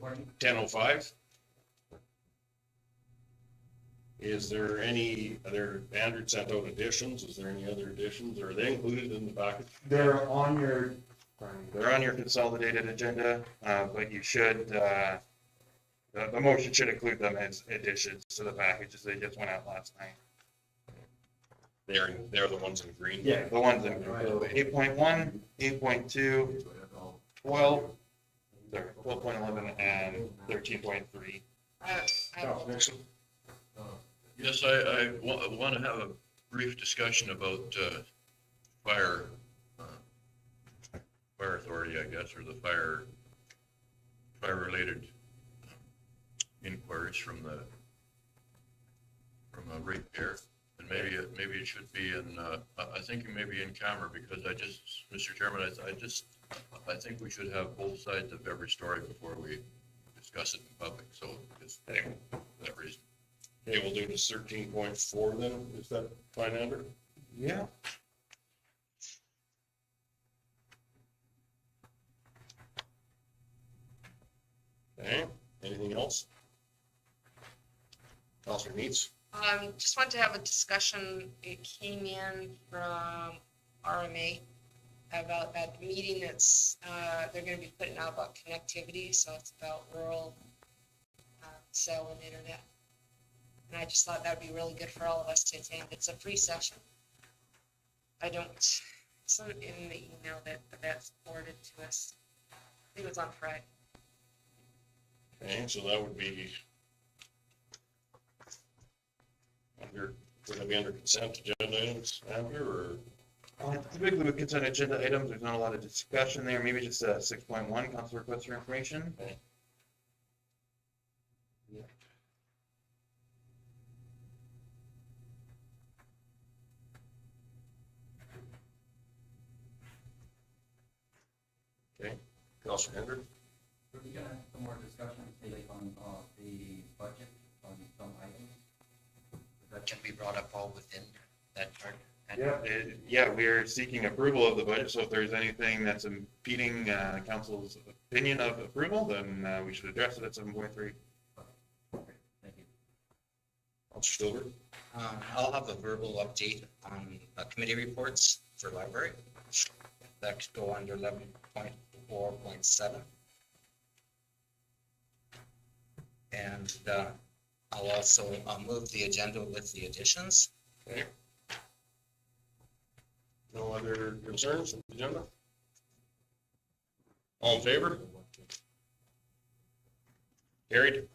10:05. Is there Andrew sent out additions? Is there any other additions? Are they included in the package? They're on your, They're on your consolidated agenda, but you should, the motion should include them as additions to the packages. They just went out last night. They're the ones in green? yeah. The ones in 8.1, 8.2, 12, 12.11, and 13.3. Yes, I want to have a brief discussion about fire authority, I guess, or the fire-related inquiries from a ratepayer. And maybe it should be in, I think it may be in camera, because Mr. Chairman, I think we should have both sides of every story before we discuss it in public, so just for that reason. Okay, we'll do this 13.4 then. Is that fine, Andrew? Yeah. Okay, anything else? Counselor Needs? Just wanted to have a discussion. It came in from RMA about that meeting that's, they're gonna be putting out about connectivity, so it's about rural cell and internet. And I just thought that'd be really good for all of us to attend. It's a free session. It's in the email that the vets forwarded to us. I think it was on Friday. Okay, so that would be would that be under consent agenda items, Andrew, or? Typically with consent agenda items, there's not a lot of discussion there. Maybe just 6.1, council requests for information. Okay. Okay, Counselor Hendrick? We're gonna have some more discussion maybe on the budget on some items. That can be brought up all within that chart. Yeah, we're seeking approval of the budget, so if there's anything that's impeding council's opinion of approval, then we should address it at 7.3. Thank you. Counselor Stillberg? I'll have a verbal update on committee reports for library. That could go under 11.4.7. And I'll also move the agenda with the additions. Okay. No other concerns with the agenda? All in favor? Carried.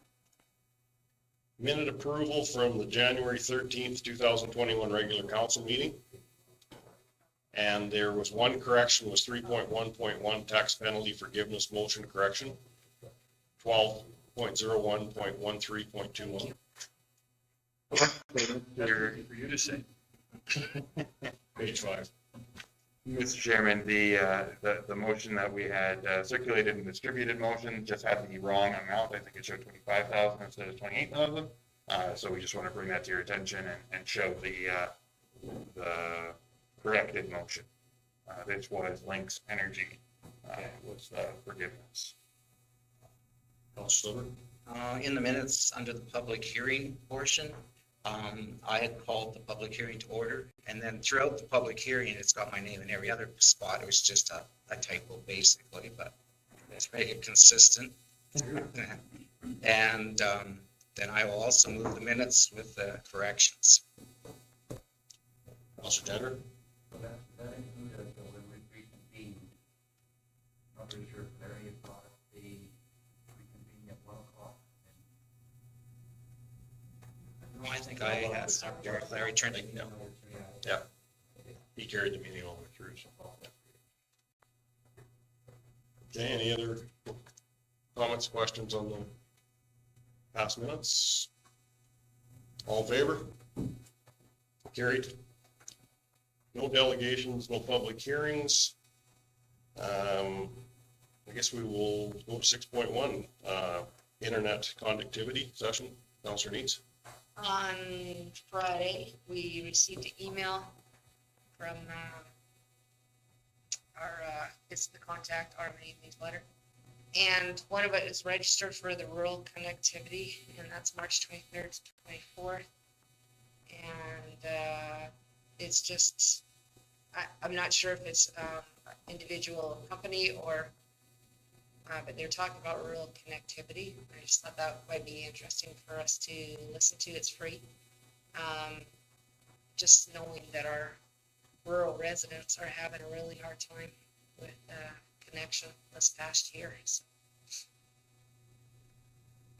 Minute approval from the January 13th, 2021 regular council meeting. And there was one correction, was 3.1.1 tax penalty forgiveness motion correction. 12.01.13.21. For you to say. Page 5. Mr. Chairman, the motion that we had circulated and distributed motion just had the wrong amount. I think it showed 25,000 instead of 28,000. So we just want to bring that to your attention and show the corrected motion. This was Lynx Energy was forgiveness. Counselor Stillberg? In the minutes under the public hearing portion, I had called the public hearing to order, and then throughout the public hearing, it's got my name in every other spot. It was just a typo basically, but let's make it consistent. And then I will also move the minutes with the corrections. Counselor Tender? That included when we reconvened. Not really sure if Larry had brought up the reconvening at 1 o'clock. No, I think I asked Larry turned it. Yeah. He carried the meeting all the way through. So. Okay, any other comments, questions on the past minutes? All in favor? Carried. No delegations, no public hearings. I guess we will go to 6.1, internet conductivity session. Counselor Needs? On Friday, we received an email from it's the contact RMA newsletter, And one of it is registered for the rural connectivity, and that's March 23rd to 24th. And it's just, I'm not sure if it's individual company or, but they're talking about rural connectivity. I just thought that might be interesting for us to listen to. It's free. Just knowing that our rural residents are having a really hard time with connection this past year. So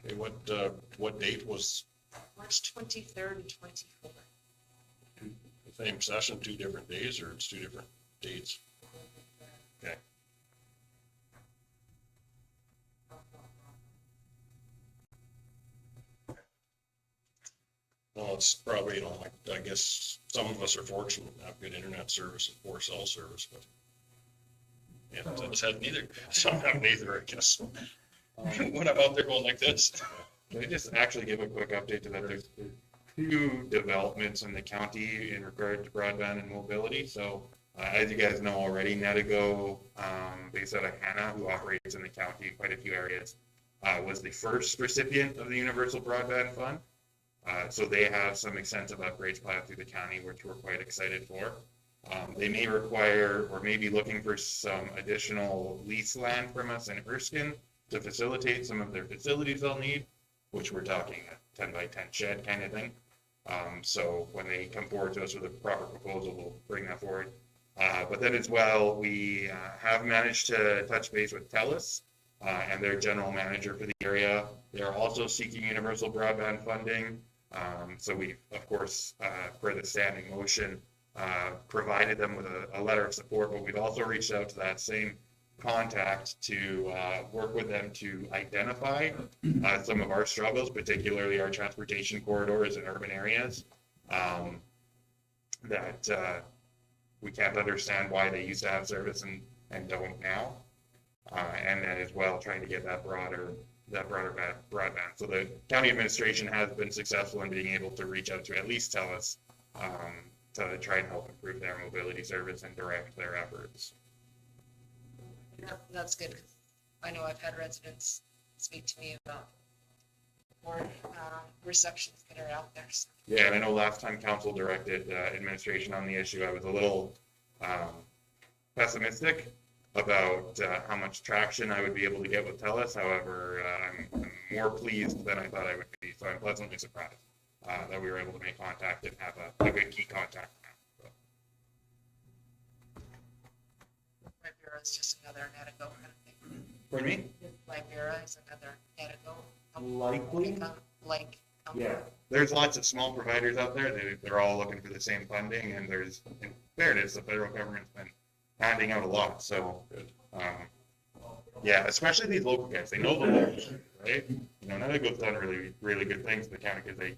Okay, what date was March 23rd and 24th. the same session, 2 different days, or it's 2 different dates? Okay. Well, it's probably, like, I guess some of us are fortunate to have good internet service and poor cell service, but yeah, some of us have neither. Some have neither, I guess. When I'm out there going like this. Can I just actually give a quick update to that? There's 2 developments in the county in regard to broadband and mobility. So as you guys know already, Netigo, based out of Hannah, who operates in the county in quite a few areas, was the first recipient of the Universal Broadband Fund. So they have some extensive upgrades planned through the county, which we're quite excited for. They may require or may be looking for some additional lease land from us in Erskine to facilitate some of their facilities they'll need, which we're talking a 10 by 10 shed kind of thing. So when they come forward to us with a proper proposal, we'll bring that forward. But then as well, we have managed to touch base with TELUS and their general manager for the area. They're also seeking universal broadband funding. So we, of course, per the standing motion, provided them with a letter of support, but we've also reached out to that same contact to work with them to identify some of our struggles, particularly our transportation corridors in urban areas, that we can't understand why they used to have service and don't now. And then as well, trying to get that broader broadband. So the county administration has been successful in being able to reach out to at least TELUS to try and help improve their mobility service and direct their efforts. That's good. 'Cause I know I've had residents speak to me about more receptions that are out there. So. Yeah, and I know last time council directed administration on the issue, I was a little pessimistic about how much traction I would be able to get with TELUS. However, I'm more pleased than I thought I would be. So I'm pleasantly surprised that we were able to make contact and have a good key contact now. So. Libera is just another Netigo kind of thing. Pardon me? Libera is another Netigo. Likely. Like. Yeah, there's lots of small providers out there. They're all looking for the same funding, and there's, in fairness, the federal government's been handing out a lot. So, yeah, especially these local guys. They know the locals, right? You know, Netigo's done really, really good things in the county because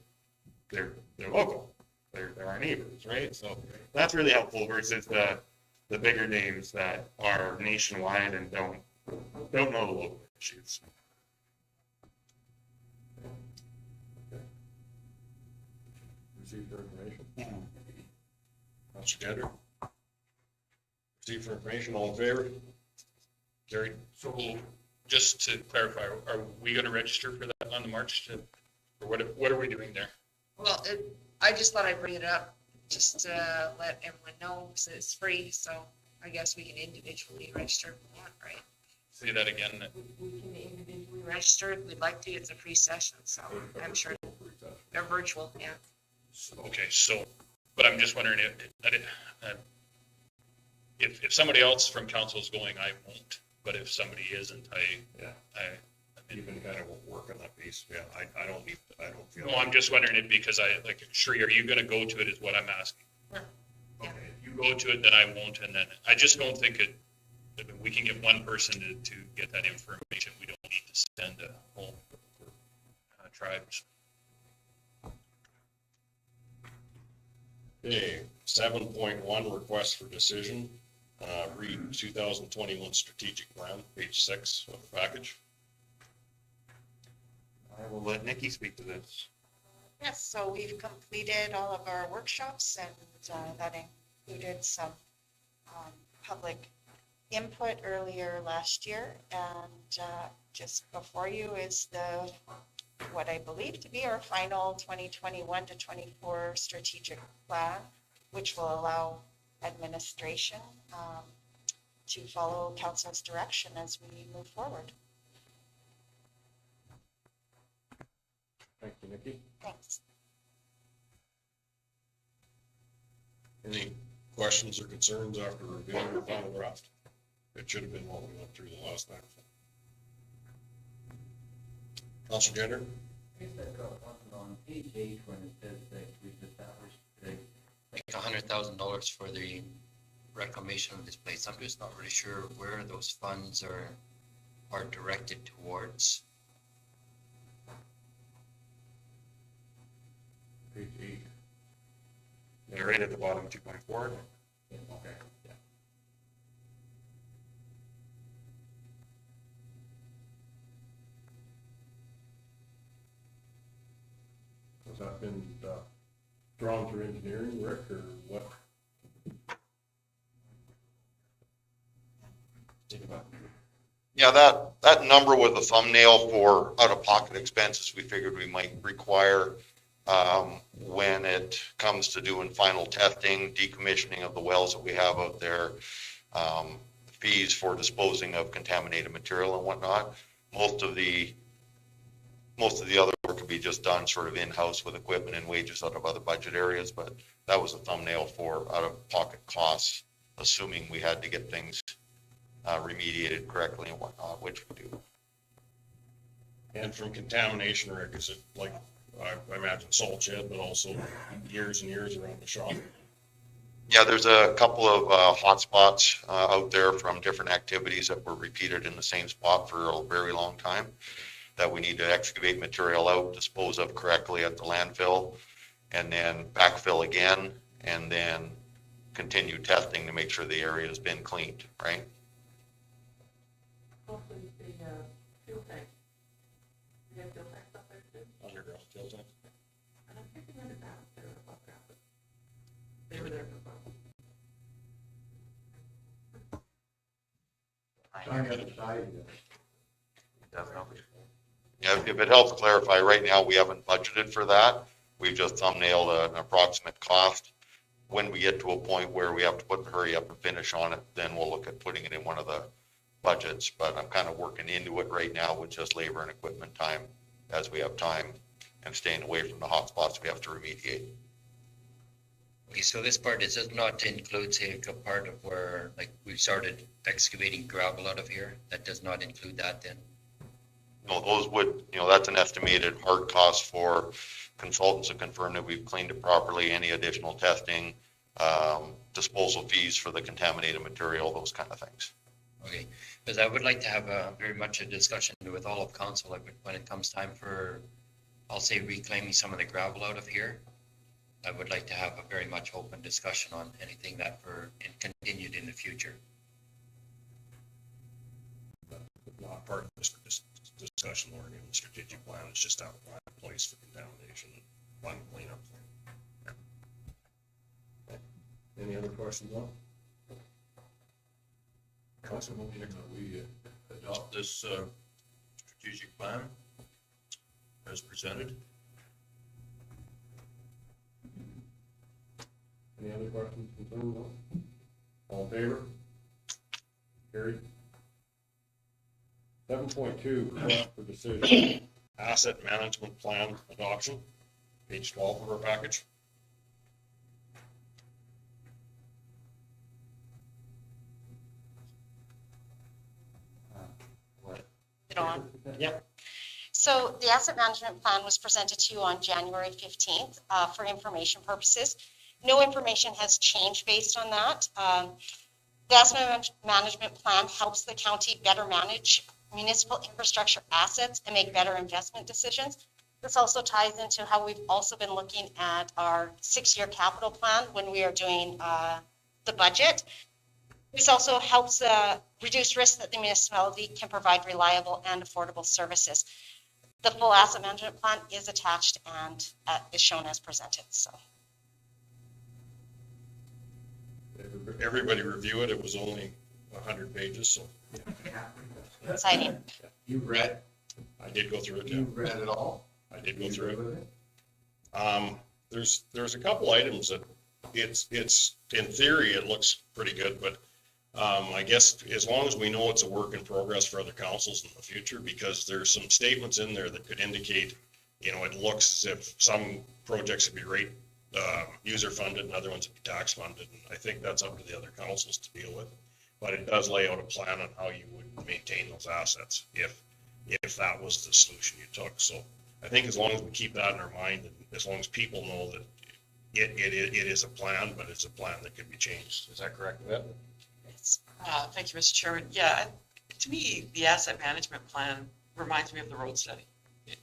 they're local. They're our neighbors, right? So that's really helpful versus the bigger names that are nationwide and don't know the local issues. Receive for information. Counselor Gander. Receive for information, all in favor? Carried. So just to clarify, are we going to register for that on the March to, or what are we doing there? Well, I just thought I'd bring it up just to let everyone know because it's free. So I guess we can individually register if we want, right? Say that again. We can individually register if we'd like to. It's a free session, so I'm sure they're virtual, yeah. Okay, so, but I'm just wondering if somebody else from council is going, I won't. But if somebody isn't, Yeah. I mean, Even kind of work on that piece. Yeah, I don't feel. no, I'm just wondering it because Sheree, are you going to go to it is what I'm asking. Yeah. Okay, if you go to it, then I won't. And then I just don't think we can get one person to get that information. We don't need to send a whole tribes. Okay, 7.1, request for decision. Read 2021 strategic plan, page 6 of the package. I will let Nikki speak to this. Yes, so we've completed all of our workshops and that included some public input earlier last year, and just before you is the, what I believe to be our final 2021 to 24 strategic plan, which will allow administration to follow council's direction as we move forward. Thank you, Nikki. Thanks. Any questions or concerns after reviewing the final draft? It should have been what we went through the last time. Council Gender? I guess I've got one on page 8 when it says that we've established like $100,000 for the reclamation of this place. I'm just not really sure where those funds are directed towards. Page 8. They're right at the bottom, 2.4. Okay. Yeah. Has that been drawn through engineering, Rick, or what? Yeah, that number was a thumbnail for out-of-pocket expenses we figured we might require when it comes to doing final testing, decommissioning of the wells that we have out there, fees for disposing of contaminated material and whatnot. Most of the other work could be just done sort of in-house with equipment and wages out of other budget areas, but that was a thumbnail for out-of-pocket costs, assuming we had to get things remediated correctly and whatnot, which we do. And from contamination, Rick, is it like, I imagine salt shed, but also years and years around the shop? Yeah, there's a couple of hot spots out there from different activities that were repeated in the same spot for a very long time that we need to excavate material out, dispose of correctly at the landfill, and then backfill again, and then continue testing to make sure the area has been cleaned, right? Underground fuel tank? Yeah, if it helps clarify, right now, we haven't budgeted for that. We've just thumbnailed an approximate cost. When we get to a point where we have to put the hurry up and finish on it, then we'll look at putting it in one of the budgets, but I'm kind of working into it right now with just labor and equipment time as we have time and staying away from the hot spots we have to remediate. Okay, so this part, it does not include, say, a part of where, like, we've started excavating gravel out of here. That does not include that then? No, those would, that's an estimated hard cost for consultants to confirm that we've cleaned it properly, any additional testing, disposal fees for the contaminated material, those kind of things. Okay, because I would like to have very much a discussion with all of council when it comes time for, I'll say, reclaiming some of the gravel out of here. I would like to have a very much open discussion on anything that continued in the future. Not part of this discussion or in the strategic plan, it's just out of place for contamination and one cleanup. Okay. Any other questions on? Council motion that we adopt this strategic plan as presented. Any other questions, concerns on? All in favor? Carried. 7.2, for decision, asset management plan adoption, page 12 of our package. It on? Yep. So the asset management plan was presented to you on January 15th for information purposes. No information has changed based on that. The asset management plan helps the county better manage municipal infrastructure assets and make better investment decisions. This also ties into how we've also been looking at our 6-year capital plan when we are doing the budget. This also helps reduce risk that the municipality can provide reliable and affordable services. The full asset management plan is attached and is shown as presented. So Everybody review it. It was only 100 pages, so Exciting. You read, I did go through it. you read it all? I did go through it. There's a couple items that it's, in theory, it looks pretty good, but I guess as long as we know it's a work in progress for other councils in the future, because there's some statements in there that could indicate, it looks as if some projects would be rate, user funded and other ones would be tax funded. And I think that's up to the other councils to deal with. But it does lay out a plan on how you would maintain those assets if that was the solution you took. So I think as long as we keep that in our mind, and as long as people know that it is a plan, but it's a plan that can be changed. Is that correct, Yvette? Thank you, Mr. Chairman. Yeah, to me, the asset management plan reminds me of the road study.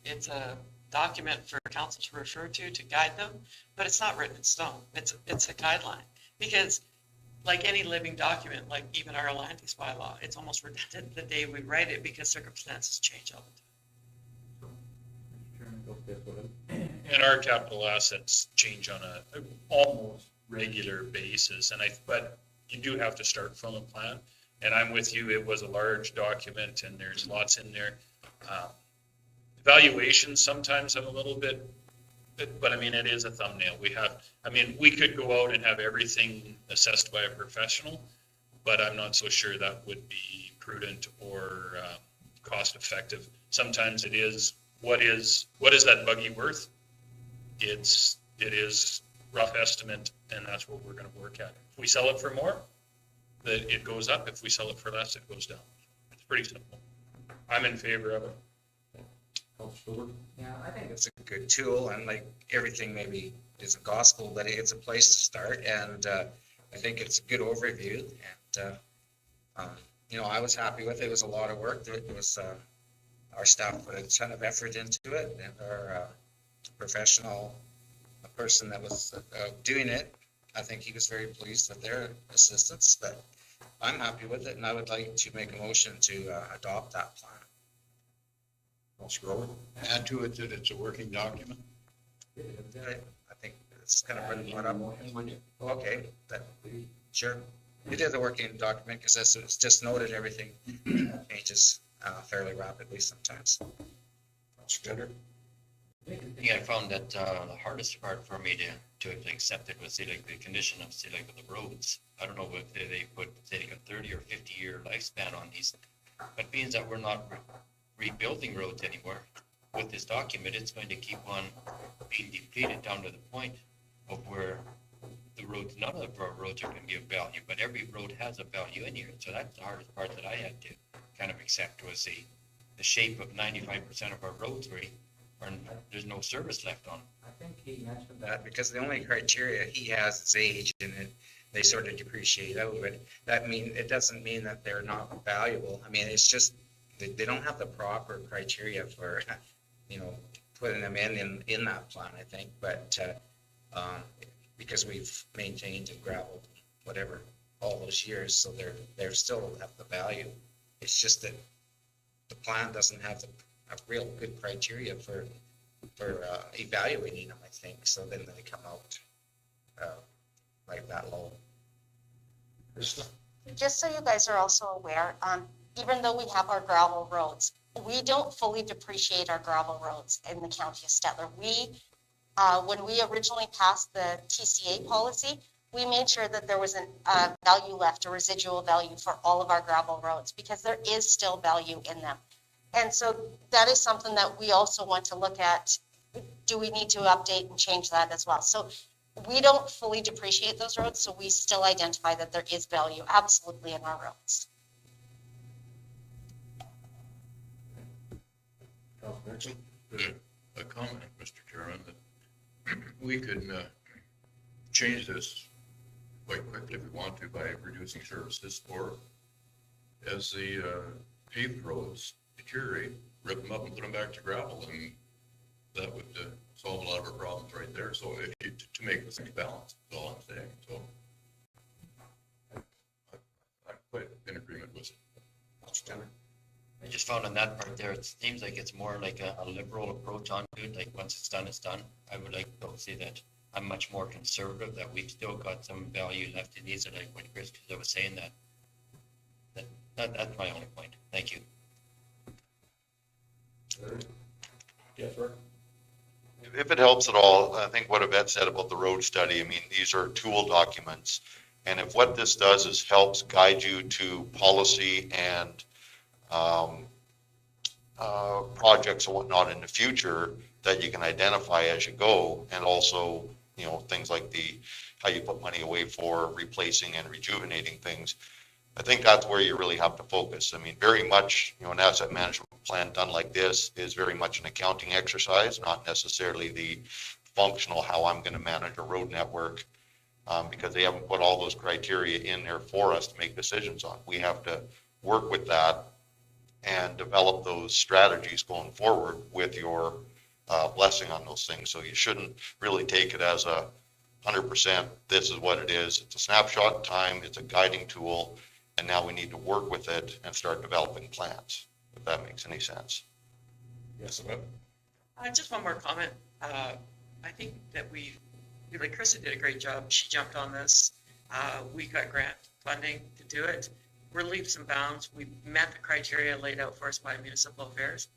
It's a document for council to refer to guide them, but it's not written in stone. It's a guideline. Because like any living document, like even our land use bylaw, it's almost redundant the day we write it because circumstances change all the time. And our capital assets change on a almost regular basis, but you do have to start from a plan. And I'm with you, it was a large document and there's lots in there. Evaluations sometimes I'm a little bit, but I mean, it is a thumbnail. We could go out and have everything assessed by a professional, but I'm not so sure that would be prudent or cost effective. Sometimes it is, what is that buggy worth? It is rough estimate, and that's what we're gonna work at. If we sell it for more, that it goes up. If we sell it for less, it goes down. It's pretty simple. I'm in favor of it. Yeah, I think it's a good tool, and like everything maybe isn't gospel, but it's a place to start, and I think it's a good overview, and I was happy with it. It was a lot of work. It was our staff put a ton of effort into it, and our professional person that was doing it, I think he was very pleased with their assistance, but I'm happy with it, and I would like to make a motion to adopt that plan. Add to it that it's a working document. I think it's kind of been up. Okay, sure. It is a working document because it's just noted everything changes fairly rapidly sometimes. Mr. I think I found that the hardest part for me to accept it was, say, like the condition of, say, like the roads. I don't know if they put, say, like a 30 or 50-year lifespan on these, but being that we're not rebuilding roads anymore, with this document, it's going to keep on being depleted down to the point of where the roads, none of the roads are going to be of value, but every road has a value in here. So that's the hardest part that I had to kind of accept was the shape of 95% of our roads where there's no service left on. I think he mentioned that because the only criteria he has is age, and they sort of depreciate out. But it doesn't mean that they're not valuable. I mean, it's just they don't have the proper criteria for putting them in that plan, I think. But because we've maintained and gravelled whatever all those years, so they're still have the value. It's just that the plan doesn't have a real good criteria for evaluating them, I think. So then they come out like that low. Just so you guys are also aware, even though we have our gravel roads, we don't fully depreciate our gravel roads in the county of Stettler. When we originally passed the TCA policy, we made sure that there was a value left, a residual value for all of our gravel roads, because there is still value in them. And so that is something that we also want to look at. Do we need to update and change that as well? So we don't fully depreciate those roads, so we still identify that there is value absolutely in our roads. A comment, Mr. Chairman, that we can change this quite quickly if we want to by reducing services, or as the paved roads deteriorate, rip them up and put them back to gravel, and that would solve a lot of our problems right there. So to make this balance, is all I'm saying. So I'm quite in agreement with it. I just found on that part there, it seems like it's more like a liberal approach onto it. Like once it's done, it's done. I would like to say that I'm much more conservative, that we've still got some value left in these, like what Chris was saying, that That's my only point. Thank you. Yes, Rick? If it helps at all, I think what Yvette said about the road study, I mean, these are tool documents. And if what this does is helps guide you to policy and projects and whatnot in the future that you can identify as you go, and also, you know, things like how you put money away for replacing and rejuvenating things. I think that's where you really have to focus. I mean, very much, you know, an asset management plan done like this is very much an accounting exercise, not necessarily the functional, how I'm going to manage a road network, because they haven't put all those criteria in there for us to make decisions on. We have to work with that and develop those strategies going forward with your blessing on those things. So you shouldn't really take it as 100%, this is what it is. It's a snapshot in time, it's a guiding tool, and now we need to work with it and start developing plans, if that makes any sense. Yes, Yvette? Just one more comment. I think that like Krista did a great job. She jumped on this. We got grant funding to do it. We're leaps and bounds. We met the criteria laid out for us by Municipal Affairs.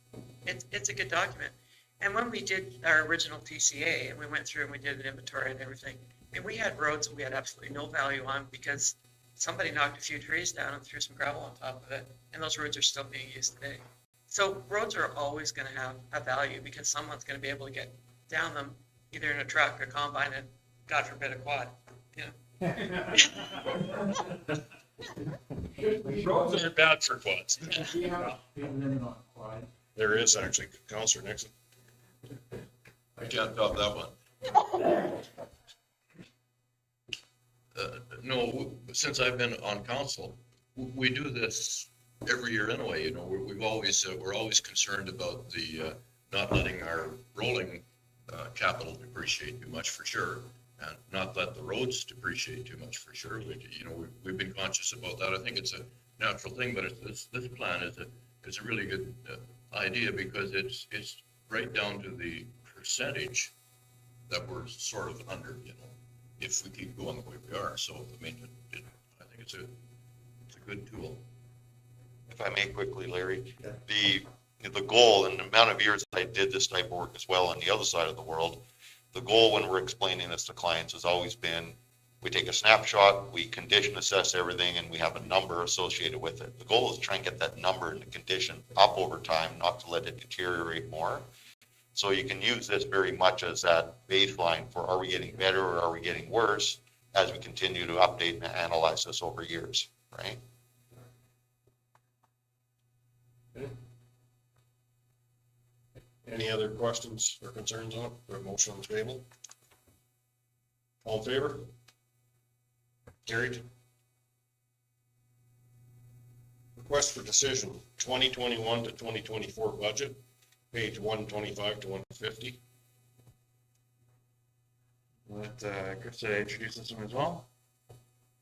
It's a good document. And when we did our original TCA and we went through and we did an inventory and everything, I mean, we had roads that we had absolutely no value on because somebody knocked a few trees down and threw some gravel on top of it. And those roads are still being used today. So roads are always going to have a value because someone's going to be able to get down them either in a truck, a combine, and God forbid a quad. You know? Roads are bad for quads. We have a limit on quad. There is actually. Counselor Nixon. I can't top that one. No, since I've been on council, we do this every year anyway, you know, we're always concerned about the, not letting our rolling, capital depreciate too much for sure, and not let the roads depreciate too much for sure. We've been conscious about that. I think it's a natural thing, but this plan is a really good idea because it's right down to the percentage that we're sort of under, you know, if we keep going the way we are. So, I mean, I think it's a good tool. If I may quickly, Larry, the goal and the amount of years I did this type of work as well on the other side of the world, the goal when we're explaining this to clients has always been, we take a snapshot, we condition assess everything, and we have a number associated with it. The goal is to try and get that number and the condition up over time, not to let it deteriorate more. So you can use this very much as that baseline for, are we getting better or are we getting worse as we continue to update and analyze this over years, right? Any other questions or concerns on it? We have a motion on the table. All in favor? Carried. Request for decision, 2021 to 2024 budget, page 125 to 150. Let Krista introduce this one as well.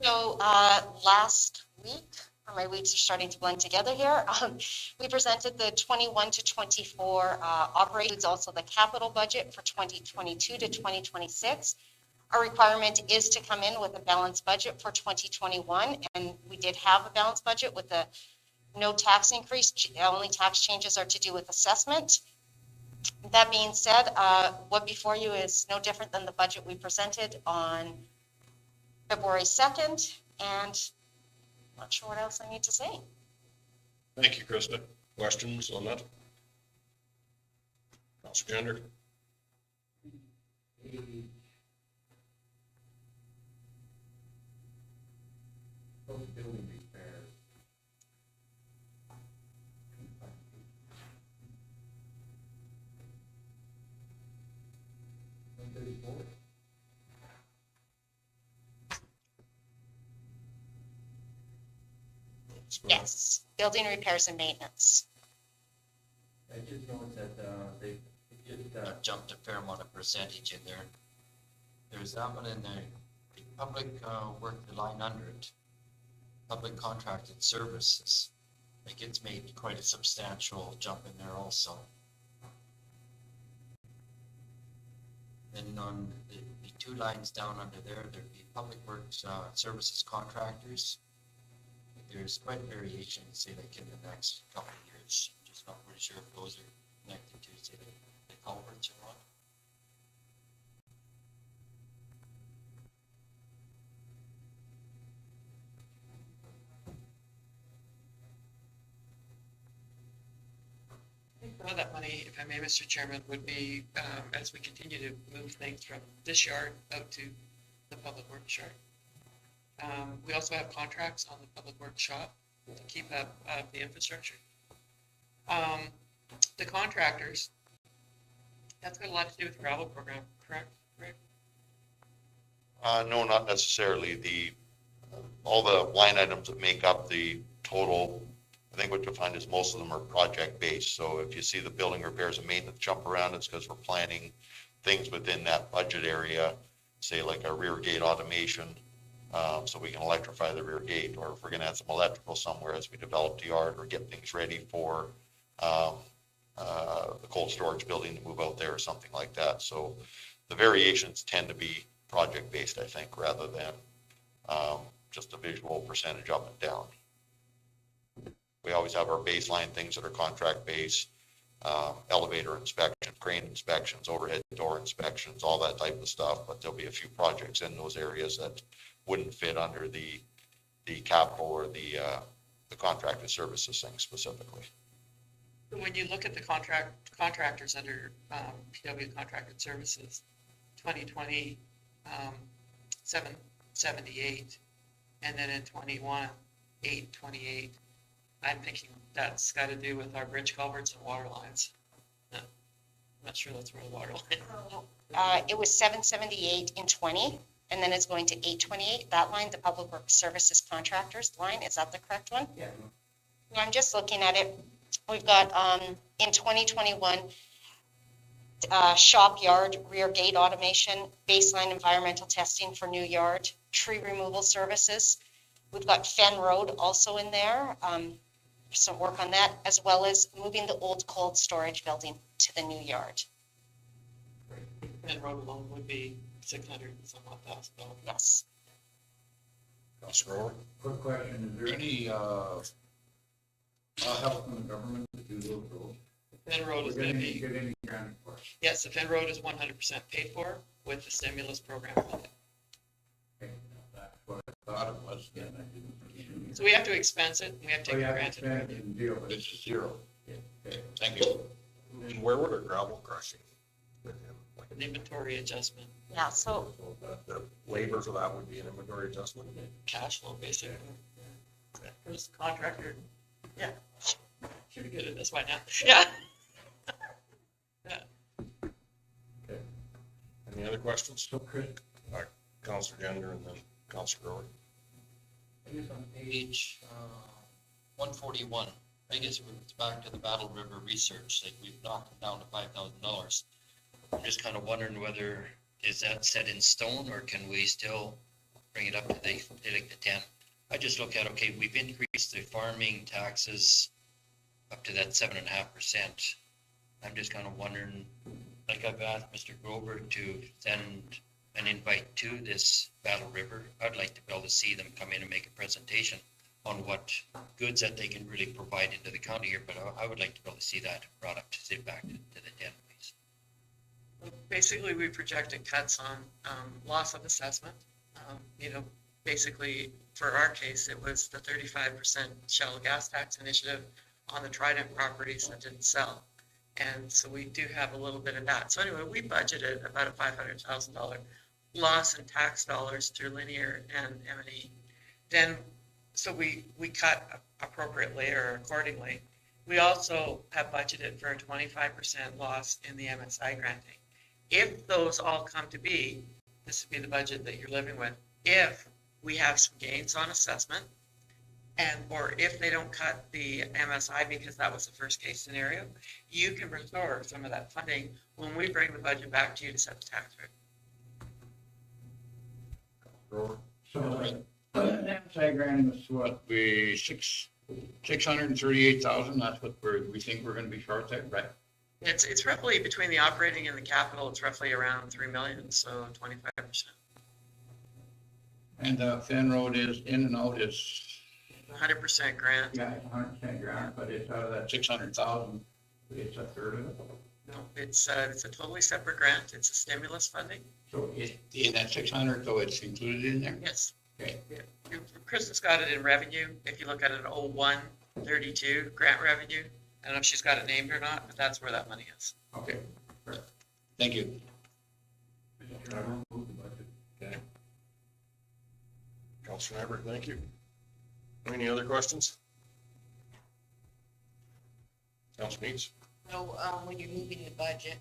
So last week, or my weeks are starting to blend together here, we presented the 21 to 24 operations, also the capital budget for 2022 to 2026. Our requirement is to come in with a balanced budget for 2021, and we did have a balanced budget with no tax increase. Only tax changes are to do with assessment. That being said, what before you is no different than the budget we presented on February 2nd, and I'm not sure what else I need to say. Thank you, Krista. Questions on that? Councilor Gender? Building repairs. Yes, building repairs and maintenance. I just noticed that they just Jumped a fair amount of percentage in there. There's that one in there. The public work, the line under it, public contracted services. Like it's made quite a substantial jump in there also. Then on the two lines down under there, there'd be public works services contractors. there's quite a variation, say like in the next couple of years. I'm just not really sure if those are connected to, say, the culverts or not. I think some of that money, if I may, Mr. Chairman, would be, as we continue to move things from this yard out to the public works yard. We also have contracts on the public works shop to keep up the infrastructure. The contractors, that's got a lot to do with the gravel program, correct? Rick? No, not necessarily. All the line items that make up the total, I think what you'll find is most of them are project-based. So if you see the building repairs and maintenance jump around, it's because we're planning things within that budget area, say like a rear gate automation, so we can electrify the rear gate, or if we're gonna add some electrical somewhere as we develop the yard or get things ready for the cold storage building to move out there or something like that. So the variations tend to be project-based, I think, rather than just a visual percentage up and down. We always have our baseline things that are contract-based, elevator inspection, crane inspections, overhead door inspections, all that type of stuff, but there'll be a few projects in those areas that wouldn't fit under the capital or the contracted services thing specifically. When you look at the contractors under PW Contracted Services, 2020, 778, and then in 21, 828, I'm thinking that's got to do with our bridge culverts and water lines. No, I'm not sure that's where the water line. It was 778 in 20, and then it's going to 828. That line, the Public Works Services Contractors line, is that the correct one? Yeah. No, I'm just looking at it. We've got, in 2021, shop yard, rear gate automation, baseline environmental testing for new yard, tree removal services. We've got Fen Road also in there, some work on that, as well as moving the old cold storage building to the new yard. And road alone would be 600 and some odd thousand dollars. Yes. Councilor Grover? Quick question, is there any, help from the government to do those roads? Fenn Road is going to be, Get any grant for it? yes, the Fenn Road is 100% paid for with the stimulus program funded. Okay, that's what I thought it was, then I didn't. So we have to expense it, and we have to Oh, take yeah, the grant. expand it and deal, but it's zero. Okay. Thank you. And where would our gravel crushing? An inventory adjustment, Yeah, so The labor for that would be an inventory adjustment? cash flow basically. Who's the contractor? Yeah. Should be good at this by now. Yeah. Yeah. Any other questions? So Chris, Councilor Gender and then Councilor Grover. I guess on page 141, I guess it's back to the Battle River research, that we've knocked it down to $5,000. I'm just kind of wondering whether, is that set in stone, or can we still bring it up to the 10? I just look at, okay, we've increased the farming taxes up to that 7.5%. I'm just kind of wondering, like I've asked Mr. Grover to send an invite to this Battle River. I'd like to be able to see them come in and make a presentation on what goods that they can really provide into the county here, but I would like to be able to see that brought up to sit back to the 10, please. Basically, we projected cuts on loss of assessment. Basically, for our case, it was the 35% shell gas tax initiative on the Trident properties that didn't sell. And so we do have a little bit of that. So anyway, we budgeted about a $500,000 loss in tax dollars through Linear and M&E. Then, so we cut appropriately or accordingly. We also have budgeted for a 25% loss in the MSI granting. If those all come to be, this would be the budget that you're living with. If we have some gains on assessment, or if they don't cut the MSI because that was the first case scenario, you can restore some of that funding when we bring the budget back to you to set the tax rate. Grover? So that grant was what, be 638,000, that's what we think we're gonna be short there, right? It's roughly between the operating and the capital, it's roughly around 3 million, so 25%. And Fenn Road is in and out is 100% grant. Yeah, it's 100% grant, but it's out of that 600,000, it's a third of it. No, it's a totally separate grant. It's a stimulus funding. So in that 600, so it's included in there? Yes. Okay. Kristen's got it in revenue. If you look at it, 0132 grant revenue. I don't know if she's got it named or not, but that's where that money is. Okay. Thank you. Mr. Chairman, I move the budget. Okay. Counselor Everett, thank you. Any other questions? Counselor Needs? So, when you're moving the budget,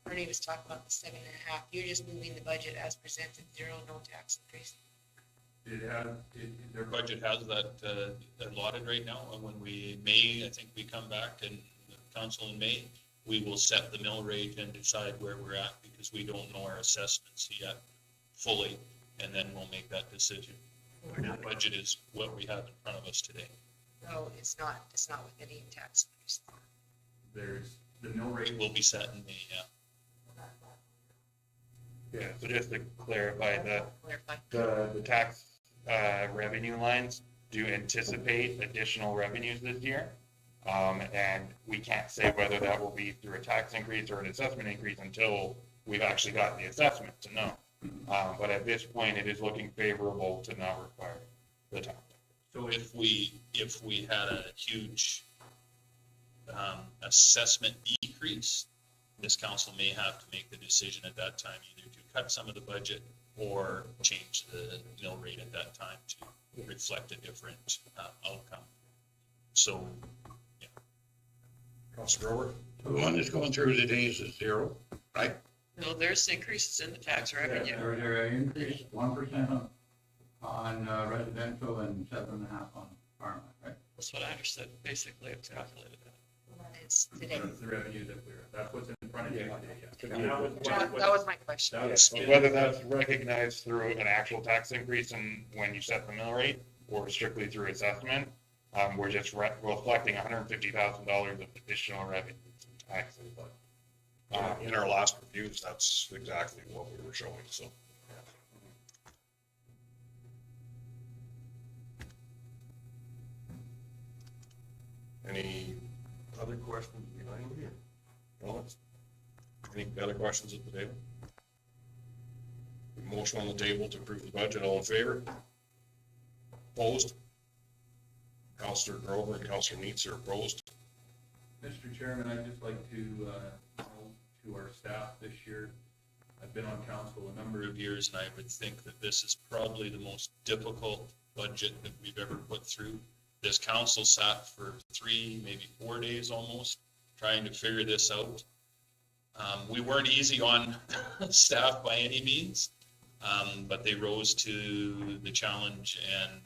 Ernie was talking about the 7.5, you're just moving the budget as presented, 0, no tax increase. Their budget has that allotted right now, and when I think we come back and the council in May, we will set the mill rate and decide where we're at, because we don't know our assessments yet fully, and then we'll make that decision. The budget is what we have in front of us today. No, it's not with any tax increase. The mill rate will be set in May, yeah. Yeah, so just to clarify, Clarify. the tax revenue lines do anticipate additional revenues this year. And we can't say whether that will be through a tax increase or an assessment increase until we've actually got the assessment to know. But at this point, it is looking favorable to not require the tax. So if we had a huge assessment decrease, this council may have to make the decision at that time either to cut some of the budget or change the mill rate at that time to reflect a different outcome. So, yeah. Counselor Grover? The one that's going through today is a 0, right? No, there's increases in the tax revenue. They're increased 1% on residential and 7.5 on farmland, right? That's what I understood. Basically, it's calculated. It's today. The revenue that's what's in front of you today, That was my question. Whether that's recognized through an actual tax increase and when you set the mill rate, or strictly through assessment, we're just reflecting $150,000 of additional revenue from taxes. In our last reviews, that's exactly what we were showing, so. Any other questions behind here? Comments? Any other questions at the table? Motion on the table to approve the budget, all in favor? Opposed? Counselor Grover and Counselor Neitz are opposed. Mr. Chairman, I'd just like to note to our staff this year, I've been on council a number of years, and I would think that this is probably the most difficult budget that we've ever put through. This council sat for 3, maybe 4 days almost, trying to figure this out. We weren't easy on staff by any means, but they rose to the challenge, and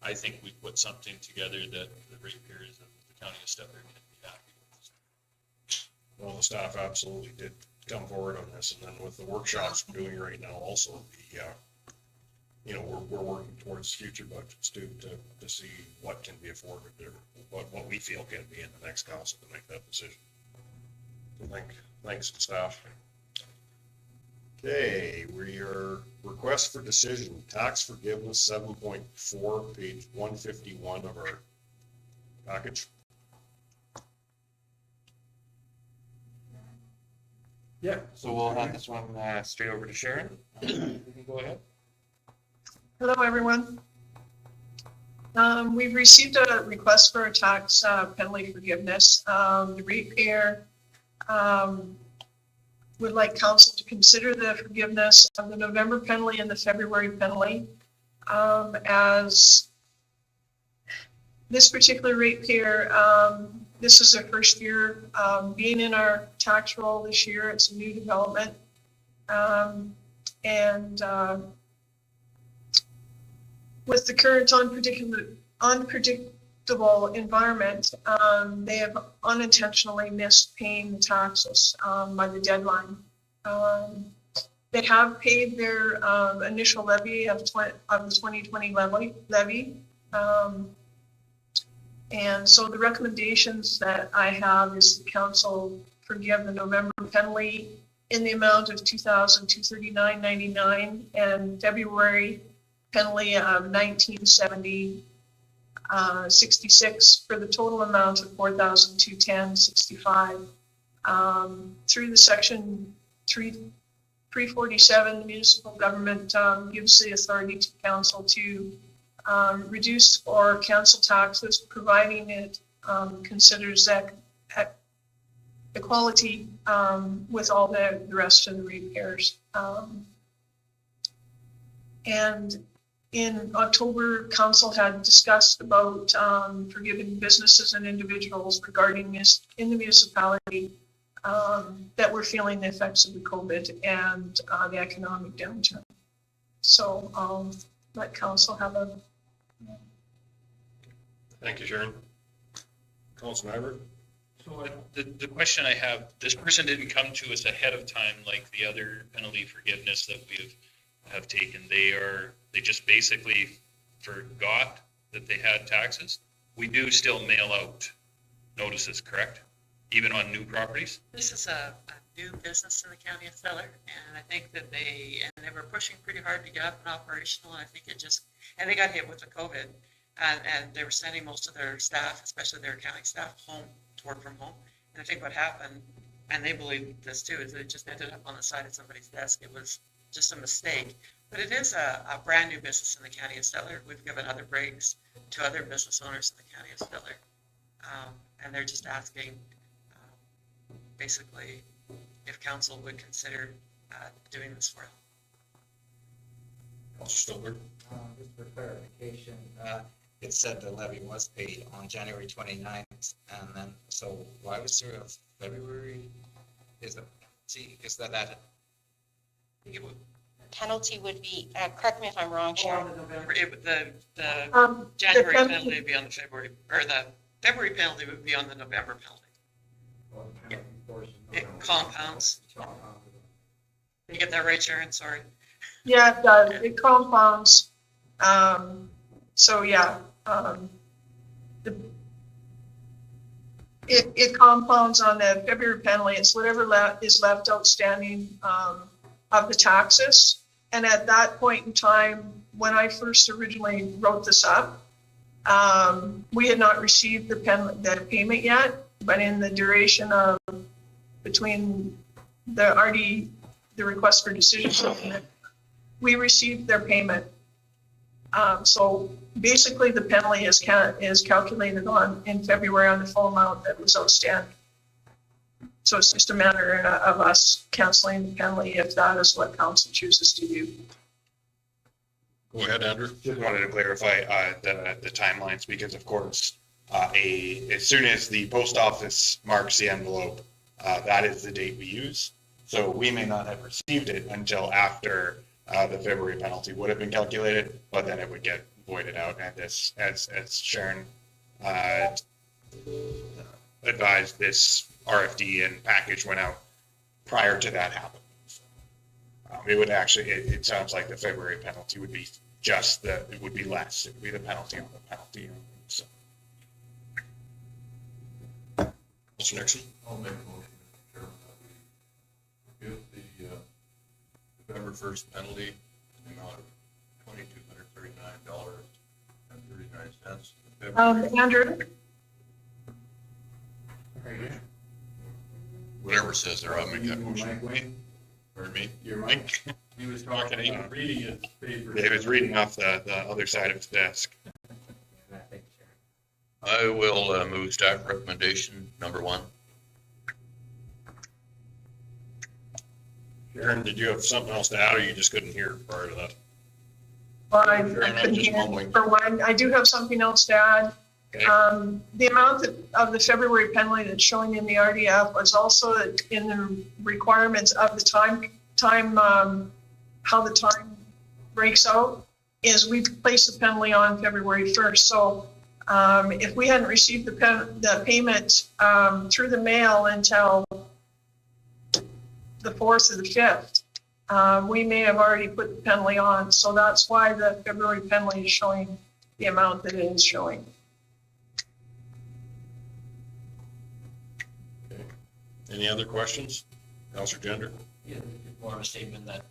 I think we put something together that the ratepayers of the county of Steppe can be happy with. Well, the staff absolutely did come forward on this, and then with the workshops we're doing right now also, we're working towards future budgets too, to see what can be afforded or what we feel can be in the next council to make that decision. So thanks to staff. Okay, we are request for decision, tax forgiveness 7.4, page 151 of our package. Yeah, so we'll hand this one straight over to Sharon. You can go ahead. Hello, everyone. We've received a request for a tax penalty forgiveness. The ratepayer would like council to consider the forgiveness of the November penalty and the February penalty. As this particular ratepayer, this is their first year being in our tax roll this year. It's a new development. With the current unpredictable environment, they have unintentionally missed paying the taxes by the deadline. They have paid their initial levy of the 2020 levy. And so the recommendations that I have is the council forgive the November penalty in the amount of $2,239.99 and February penalty of 1970 66 for the total amount of 4,210.65. Through the section 347, the municipal government gives the authority to council to reduce or cancel taxes, providing it considers that equality with all the rest of the repairs. And in October, council had discussed about forgiving businesses and individuals regarding this in the municipality that were feeling the effects of the COVID and the economic downturn. So let council have a. Thank you, Sharon. Councilor Nyberg? So the question I have, this person didn't come to us ahead of time like the other penalty forgiveness that we have taken. They just basically forgot that they had taxes. We do still mail out notices, correct? Even on new properties? This is a new business in the county of Stellar, and I think that they were pushing pretty hard to get up and operational, and I think they got hit with the COVID, and they were sending most of their staff, especially their accounting staff, home to work from home. And I think what happened, and they believe this too, is that it just ended up on the side of somebody's desk. It was just a mistake. But it is a brand new business in the county of Stellar. We've given other breaks to other business owners in the county of Stellar. And they're just asking, basically, if council would consider doing this for them. Councilor Stolberg? Just for clarification, it said the levy was paid on January 29th, and then, so why was there a February? Is that I think it would, Penalty would be, correct me if I'm wrong, Sharon. the The January penalty- penalty would be on the February, or the February penalty would be on the November penalty. It compounds. You get that right, Sharon? Sorry. Yeah, it does. It compounds. So yeah, it compounds on the February penalty. It's whatever is left outstanding of the taxes. And at that point in time, when I first originally wrote this up, we had not received the payment yet, but in the duration of between the request for decision, we received their payment. So basically the penalty is calculated in February on the full amount that was outstanding. So it's just a matter of us canceling the penalty if that is what council chooses to do. Go ahead, Andrew. Just wanted to clarify the timelines, because of course, as soon as the post office marks the envelope, that is the date we use. So we may not have received it until after the February penalty would have been calculated, but then it would get voided out. And this, as Sharon advised, this RFD and package went out prior to that happening. It would actually, it sounds like the February penalty would be it would be less. It would be the penalty on the penalty. So. Mr. Nixon? I'll make a motion, Mr. Chairman, that we give the November 1st penalty in the amount of $239.39. Andrew? Whatever says there, I'll make that motion. Mike Wayne, Pardon me? your mic, he was talking about reading his paper. He was reading off the other side of his desk. I will move staff recommendation number 1. Sharon, did you have something else to add, or you just couldn't hear prior to that? Well, I Sharon, I'm couldn't just hear. mumbling. For one, I do have something else to add. Okay. The amount of the February penalty that's showing in the RDF was also in the requirements of the time, how the time breaks out, is we place the penalty on February 1st. So if we hadn't received the payment through the mail until the 4th or the 5th, we may have already put the penalty on. So that's why the February penalty is showing the amount that it is showing. Any other questions? Councilor Gender? Yeah, more of a statement that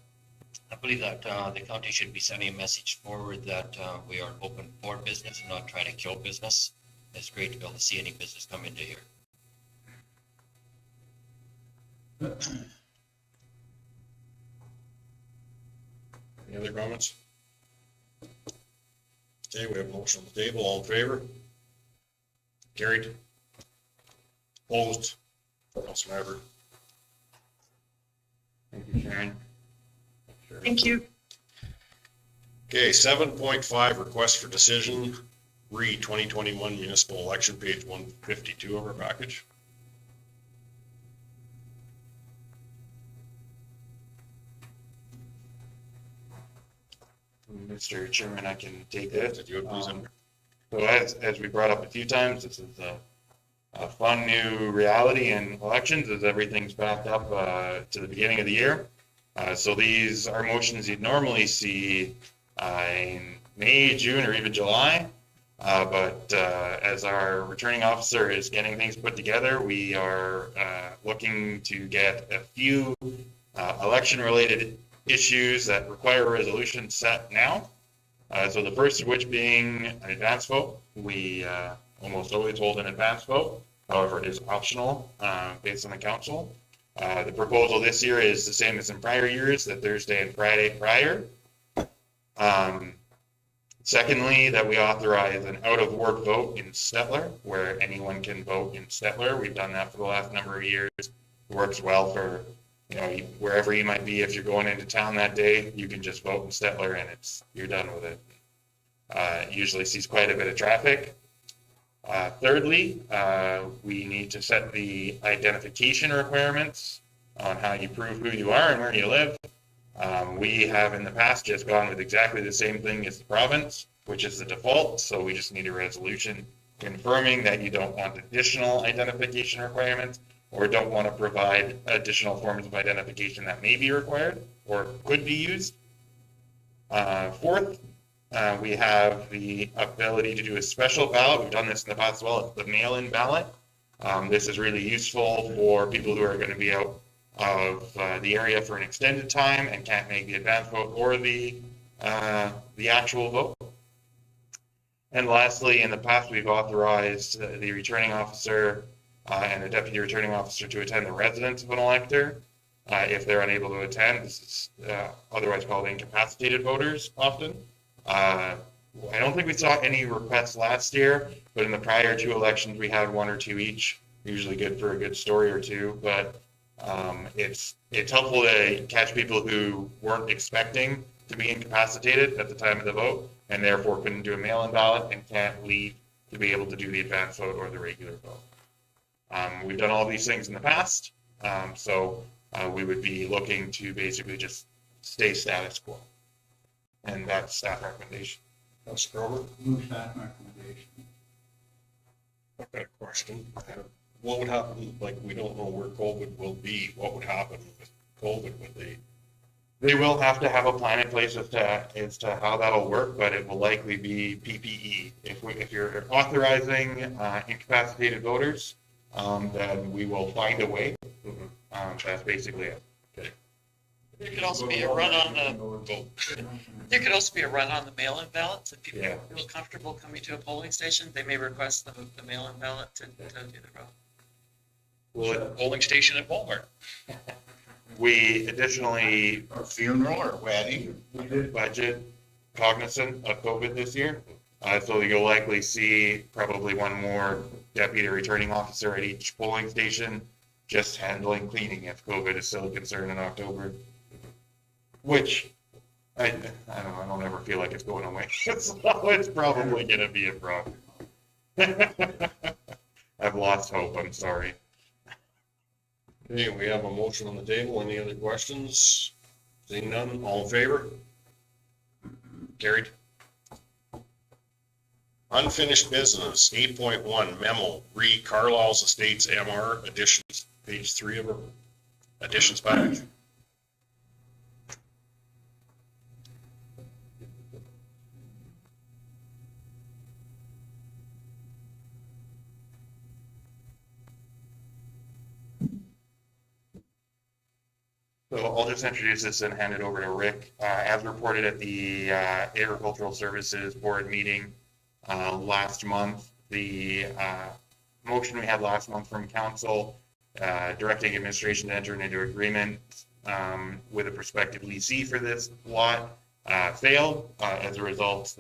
I believe that the county should be sending a message forward that we are open for business and not trying to kill business. It's great to be able to see any business come into here. Any other comments? Okay, we have a motion on the table. All in favor? Carried. Opposed? Councilmember. Thank you, Sharon. Thank you. Okay, 7.5, request for decision, re 2021 municipal election, page 152 of our package. Mr. Chairman, I can take this. If you would please, So as we brought up a few times, this is a fun new reality in elections as everything's backed up to the beginning of the year. So these are motions you'd normally see in May, June, or even July. But as our returning officer is getting things put together, we are looking to get a few election-related issues that require a resolution set now. So the first of which being an advance vote. We almost always hold an advance vote. However, it is optional based on the council. The proposal this year is the same as in prior years, the Thursday and Friday prior. Secondly, that we authorize an out-of-ward vote in Stettler, where anyone can vote in Stettler. We've done that for the last number of years. It works well for, wherever you might be. If you're going into town that day, you can just vote in Stettler and you're done with it. It usually sees quite a bit of traffic. Thirdly, we need to set the identification requirements on how you prove who you are and where you live. We have in the past just gone with exactly the same thing as the province, which is the default. So we just need a resolution confirming that you don't want additional identification requirements or don't want to provide additional forms of identification that may be required or could be used. Fourth, we have the ability to do a special ballot. We've done this in the past as well. It's the mail-in ballot. This is really useful for people who are going to be out of the area for an extended time and can't make the advance vote or the actual vote. And lastly, in the past, we've authorized the returning officer and the deputy returning officer to attend the residence of an elector. If they're unable to attend, this is otherwise called incapacitated voters often. I don't think we saw any requests last year, but in the prior two elections, we had one or two each, usually good for a good story or two. But it's helpful to catch people who weren't expecting to be incapacitated at the time of the vote and therefore couldn't do a mail-in ballot and can't leave to be able to do the advance vote or the regular vote. We've done all these things in the past, so we would be looking to basically just stay status quo. And that's staff recommendation. Councilor Grover? Move staff recommendation. I've got a question. What would happen, like, we don't know where COVID will be. What would happen with COVID? They will have to have a plan in place as to how that'll work, but it will likely be PPE. If you're authorizing incapacitated voters, then we will find a way. That's basically it. Okay. There could also be a run on there could also be a run on the mail-in ballots. If people feel comfortable coming to a polling station, they may request the mail-in ballot to do the vote. Well, Polling station at Walmart. We additionally A funeral or wedding? we did budget cognizant of COVID this year. So you'll likely see probably one more deputy returning officer at each polling station, just handling cleaning if COVID is still a concern in October. Which, I don't know, I don't ever feel like it's going away. So it's probably gonna be a problem. I've lost hope, I'm sorry. Okay, we have a motion on the table. Any other questions? Seeing none, all in favor? Carried. Unfinished business, 8.1 memo, re Carlisle's Estates MR additions, page 3 of our additions package. So I'll just introduce this and hand it over to Rick. As reported at the Agricultural Services Board meeting last month, the motion we had last month from council directing administration to enter into agreement with a prospective leasee for this lot failed as a result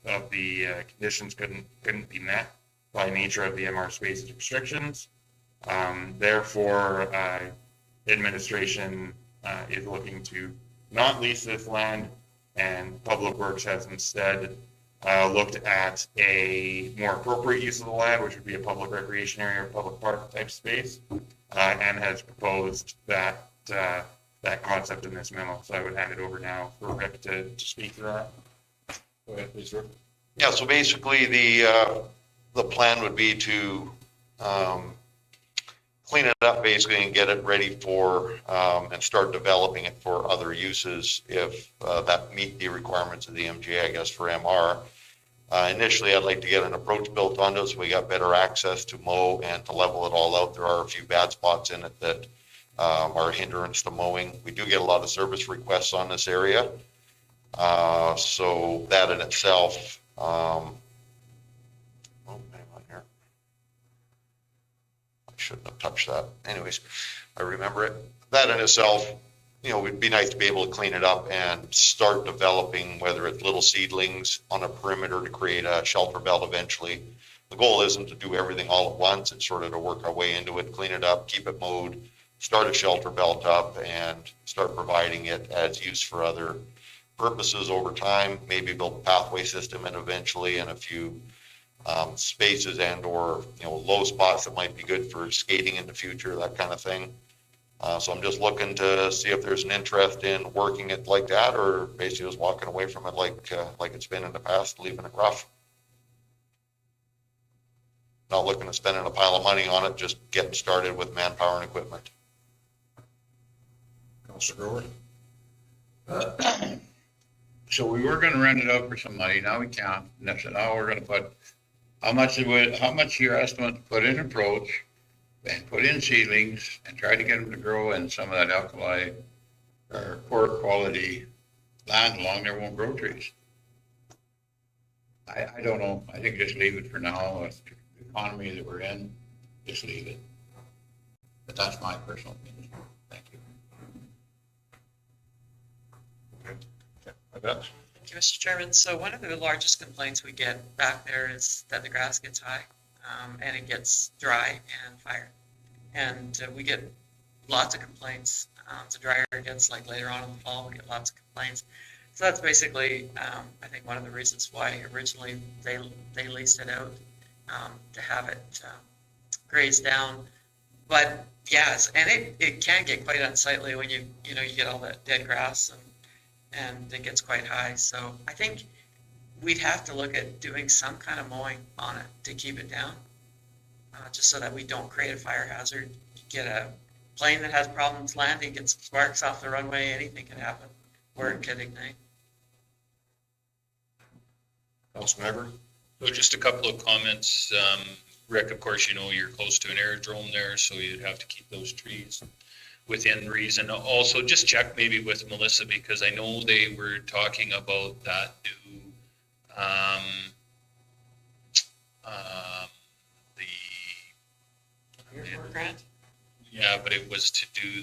of the conditions couldn't be met by nature of the MR spaces restrictions. Therefore, administration is looking to not lease this land, and Public Works has instead looked at a more appropriate use of the land, which would be a public recreation area or public park type space, and has proposed that concept in this memo. So I would hand it over now for Rick to speak to that. Go ahead, please, Rick. Yeah, so basically the plan would be to clean it up basically and get it ready for, and start developing it for other uses if that meet the requirements of the MGA, I guess, for MR. Initially, I'd like to get an approach built onto it so we got better access to mow and to level it all out. There are a few bad spots in it that are a hindrance to mowing. We do get a lot of service requests on this area. So that in itself, oh, hang on here. I shouldn't have touched that. Anyways, I remember it. That in itself, you know, it'd be nice to be able to clean it up and start developing, whether it's little seedlings on a perimeter to create a shelter belt eventually. The goal isn't to do everything all at once. It's sort of to work our way into it, clean it up, keep it mowed, start a shelter belt up, and start providing it as use for other purposes over time. Maybe build a pathway system and eventually in a few spaces and or, you know, low spots that might be good for skating in the future, that kind of thing. So I'm just looking to see if there's an interest in working it like that, or basically just walking away from it like it's been in the past, leaving it rough. Not looking to spending a pile of money on it, just getting started with manpower and equipment. Councilor Grover? So we were gonna rent it out for some money, now we can't, and so now we're gonna put, how much your estimate to put in approach and put in seedlings and try to get them to grow in some of that alkali or poor quality land along there won't grow trees. I don't know, I think just leave it for now, with the economy that we're in, just leave it. But that's my personal opinion, thank you. Okay. Thank you, Mr. Chairman. So one of the largest complaints we get back there is that the grass gets high, and it gets dry and fire. And we get lots of complaints. The drier it gets, like later on in the fall, we get lots of complaints. So that's basically, I think, one of the reasons why originally they leased it out, to have it grazed down. But yes, and it can get quite unsightly when you get all that dead grass and it gets quite high. So I think we'd have to look at doing some kind of mowing on it to keep it down, just so that we don't create a fire hazard. You get a plane that has problems landing, gets sparks off the runway, anything can happen, or it could ignite. Councilmember? So just a couple of comments. Rick, of course, you're close to an aerodrome there, so you'd have to keep those trees within reason. Also, just check maybe with Melissa, because I know they were talking about that new, Grant? yeah, but it was to do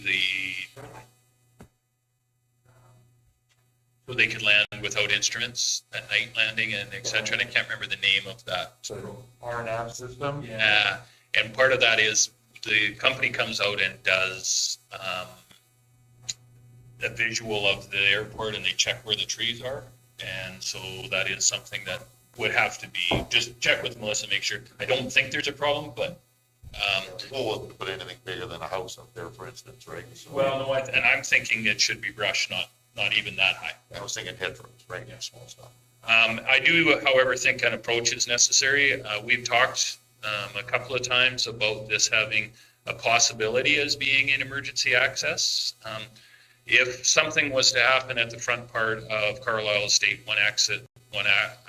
so they could land without instruments at night landing and et cetera. And I can't remember the name of that. So RNAV system? Yeah, and part of that is the company comes out and does a visual of the airport, and they check where the trees are. And so that is something that would have to be, just check with Melissa, make sure. I don't think there's a problem, but. The goal wasn't to put anything bigger than a house up there, for instance, right? So Well, no, and I'm thinking it should be brush, not even that high. I was thinking hedgerows, right? Yeah, small stuff. I do, however, think an approach is necessary. We've talked a couple of times about this having a possibility as being an emergency access. If something was to happen at the front part of Carlisle Estate, one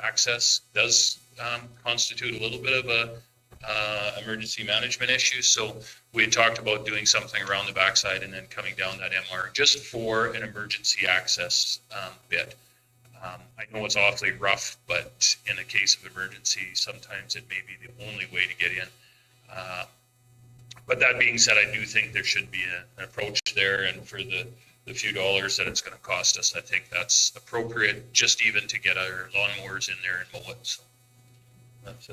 access does constitute a little bit of emergency management issues. So we had talked about doing something around the backside and then coming down that MR just for an emergency access bit. I know it's awfully rough, but in a case of emergency, sometimes it may be the only way to get in. But that being said, I do think there should be an approach there, and for the few dollars that it's going to cost us, I think that's appropriate, just even to get our lawnmowers in there and mow it. So that's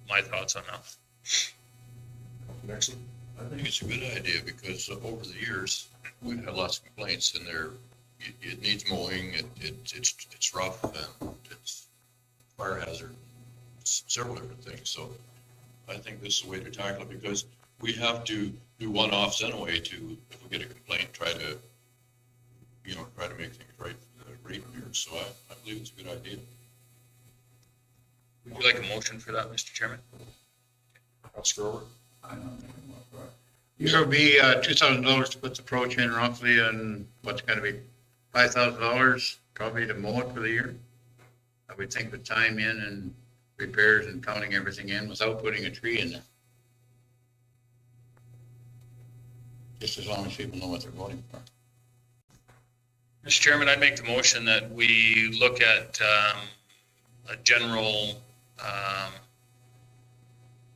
my thoughts on that. Nixon? I think it's a good idea because over the years, we've had lots of complaints and it needs mowing, it's rough and it's fire hazard, several different things. So I think this is the way to tackle it because we have to do one-offs anyway to, if we get a complaint, try to make things right for the ratepayers. So I believe it's a good idea. Would you like a motion for that, Mr. Chairman? Councilor Grover? It'll be $2,000 to put the approach in roughly, and what's gonna be $5,000 probably to mow it for the year. I would think with time in and repairs and counting everything in without putting a tree in there. Just as long as people know what they're voting for. Mr. Chairman, I'd make the motion that we look at a general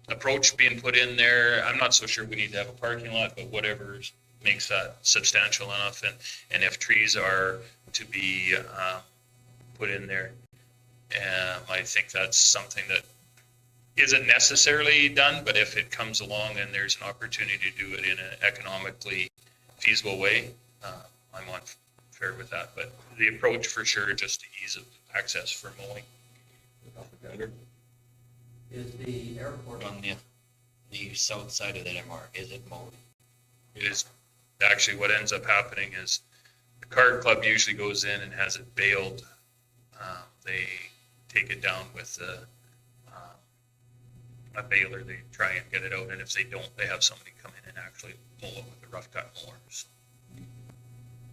approach being put in there. I'm not so sure we need to have a parking lot, but whatever makes that substantial enough. And if trees are to be put in there, I think that's something that isn't necessarily done, but if it comes along and there's an opportunity to do it in an economically feasible way, I'm on fair with that. But the approach for sure, just to ease of access for mowing. Is the airport On the south side of that MR, is it mowed? It is actually what ends up happening is the card club usually goes in and has it baled. They take it down with a baler. They try and get it out, and if they don't, they have somebody come in and actually mow it with a rough cut mower. So.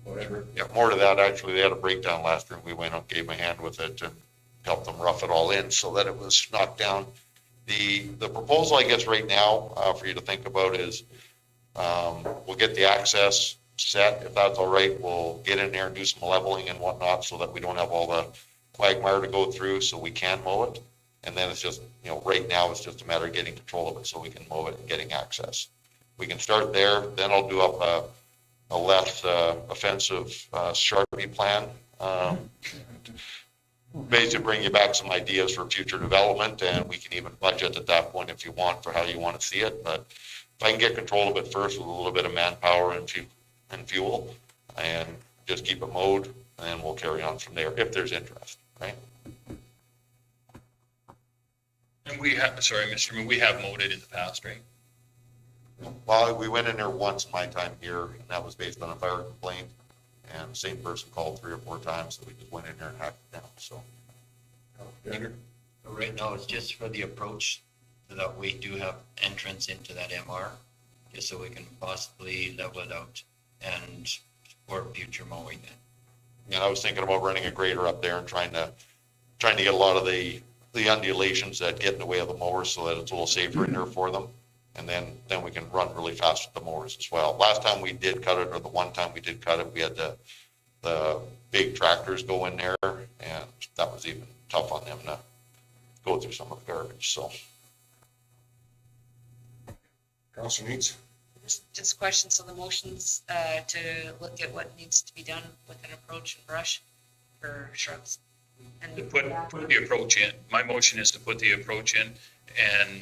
Whatever. Yeah, more to that, actually, they had a breakdown last year. We went and gave them a hand with it and helped them rough it all in so that it was knocked down. The proposal, I guess, right now, for you to think about is, we'll get the access set. If that's all right, we'll get in there and do some leveling and whatnot so that we don't have all the quagmire to go through so we can mow it. And then it's just, right now it's just a matter of getting control of it so we can mow it and getting access. We can start there, then I'll do up a less offensive Sharpie plan. Basically bring you back some ideas for future development, and we can even budget at that point if you want for how you want to see it. But if I can get control of it first with a little bit of manpower and fuel and just keep it mowed, and then we'll carry on from there if there's interest, right? And we have, sorry, Mr. Chairman, we have mowed it in the past, right? Well, we went in there once my time here, and that was based on a fire complaint. And the same person called 3 or 4 times, so we just went in there and hacked it down, so. So right now, it's just for the approach, so that we do have entrance into that MR, just so we can possibly level it out and for future mowing then. And I was thinking about running a grader up there and trying to get a lot of the undulations that get in the way of the mowers so that it's a little safer in there for them. And then we can run really fast with the mowers as well. Last time we did cut it, or the one time we did cut it, we had the big tractors go in there, and that was even tough on them to go through some of the garbage, so. Councilor Needs? Just a question, so the motion's to look at what needs to be done with an approach and brush for shrubs. And To put the approach in. My motion is to put the approach in, and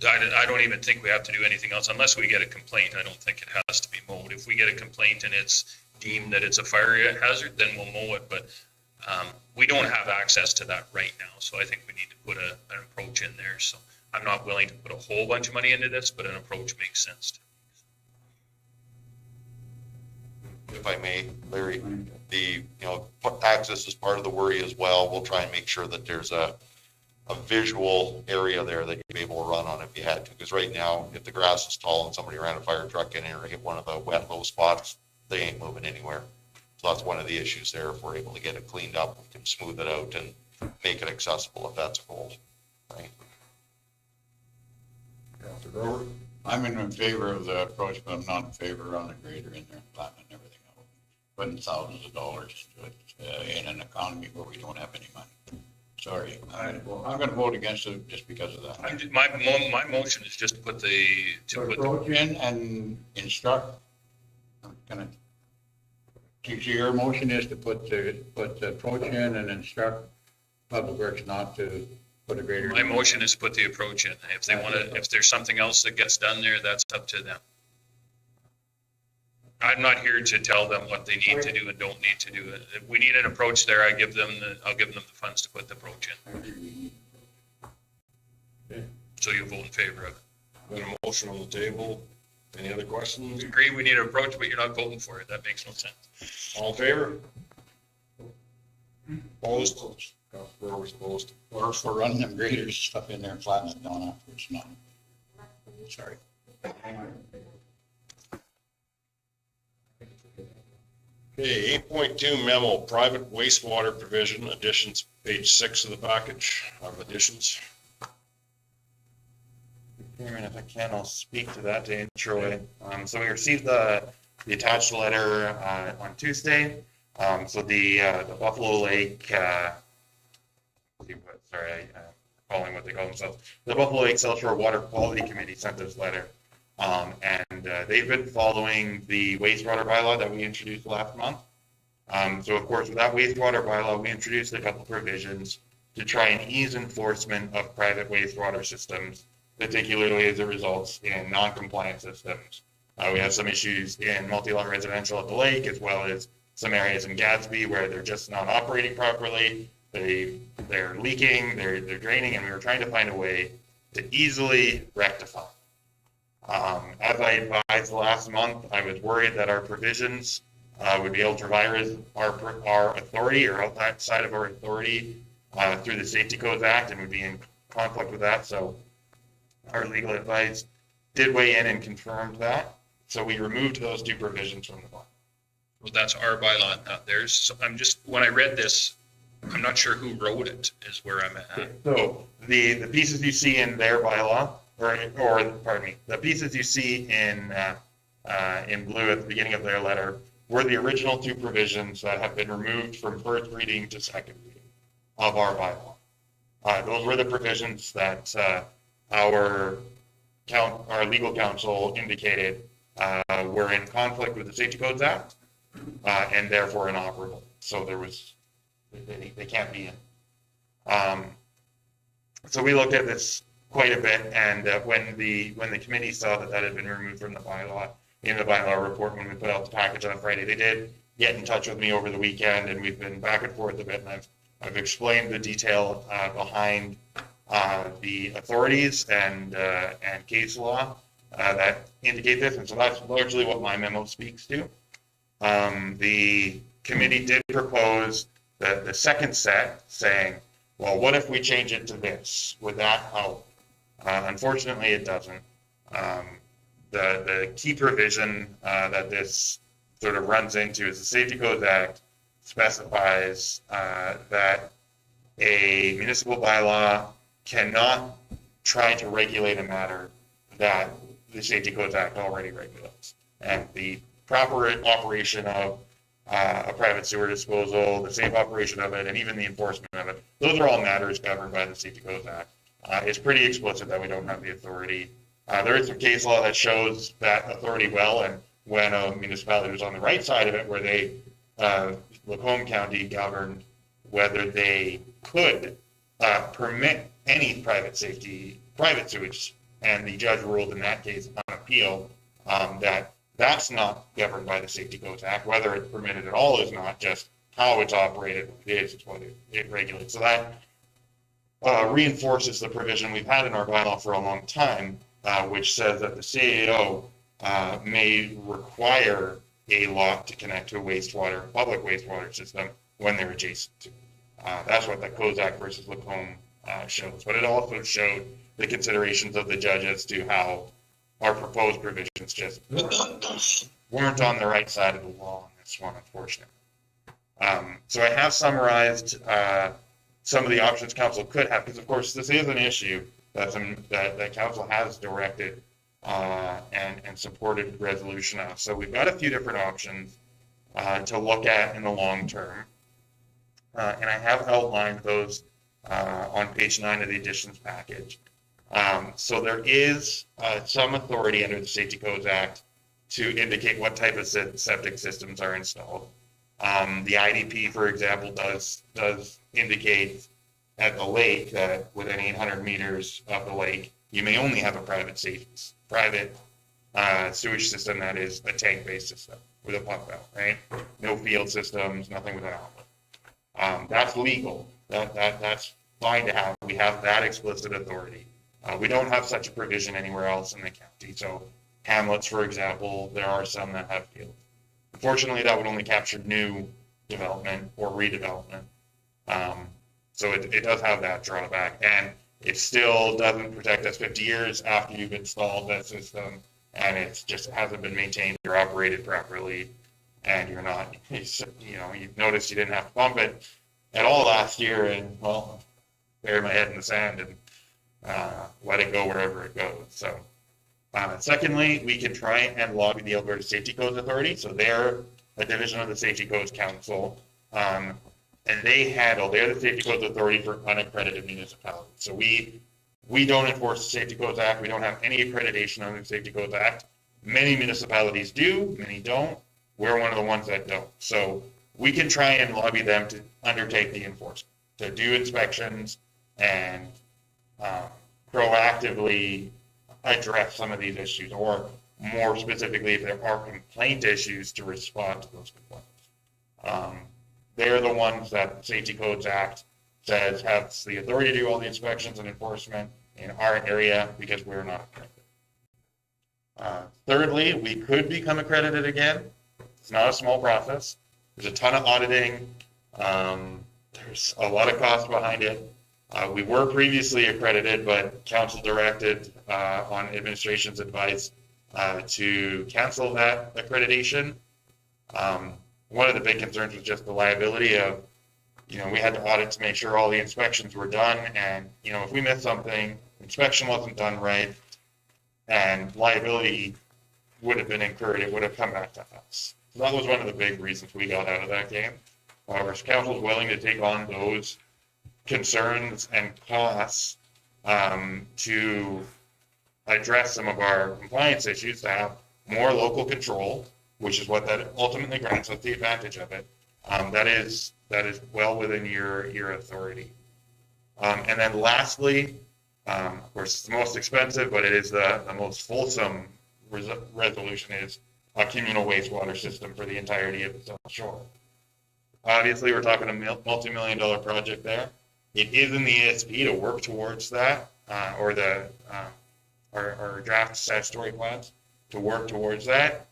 I don't even think we have to do anything else unless we get a complaint. I don't think it has to be mowed. If we get a complaint and it's deemed that it's a fire hazard, then we'll mow it. But we don't have access to that right now. So I think we need to put an approach in there. So I'm not willing to put a whole bunch of money into this, but an approach makes sense to me. If I may, Larry, access is part of the worry as well. We'll try and make sure that there's a visual area there that you'd be able to run on if you had to. Because right now, if the grass is tall and somebody ran a fire truck in or hit one of the wet, low spots, they ain't moving anywhere. So that's one of the issues there. If we're able to get it cleaned up, we can smooth it out and make it accessible if that's a goal. Counselor Grover? I'm in favor of the approach, but I'm not in favor on the grader in there, flattening everything out. Putting thousands of dollars into it, in an economy where we don't have any money. Sorry, I'm gonna vote against it just because of that. My motion is just to put Approach in and instruct. I'm gonna, so your motion is to put the approach in and instruct Public Works not to put a grader. my motion is to put the approach in. If they want to, if there's something else that gets done there, that's up to them. I'm not here to tell them what they need to do and don't need to do. If we need an approach there, I'll give them the funds to put the approach in. Okay. So you vote in favor of it. Got a motion on the table. Any other questions? Agree, we need an approach, but you're not voting for it. That makes no sense. All in favor? Opposed? Counselor Grover's opposed. Or for running them graders stuff in there and flattening it down afterwards, no. Sorry. Okay, 8.2 memo, private wastewater provision additions, page 6 of the package of additions. Chairman, if I can, I'll speak to that to intro it. So we received the attached letter on Tuesday. So the Buffalo Lake, calling what they call themselves, the Buffalo Lake South Shore Water Quality Committee sent this letter. And they've been following the wastewater bylaw that we introduced last month. So of course, with that wastewater bylaw, we introduced a couple provisions to try and ease enforcement of private wastewater systems, particularly as it results in non-compliant systems. We have some issues in multi-lot residential at the lake, as well as some areas in Gadsby where they're just not operating properly. They're leaking, they're draining, and we were trying to find a way to easily rectify. As I advised last month, I was worried that our provisions would be able to virus our authority or outside of our authority through the Safety Codes Act and would be in conflict with that. So our legal advice did weigh in and confirmed that. So we removed those two provisions from the bylaw. Well, that's our bylaw, not theirs. So I'm just, when I read this, I'm not sure who wrote it is where I'm at. So the pieces you see in their bylaw, or pardon me, the pieces you see in blue at the beginning of their letter were the original two provisions that have been removed from first reading to second reading of our bylaw. Those were the provisions that our legal counsel indicated were in conflict with the Safety Codes Act and therefore inoperable. So they can't be in. So we looked at this quite a bit, and when the committee saw that had been removed from the bylaw, in the bylaw report, when we put out the package on Friday, they did get in touch with me over the weekend, and we've been back and forth a bit, and I've explained the detail behind the authorities and case law that indicate this, and so that's largely what my memo speaks to. The committee did propose the second set, saying, well, what if we change it to this? Would that help? Unfortunately, it doesn't. The key provision that this sort of runs into is the Safety Codes Act specifies that a municipal bylaw cannot try to regulate a matter that the Safety Codes Act already regulates. And the proper operation of a private sewer disposal, the safe operation of it, and even the enforcement of it, those are all matters governed by the Safety Codes Act. It's pretty explicit that we don't have the authority. There is some case law that shows that authority well, and when a municipality was on the right side of it, where they, Lacombe County governed whether they could permit any private sewage, and the judge ruled in that case on appeal that that's not governed by the Safety Codes Act. Whether it's permitted at all is not, just how it's operated is what it regulates. So that reinforces the provision we've had in our bylaw for a long time, which says that the CAO may require a lot to connect to a public wastewater system when they're adjacent to. That's what the Codes Act versus Lacombe shows. But it also showed the considerations of the judge as to how our proposed provisions just weren't on the right side of the law on this one, unfortunately. So I have summarized some of the options council could have, because of course, this is an issue that council has directed and supported resolution of. So we've got a few different options to look at in the long term. And I have outlined those on page 9 of the additions package. So there is some authority under the Safety Codes Act to indicate what type of septic systems are installed. The IDP, for example, does indicate at the lake that within 800 meters of the lake, you may only have a private sewage system that is a tank-based system with a pump out, right? No field systems, nothing with an outlet. That's legal. That's fine to have. We have that explicit authority. We don't have such a provision anywhere else in the county. So hamlets, for example, there are some that have fields. Unfortunately, that would only capture new development or redevelopment. So it does have that drawback, and it still doesn't protect us 50 years after you've installed that system, and it just hasn't been maintained or operated properly, and you're not, you noticed you didn't have to pump it at all last year, and well, bury my head in the sand and let it go wherever it goes. So. Secondly, we can try and lobby the Alberta Safety Codes Authority. So they're a division of the Safety Codes Council, and they're the Safety Codes Authority for unaccredited municipalities. So we don't enforce the Safety Codes Act. We don't have any accreditation under the Safety Codes Act. Many municipalities do, many don't. We're one of the ones that don't. So we can try and lobby them to undertake the enforcement, to do inspections and proactively address some of these issues, or more specifically, if there are complaint issues, to respond to those complaints. They're the ones that the Safety Codes Act says have the authority to do all the inspections and enforcement in our area because we're not accredited. Thirdly, we could become accredited again. It's not a small process. There's a ton of auditing. There's a lot of cost behind it. We were previously accredited, but council directed on administration's advice to cancel that accreditation. One of the big concerns was just the liability of, we had to audit to make sure all the inspections were done, and, if we missed something, inspection wasn't done right, and liability would have been incurred, it would have come back to us. So that was one of the big reasons we got out of that game. However, council is willing to take on those concerns and costs to address some of our compliance issues, to have more local control, which is what that ultimately grants us the advantage of it. That is well within your authority. And then lastly, of course, it's the most expensive, but it is the most fulsome resolution, is a communal wastewater system for the entirety of the South Shore. Obviously, we're talking a multi-million-dollar project there. It is in the ESP to work towards that, or draft statutory plans to work towards that.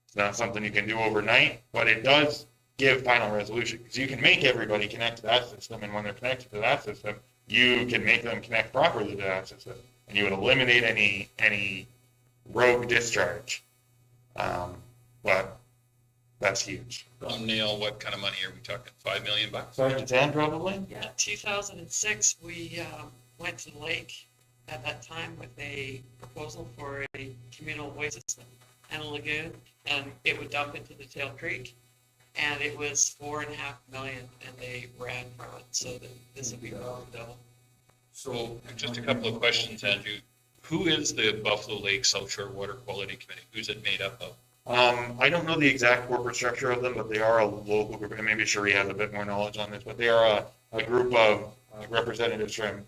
It's not something you can do overnight, but it does give final resolution, because you can make everybody connect to that system, and when they're connected to that system, you can make them connect properly to that system, and you would eliminate any rogue discharge. But that's huge. Neil, what kind of money are we talking? $5 million? 5 to 10 probably? Yeah, 2006, we went to the lake at that time with a proposal for a communal waste system and a lagoon, and it would dump into the Tail Creek. And it was $4.5 million, and they ran from it, so that this would be more than double. So just a couple of questions, Andrew. Who is the Buffalo Lake South Shore Water Quality Committee? Who's it made up of? I don't know the exact corporate structure of them, but they are a local group, and maybe Sheree has a bit more knowledge on this, but they are a group of representatives from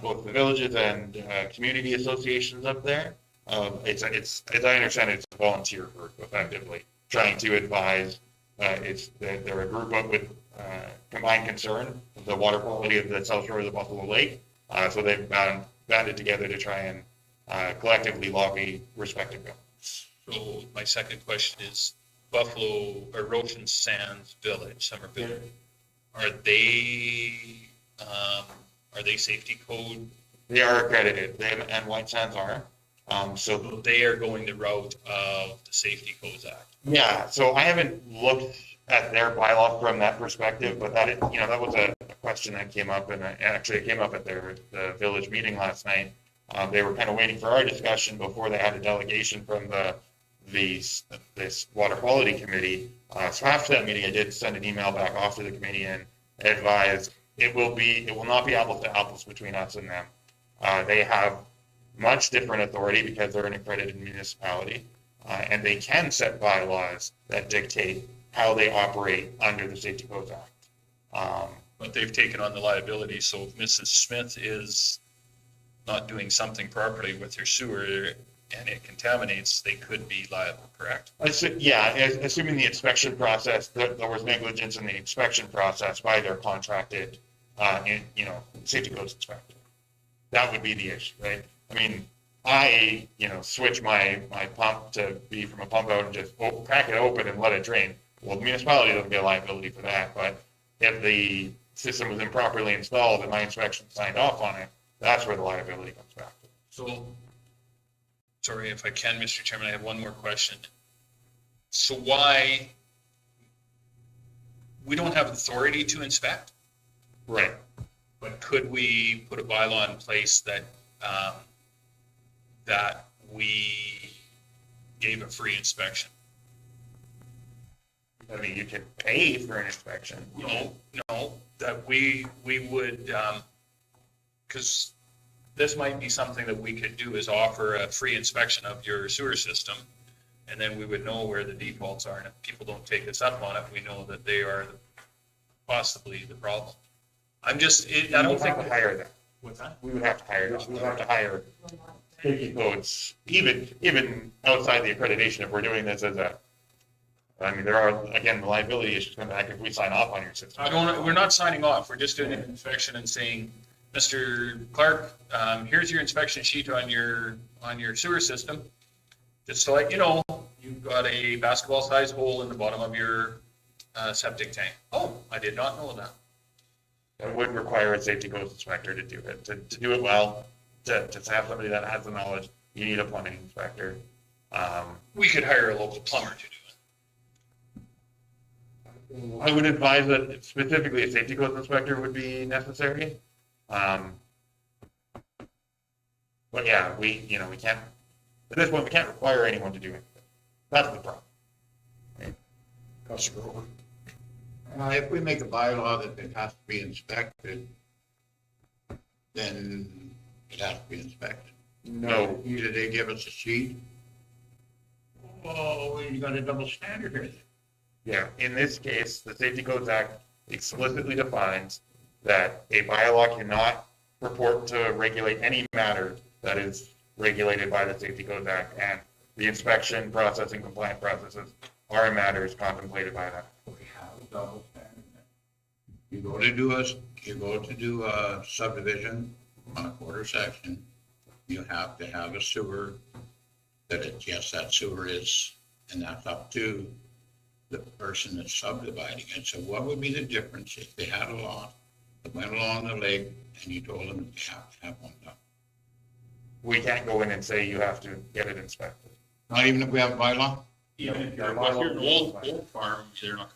both the villages and community associations up there. It's as I understand it, it's a volunteer group, effectively, trying to advise. They're a group with combined concern of the water quality of the South Shore of the Buffalo Lake. So they've banded together to try and collectively lobby respective governments. So my second question is Buffalo or Roshan Sands Village, Somerville. Are they safety code? They are accredited. Them and White Sands are. So they are going the route of the Safety Codes Act. Yeah, so I haven't looked at their bylaw from that perspective, but that was a question that came up, and actually it came up at the village meeting last night. They were kind of waiting for our discussion before they had a delegation from this water quality committee. So after that meeting, I did send an email back off to the committee and advise it will not be apples to apples between us and them. They have much different authority because they're an accredited municipality, and they can set bylaws that dictate how they operate under the Safety Codes Act. But they've taken on the liability, so if Mrs. Smith is not doing something properly with her sewer and it contaminates, they could be liable, correct? Yeah, assuming the inspection process, there was negligence in the inspection process by their contracted, safety codes inspector. That would be the issue, right? I mean, I switch my pump to be from a pump out and just crack it open and let it drain. Well, the municipality doesn't get liability for that, but if the system was improperly installed and my inspection signed off on it, that's where the liability comes back to. So, sorry if I can, Mr. Chairman, I have one more question. So why, we don't have authority to inspect, Right. but could we put a bylaw in place that, that we gave a free inspection? I mean, you can pay for an inspection. No, that we would, because this might be something that we could do, is offer a free inspection of your sewer system. And then we would know where the defaults are. And if people don't take us up on it, we know that they are possibly the problem. I don't think. We would have to hire them. What's that? We would have to hire them. We would have to hire safety codes, even outside the accreditation, if we're doing this there are, again, the liability issues come back if we sign off on your system. We're not signing off. We're just doing an inspection and saying, Mr. Clark, here's your inspection sheet on your sewer system. Just to let you know, you've got a basketball-sized hole in the bottom of your septic tank. Oh, I did not know that. It would require a safety codes inspector to do it. To do it well, to have somebody that has the knowledge, you need a plumbing inspector. We could hire a local plumber to do it. I would advise that specifically a safety codes inspector would be necessary. But yeah, we can't, at this point, we can't require anyone to do anything. That's the problem. Councilor Grover. If we make a bylaw that it has to be inspected, then it has to be inspected. No. Either they give us a sheet. Oh, you got a double standard here. Yeah, in this case, the Safety Codes Act explicitly defines that a bylaw cannot purport to regulate any matter that is regulated by the Safety Codes Act, and the inspection process and compliance processes are matters contemplated by that. We have a double standard. You go to do a subdivision on a quarter section, you have to have a sewer that sewer is, and that's up to the person that's subdividing it. So what would be the difference if they had a lot that went along the lake and you told them you have to have one done? We can't go in and say you have to get it inspected. Not even if we have a bylaw? Even if you're an old farm, they're not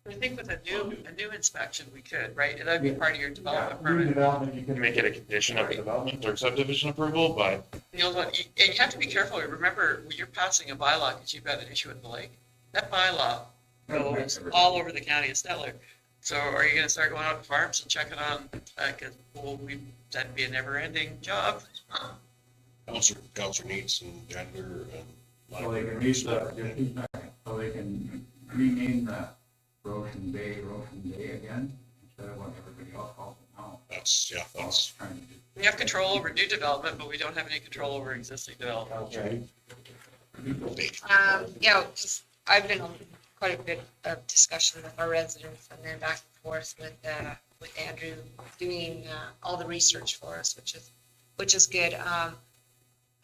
I think with a new inspection, we could, right? That'd be part of your development New permit. development, you can make it a condition of the development or subdivision approval, but You know what, and you have to be careful. Remember, when you're passing a bylaw because you've got an issue with the lake. That bylaw goes all over the county of Stellar. So are you gonna start going out to farms and checking on, that'd be a never-ending job. Councilor Needs and Chandler and. So they can they can rename that Roshan Bay again, instead of what everybody else calls it now. That's Trying to do. We have control over new development, but we don't have any control over existing development. okay. Just, I've been on quite a bit of discussion with our residents and then back and forth with Andrew doing all the research for us, which is good.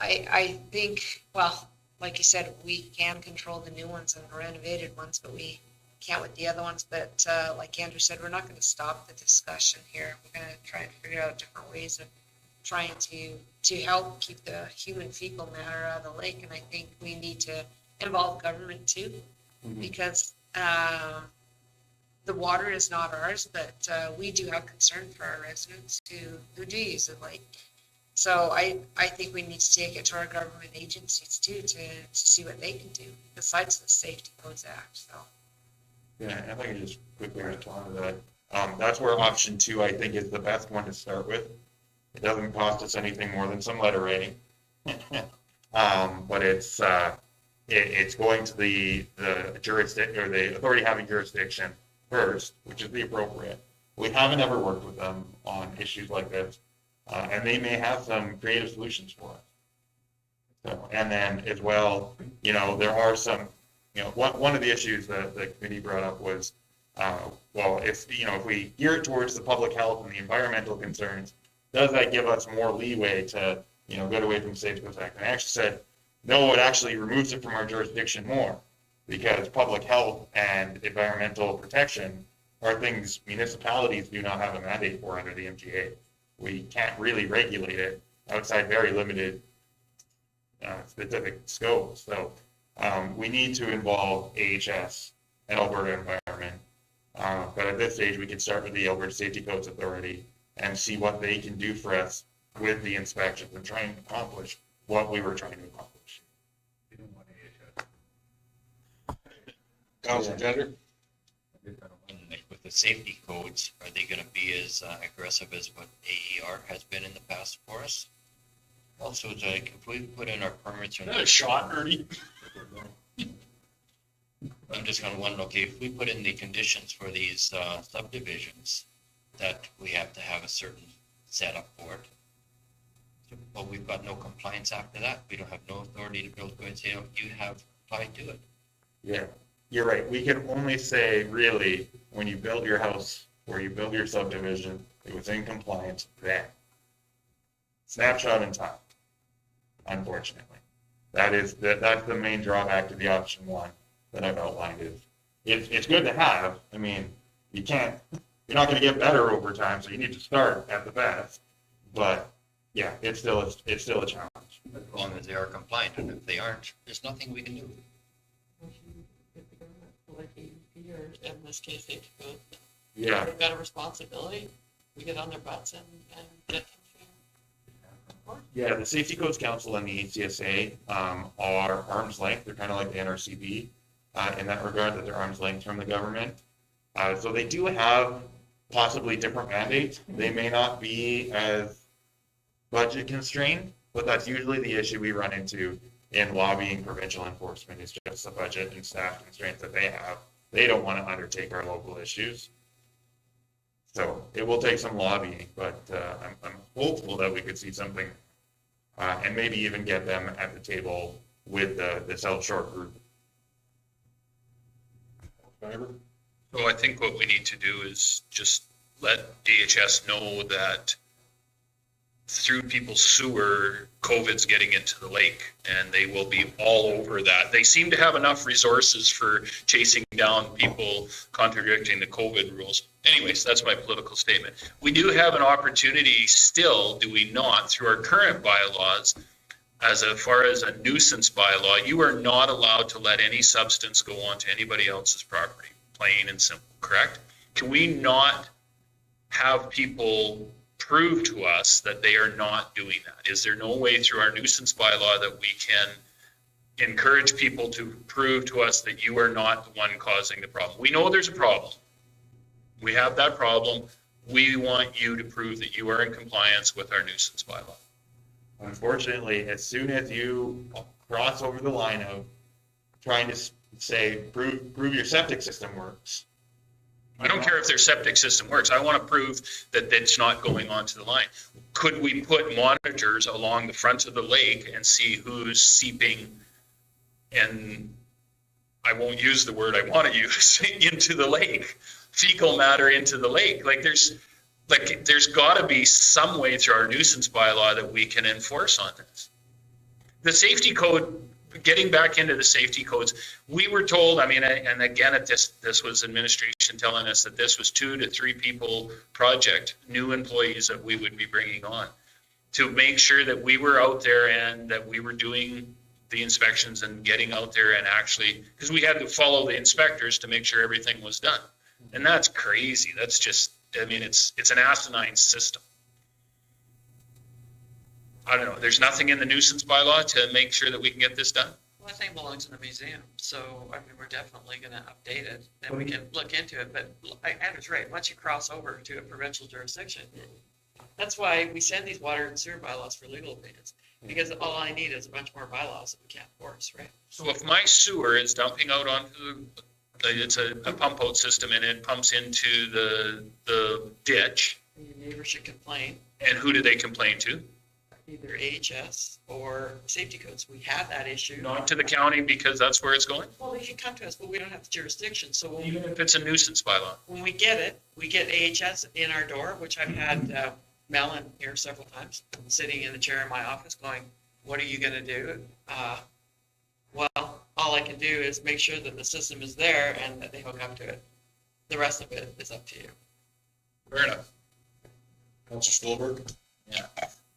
I think, well, like you said, we can control the new ones and the renovated ones, but we can't with the other ones. But like Andrew said, we're not going to stop the discussion here. We're going to try and figure out different ways of trying to help keep the human fecal matter out of the lake. And I think we need to involve government too, because the water is not ours, but we do have concern for our residents who do use the lake. So I think we need to take it to our government agencies too, to see what they can do besides the Safety Codes Act, so. Yeah, if I can just quickly respond to that. That's where option 2, I think, is the best one to start with. It doesn't cost us anything more than some letter A. But it's going to the jurisdiction, or the authority having jurisdiction first, which is the appropriate. We haven't ever worked with them on issues like this, and they may have some creative solutions for us. So, and then as well, there are some, one of the issues that the committee brought up was, well, if we gear it towards the public health and the environmental concerns, does that give us more leeway to, get away from Safety Codes Act? And I actually said, no, it actually removes it from our jurisdiction more, because public health and environmental protection are things municipalities do not have a mandate for under the MGA. We can't really regulate it outside very limited specific scopes. So we need to involve AHS and Alberta Environment. But at this stage, we can start with the Alberta Safety Codes Authority and see what they can do for us with the inspections and try and accomplish what we were trying to accomplish. Councilor Gender? Like with the safety codes, are they gonna be as aggressive as what AER has been in the past for us? Also, it's like, if we put in our permits. Is that a shot, Ernie? I'm just gonna wonder, okay, if we put in the conditions for these subdivisions, that we have to have a certain setup for it. But we've got no compliance after that. We don't have no authority to build, go and say, oh, you have applied to it. Yeah, you're right. We can only say, really, when you build your house or you build your subdivision, it was in compliance then. Snapshot in time, unfortunately. That's the main drawback to the option 1 that I've outlined is, it's good to have. I mean, you're not going to get better over time, so you need to start at the best. But yeah, it's still a challenge. As long as they are compliant, and if they aren't, there's nothing we can do. Like AEP, or in this case, Safety Code. Yeah. They've got a responsibility. We get on their butts and get them. Yeah, the Safety Codes Council and the ACSA are arm's length. They're kind of like the NRCB in that regard, that they're arm's length from the government. So they do have possibly different mandates. They may not be as budget constrained, but that's usually the issue we run into in lobbying provincial enforcement, is just the budget and staff constraints that they have. They don't want to undertake our local issues. So it will take some lobbying, but I'm hopeful that we could see something and maybe even get them at the table with the South Shore group. So I think what we need to do is just let DHS know that through people's sewer, COVID's getting into the lake, and they will be all over that. They seem to have enough resources for chasing down people contradicting the COVID rules. Anyways, that's my political statement. We do have an opportunity still, do we not, through our current bylaws, as far as a nuisance bylaw, you are not allowed to let any substance go onto anybody else's property, plain and simple, correct? Can we not have people prove to us that they are not doing that? Is there no way through our nuisance bylaw that we can encourage people to prove to us that you are not the one causing the problem? We know there's a problem. We have that problem. We want you to prove that you are in compliance with our nuisance bylaw. Unfortunately, as soon as you cross over the line of trying to say, prove your septic system works. I don't care if their septic system works. I want to prove that it's not going onto the line. Could we put monitors along the front of the lake and see who's seeping, and I won't use the word I want to use, into the lake, fecal matter into the lake? There's got to be some way through our nuisance bylaw that we can enforce on this. The safety code, getting back into the safety codes, we were told, and again, this was administration telling us that this was 2 to 3 people project, new employees that we would be bringing on to make sure that we were out there and that we were doing the inspections and getting out there and actually, because we had to follow the inspectors to make sure everything was done. And that's crazy. That's just, I mean, it's an asinine system. I don't know. There's nothing in the nuisance bylaw to make sure that we can get this done. Well, that thing belongs in the museum, so, I mean, we're definitely gonna update it, and we can look into it, but Andrew's right, once you cross over to a provincial jurisdiction, that's why we send these water and sewer bylaws for legal opinions, because all I need is a bunch more bylaws that we can't enforce, right? So if my sewer is dumping out onto it's a pump out system and it pumps into the ditch, Your neighbor should complain, and who do they complain to? either AHS or safety codes, we have that issue. Not to the county because that's where it's going? Well, they can come to us, but we don't have the jurisdiction, so when Even if it's a nuisance bylaw? when we get it, we get AHS in our door, which I've had Mel here several times, sitting in the chair in my office going, what are you gonna do? Well, all I can do is make sure that the system is there and that they hook up to it. The rest of it is up to you. Fair enough. Councilor Stolberg? Yeah.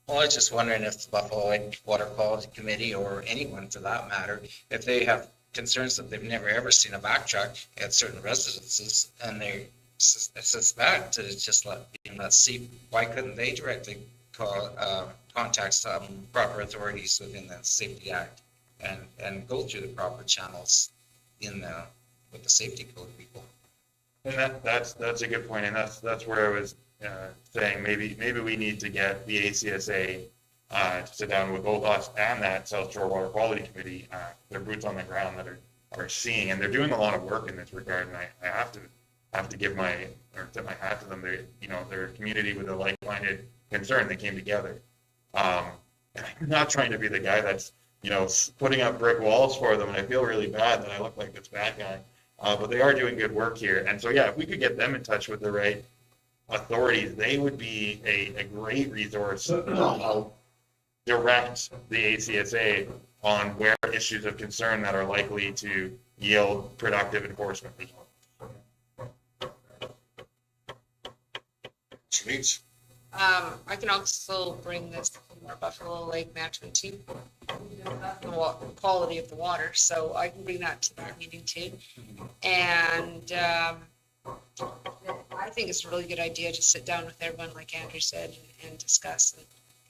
Well, I was just wondering if the Buffalo Lake Water Quality Committee, or anyone for that matter, if they have concerns that they've never ever seen a back truck at certain residences and they suspect that it's just let's see, why couldn't they directly contact some proper authorities within the Safety Act and go through the proper channels with the safety code people? And that's a good point, and that's where I was saying maybe we need to get the ACSA to sit down with both us and that South Shore Water Quality Committee, their boots on the ground that are seeing, and they're doing a lot of work in this regard, and I have to give tip my hat to them. They're a community with a like-minded concern. They came together. And I'm not trying to be the guy that's putting up brick walls for them, and I feel really bad that I look like this bad guy. But they are doing good work here. And so, yeah, if we could get them in touch with the right authorities, they would be a great resource to help direct the ACSA on where issues of concern that are likely to yield productive enforcement results. Shanice? I can also bring this to our Buffalo Lake Management team, the quality of the water, so I can bring that to that meeting too. And I think it's a really good idea to sit down with everyone, like Andrew said, and discuss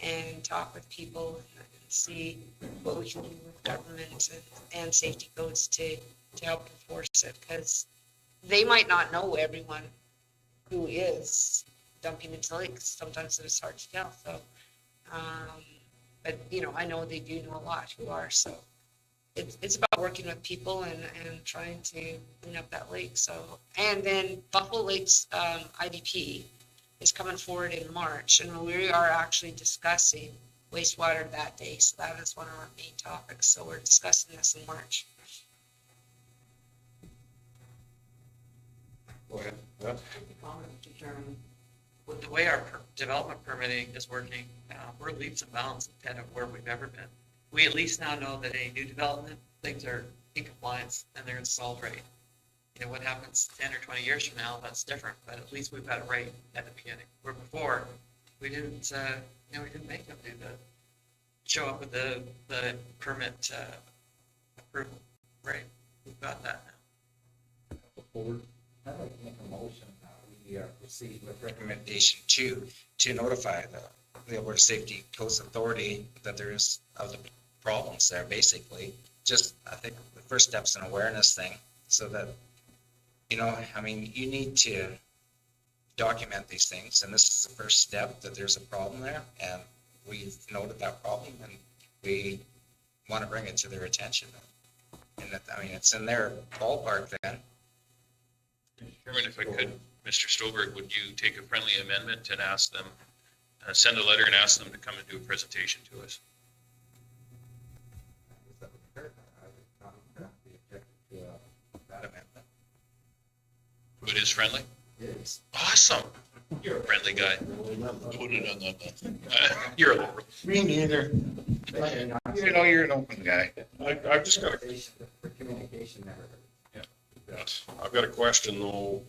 and talk with people and see what we can do with government and safety codes to help enforce it, because they might not know everyone who is dumping into lakes. Sometimes it's hard to tell. So, but I know they do know a lot who are. So, it's about working with people and trying to clean up that lake. So, and then Buffalo Lake's IDP is coming forward in March, and we are actually discussing wastewater that day. So that is one of our main topics. So we're discussing this in March. Go ahead. Yeah. Comment, Mr. Chairman. With the way our development permitting is working, we're leaps and bounds ahead of where we've ever been. We at least now know that any new development, things are in compliance and they're installed right. What happens 10 or 20 years from now, that's different, but at least we've got it right at the beginning. Where before, we didn't, we didn't make them do show up with the permit approval, right? We've got that now. I'd like to make a motion that we proceed with recommendation to notify the Alberta Safety Coast Authority that there is other problems there, basically. Just, I think the first step's an awareness thing, so that, you need to document these things, and this is the first step, that there's a problem there, and we've noted that problem, and we want to bring it to their attention. And that, it's in their ballpark then. Chairman, if I could, Mr. Stolberg, would you take a friendly amendment and ask them, send a letter and ask them to come and do a presentation to us? It is friendly? It is. Awesome. You're a friendly guy. Put it on that. You're a liberal. Me neither. You're an open guy. I've just got a For communication never. I've got a question though.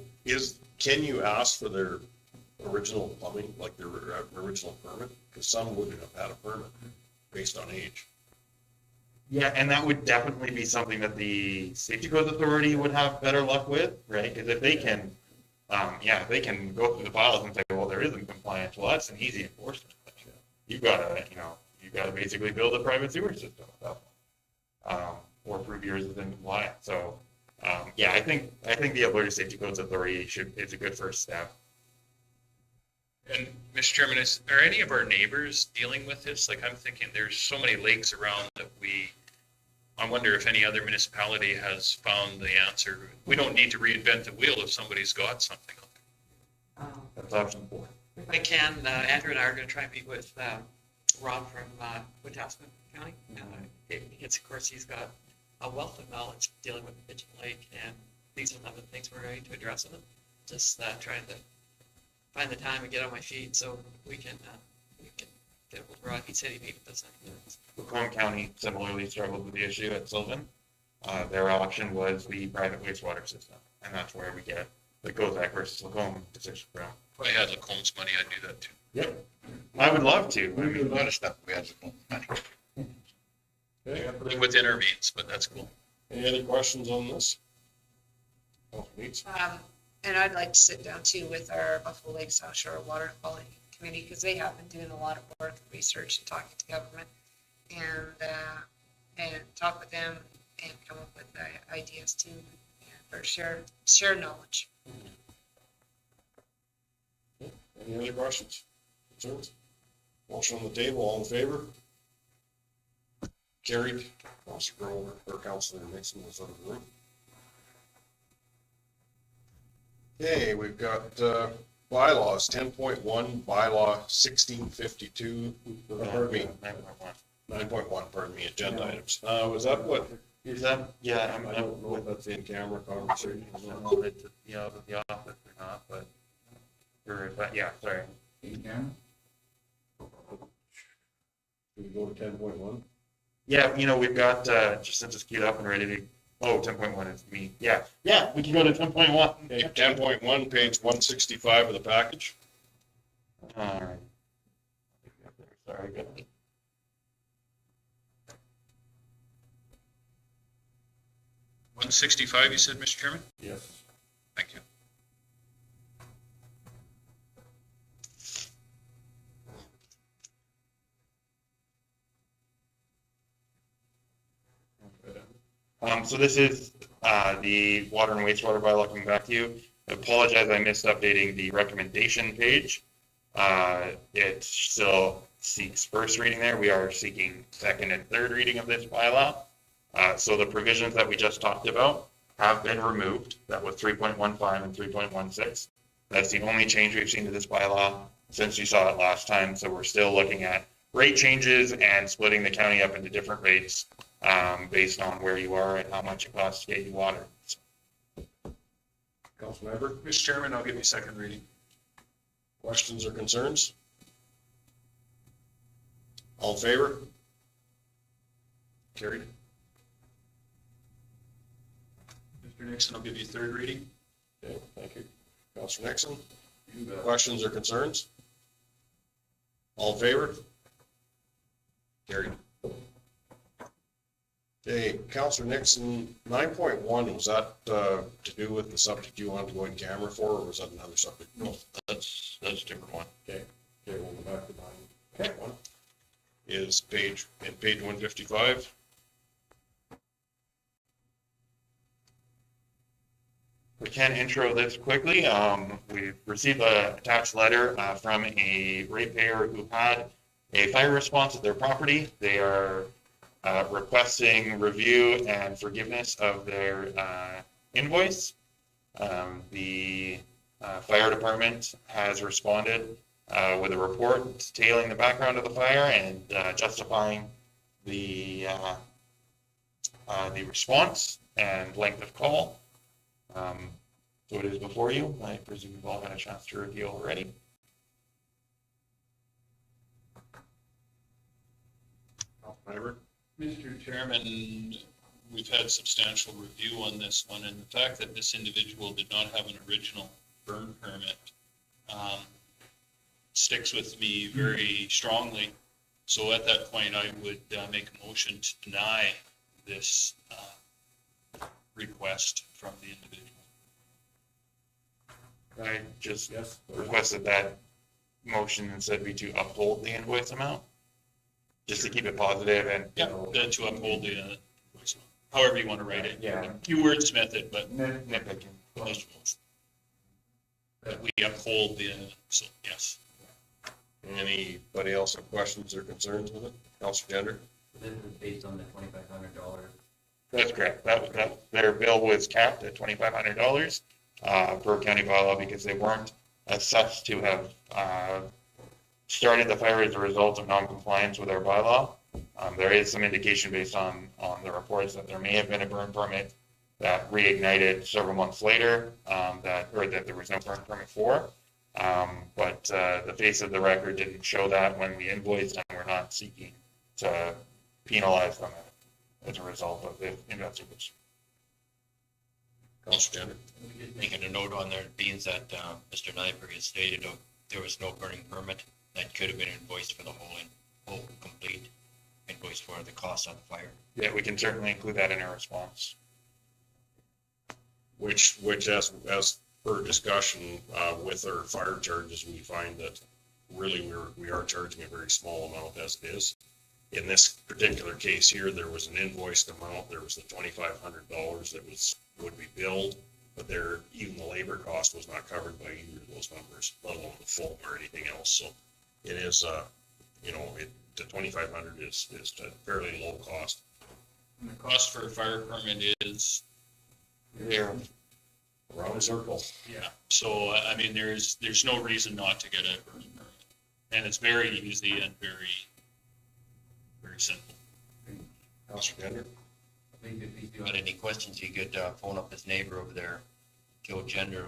Can you ask for their original plumbing, like their original permit? Because some wouldn't have had a permit based on age. Yeah, and that would definitely be something that the Safety Codes Authority would have better luck with, right? Because if they can Yeah, they can go through the files and say, well, there isn't compliance. Well, that's an easy enforcement. You gotta, you gotta basically build a private sewer system at that point. Or prove yours is in compliance. So, yeah, I think the Alberta Safety Codes Authority is a good first step. And Mr. Chairman, are any of our neighbors dealing with this? Like, I'm thinking there's so many lakes around that I wonder if any other municipality has found the answer. We don't need to reinvent the wheel if somebody's got something. That's option 4. If I can, Andrew and I are gonna try and meet with, Rob from, Wetaskiwin County. Of course, he's got a wealth of knowledge dealing with Pigeon Lake, and these are some of the things we're going to address with him. Just, trying to find the time and get on my feet so we can get with Rod. He said he'd meet with us. Macomb County similarly struggled with the issue at Sylvan. Their option was the private wastewater system, and that's where we get the Kozak versus Lacombe decision from. If I had Lacomb's money, I'd do that too. Yep. I would love to. We do a lot of stuff, we have money. Okay, Within our means, but that's cool. any other questions on this? Oh, neat. And I'd like to sit down too with our Buffalo Lake South Shore Water Quality Committee, because they have been doing a lot of work, research, and talking to government, and talk with them and come up with ideas too, and for share knowledge. Any other questions? Concerns? Motion on the table, all in favor? Carried. Councilor Grover, or Councilor Nixon was out of the room. Okay, we've got, bylaws, 10.1, bylaw 1652, pardon me, 9.1, pardon me, agenda items. Was that what? Is that, yeah, I don't know if that's in camera conversation. I don't know if it's, the office or not, but, yeah, sorry. Again? Can we go to 10.1? Yeah, we've got, just since it's queued up and ready to, 10.1 is me. Yeah, we can go to 10.1. Okay, 10.1, page 165 of the package. All right. Sorry, good. $165, you said, Mr. Chairman? Yes. Thank you. So this is the water and wastewater bylaw coming back to you. I apologize, I missed updating the recommendation page. It still seeks first reading there. We are seeking second and third reading of this bylaw. So the provisions that we just talked about have been removed. That was 3.15 and 3.16. That's the only change we've seen to this bylaw since you saw it last time. So we're still looking at rate changes and splitting the county up into different rates based on where you are and how much it costs to get you water. Councilmember, Mr. Chairman, I'll give you second reading. questions or concerns? All in favor? Carried. Mr. Nixon, I'll give you third reading. Okay, thank you. Councilor Nixon, You bet. questions or concerns? All in favor? Carried. Okay, Councilor Nixon, 9.1, was that to do with the subject you wanted to go in camera for, or was that another subject? No, that's a different one. Okay, we'll go back to 9.1. Is page 155. We can intro this quickly. We received a attached letter from a ratepayer who had a fire response at their property. They are requesting review and forgiveness of their invoice. The fire department has responded with a report detailing the background of the fire and justifying the response and length of call. So it is before you. I presume you've all had a chance to review already. Councilmember? Mr. Chairman, we've had substantial review on this one, and the fact that this individual did not have an original burn permit sticks with me very strongly. So at that point, I would make a motion to deny this request from the individual. I just Yes? requested that motion instead be to uphold the invoice amount. Just to keep it positive and, you Yeah, know, to uphold the, however you want to write it. Yeah. You wordsmith it, but nitpicking. that we uphold the, so, yes. Anybody else have questions or concerns with it? Counselor Gender? This is based on the $2,500. That's correct. Their bill was capped at $2,500 per county bylaw because they weren't assessed to have started the fire as a result of non-compliance with our bylaw. There is some indication based on the reports that there may have been a burn permit that reignited several months later, that there was no burn permit for. But the face of the record didn't show that when we invoiced, and we're not seeking to penalize them as a result of the investigation. Counselor Gender? We just making a note on there, being that Mr. Nyberg has stated there was no burning permit that could have been invoiced for the whole complete invoice for the cost of the fire. Yeah, we can certainly include that in our response. Which as per discussion, with our fire charges, we find that really we are charging a very small amount as it is. In this particular case here, there was an invoiced amount, there was the $2,500 that would be billed, but even the labor cost was not covered by either of those numbers, let alone the foam or anything else. So it is, the $2,500 is a fairly low cost. And the cost for a fire permit is, Yeah. Around a circle. yeah, so, I mean, there's no reason not to get a burning permit. And it's very easy and very simple. Counselor Gender? I think if he's If you doing got any questions, you could phone up his neighbor over there, Joe Gender,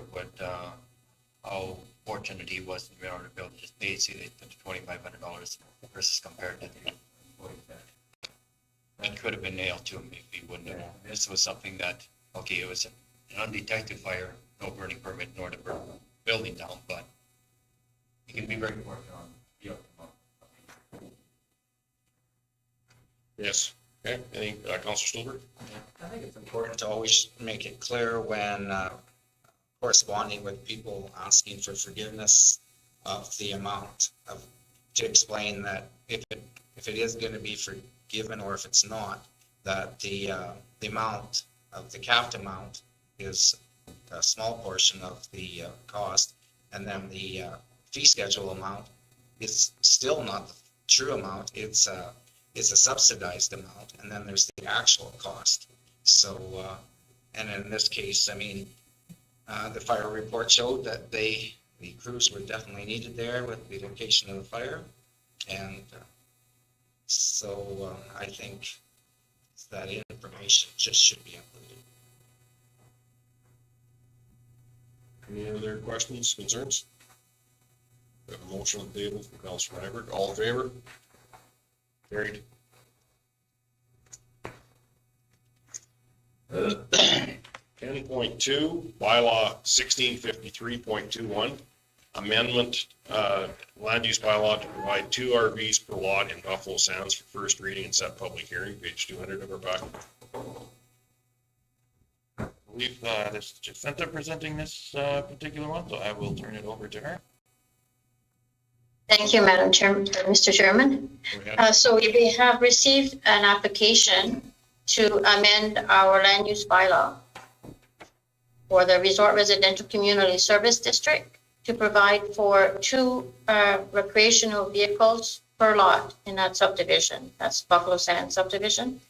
how fortunate he was in order to be able to just basically put $2,500 versus compared to the employees that could have been nailed to him if he wouldn't have. This was something that, okay, it was an undetected fire, no burning permit, nor to burn the building down, but you can be very fortunate on the outcome. Yes. Okay, any, Counselor Stolberg? I think it's important to always make it clear when corresponding with people asking for forgiveness of the amount of, to explain that if it is going to be forgiven or if it's not, that the amount of the capped amount is a small portion of the cost, and then the fee schedule amount is still not the true amount. It's a subsidized amount, and then there's the actual cost. So, and in this case, I mean, the fire report showed that the crews were definitely needed there with the location of the fire. And so I think that information just should be included. Any other questions, concerns? We have a motion on the table from Counselor Nyberg. All in favor? Carried. 10.2, bylaw 1653.21, amendment, land use bylaw to provide 2 RVs per lot in Buffalo Sands for first reading and set public hearing, page 200 of our packet. I believe this is Jacinta presenting this particular one, so I will turn it over to her. Thank you, Madam Chairman, Mr. Chairman. Go ahead. So we have received an application to amend our land use bylaw for the Resort Residential Community Service District to provide for 2 recreational vehicles per lot in that subdivision. That's Buffalo Sands subdivision.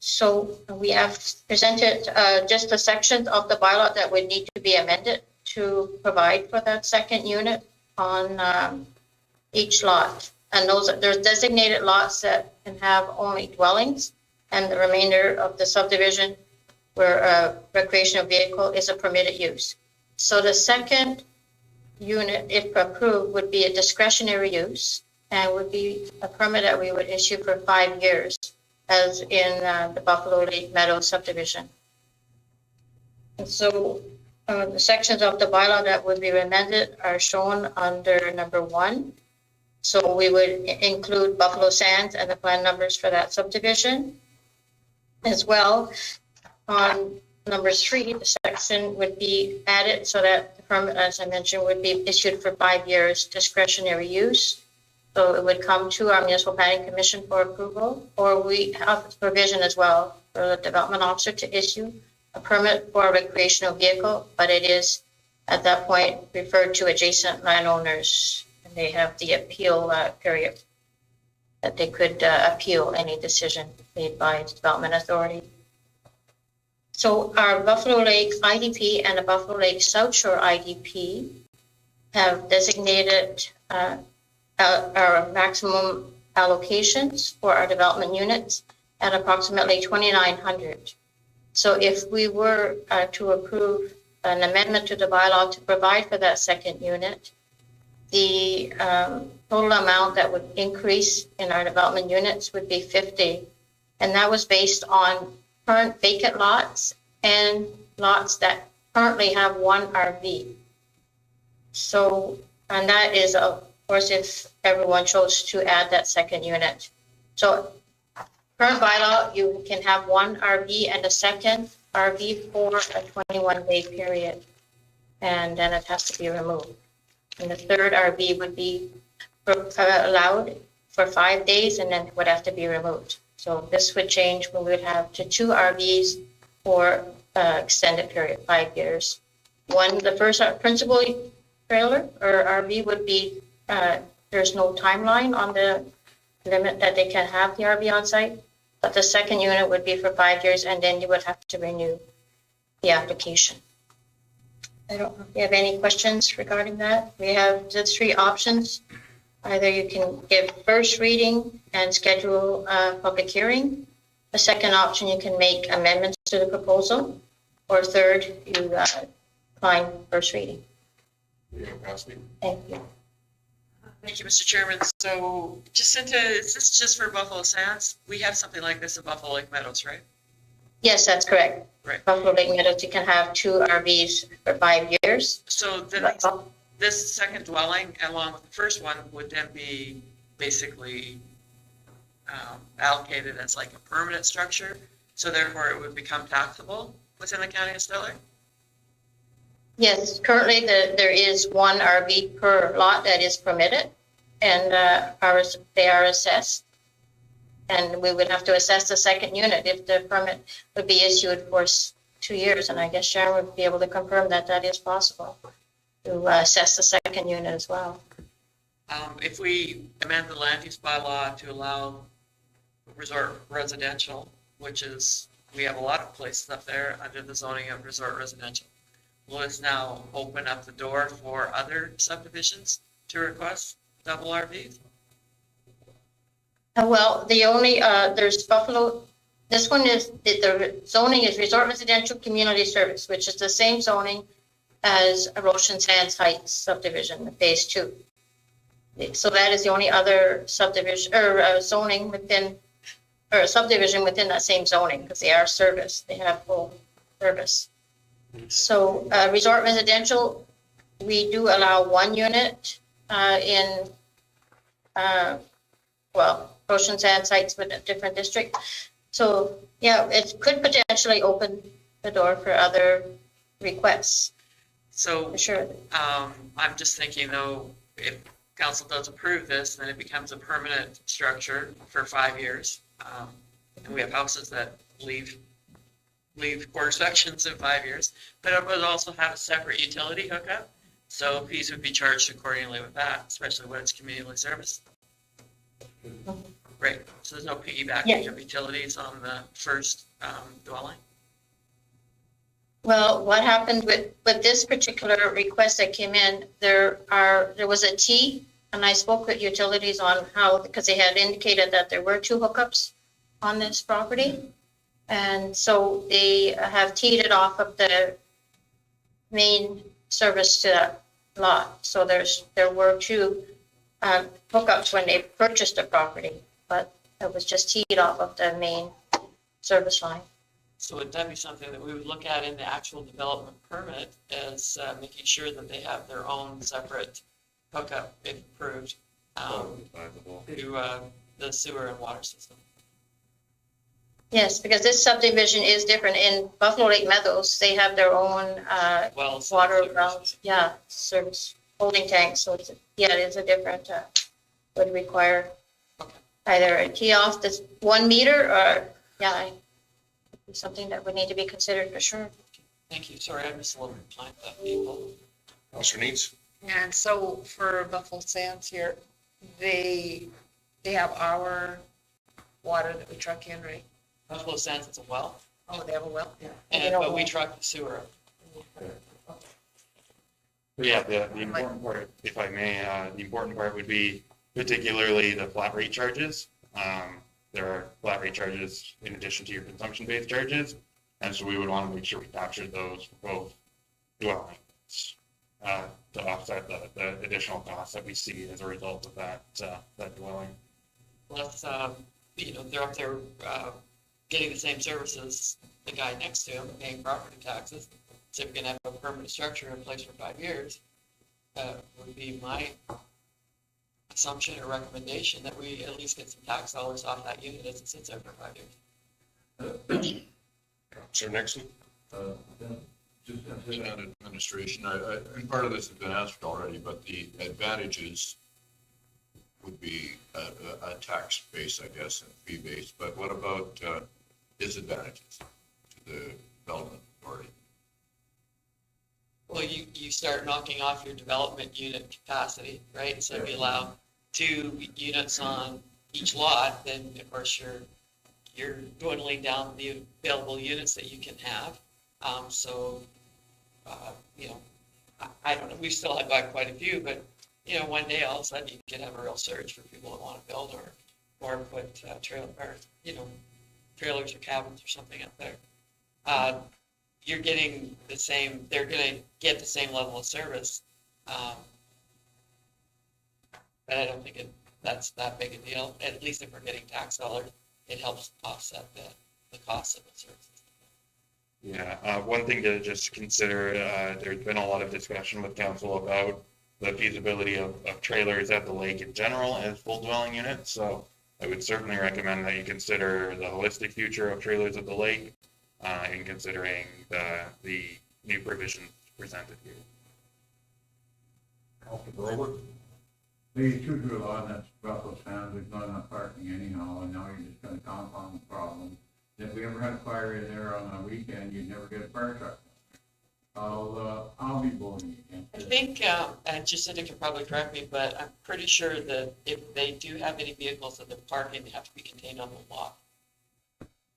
So we have presented just a section of the bylaw that would need to be amended to provide for that second unit on each lot. And there's designated lots that can have only dwellings, and the remainder of the subdivision where a recreational vehicle is a permitted use. So the second unit, if approved, would be a discretionary use and would be a permit that we would issue for 5 years, as in the Buffalo Lake Meadows subdivision. And so the sections of the bylaw that would be amended are shown under number 1. So we would include Buffalo Sands and the plan numbers for that subdivision. As well, on number 3, the section would be added so that the permit, as I mentioned, would be issued for 5 years discretionary use. So it would come to our municipal planning commission for approval, or we have provision as well for the development officer to issue a permit for a recreational vehicle, but it is at that point referred to adjacent landowners, and they have the appeal period that they could appeal any decision made by the development authority. So our Buffalo Lake IDP and the Buffalo Lake South Shore IDP have designated our maximum allocations for our development units at approximately 2,900. So if we were to approve an amendment to the bylaw to provide for that second unit, the total amount that would increase in our development units would be 50. And that was based on current vacant lots and lots that currently have 1 RV. So, and that is, of course, if everyone chose to add that second unit. So current bylaw, you can have 1 RV and a second RV for a 21-day period, and then it has to be removed. And the third RV would be allowed for 5 days and then would have to be removed. So this would change when we would have to 2 RVs for extended period, 5 years. The first principal trailer or RV would be, there's no timeline on the limit that they can have the RV on site, but the second unit would be for 5 years, and then you would have to renew the application. I don't know if you have any questions regarding that. We have the 3 options. Either you can give first reading and schedule a public hearing. The second option, you can make amendments to the proposal. Or third, you decline first reading. Thank you. Thank you, Mr. Chairman. So Jacinta, is this just for Buffalo Sands? We have something like this in Buffalo Lake Meadows, right? Yes, that's correct. Right. Buffalo Lake Meadows, you can have 2 RVs for 5 years. So then this second dwelling, along with the first one, would then be basically allocated as like a permanent structure. So therefore it would become taxable within the county of Stellar? Yes, currently there is 1 RV per lot that is permitted, and they are assessed. And we would have to assess the second unit if the permit would be issued for 2 years. And I guess Sharon would be able to confirm that that is possible to assess the second unit as well. If we amend the land use bylaw to allow resort residential, which is, we have a lot of places up there under the zoning of resort residential, will this now open up the door for other subdivisions to request double RVs? Well, the only, there's Buffalo, this one is, the zoning is Resort Residential Community Service, which is the same zoning as Ocean Sands Heights subdivision, phase 2. So that is the only other subdivision, or zoning within, or subdivision within that same zoning, because they are service, they have full service. So Resort Residential, we do allow 1 unit in, Ocean Sands Heights with a different district. So, yeah, it could potentially open the door for other requests. So, for sure. I'm just thinking though, if council does approve this, then it becomes a permanent structure for 5 years. And we have houses that leave quarter sections in 5 years, but it would also have a separate utility hookup. So fees would be charged accordingly with that, especially when it's community service. Right, so there's no piggybacking of utilities on the first dwelling? Well, what happened with this particular request that came in, there was a T, and I spoke with utilities on how, because they had indicated that there were 2 hookups on this property. And so they have teed it off of the main service to that lot. So there were 2 hookups when they purchased the property, but it was just teed off of the main service line. So would that be something that we would look at in the actual development permit as making sure that they have their own separate hookup, if approved, to the sewer and water system? Yes, because this subdivision is different. In Buffalo Lake Meadows, they have their own, Well, water wells, yeah, service holding tanks, so it's, yeah, it is a different, would require either a kiosk that's 1 meter or, yeah, something that would need to be considered for sure. Thank you. Sorry, I missed a little bit of time, that people. Counselor Needs? And so for Buffalo Sands here, they have our water that we truck in, right? Buffalo Sands, it's a well, Oh, they have a well? Yeah. and, but we truck the sewer. But yeah, the important part, if I may, the important part would be particularly the flat rate charges. There are flat rate charges in addition to your consumption-based charges. And so we would want to make sure we captured those for both dwellings to offset the additional costs that we see as a result of that dwelling. Plus, they're up there, getting the same services the guy next to him, paying property taxes. So if we're gonna have a permanent structure in place for 5 years, would be my assumption or recommendation that we at least get some tax dollars off that unit as it sits there for 5 years. Counselor Nixon? Just on administration, and part of this has been asked already, but the advantages would be a tax base, I guess, and fee base, but what about disadvantages to the development authority? Well, you start knocking off your development unit capacity, right? So if you allow 2 units on each lot, then of course you're dwindling down the available units that you can have. I don't know, we've still had quite a few, but, one day all of a sudden you could have a real surge for people that want to build or put trailers or cabins or something up there. You're getting the same, they're gonna get the same level of service. But I don't think that's that big a deal. At least if we're getting tax dollars, it helps offset the cost of the services. Yeah, one thing to just consider, there's been a lot of discussion with council about the feasibility of trailers at the lake in general as full dwelling units. So I would certainly recommend that you consider the holistic future of trailers at the lake in considering the new provisions presented here. Counselor Grover? They too drew a lot of that Buffalo Sands, there's not enough parking anyhow, and now you're just gonna compound the problem. If we ever had a fire in there on a weekend, you'd never get a fire truck. I'll be voting against I it. think, and Jacinta can probably correct me, but I'm pretty sure that if they do have any vehicles that they're parking, they have to be contained on the lot.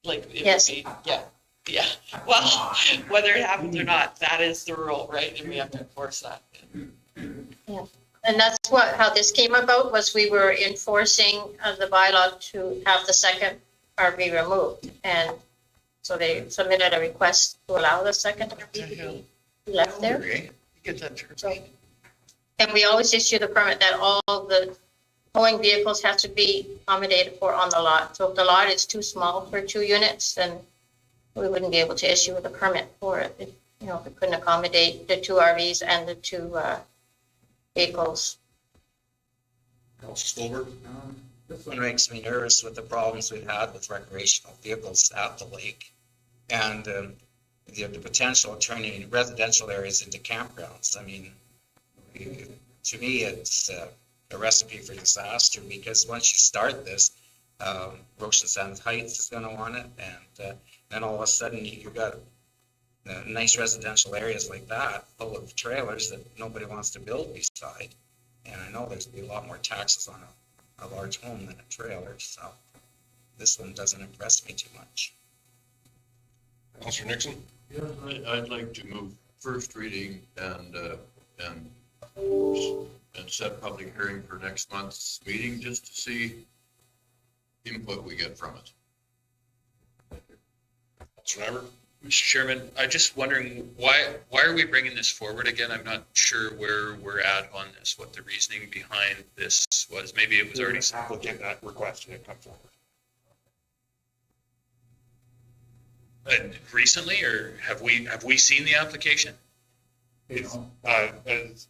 Like, it would Yes. be, yeah. Well, whether it happens or not, that is the rule, right? And we have to enforce that. And that's how this came about, was we were enforcing the bylaw to have the second RV removed. And so they submitted a request to allow the second RV to be left there. You get that term. So, and we always issue the permit that all the towing vehicles have to be accommodated for on the lot. So if the lot is too small for 2 units, then we wouldn't be able to issue the permit for it. If we couldn't accommodate the 2 RVs and the 2 vehicles. Counselor Stolberg? This one makes me nervous with the problems we've had with recreational vehicles at the lake and the potential of turning residential areas into campgrounds. I mean, to me, it's a recipe for disaster because once you start this, Ocean Sands Heights is going to want it, and then all of a sudden you've got nice residential areas like that full of trailers that nobody wants to build beside. And I know there's be a lot more taxes on a large home than a trailer, so this one doesn't impress me too much. Counselor Nixon? I'd like to move first reading and set public hearing for next month's meeting, just to see input we get from it. Counselor Nyberg? Mr. Chairman, I'm just wondering, why are we bringing this forward again? I'm not sure where we're at on this, what the reasoning behind this was. Maybe it was already. Applicant that requested it come forward. Recently, or have we seen the application? It's,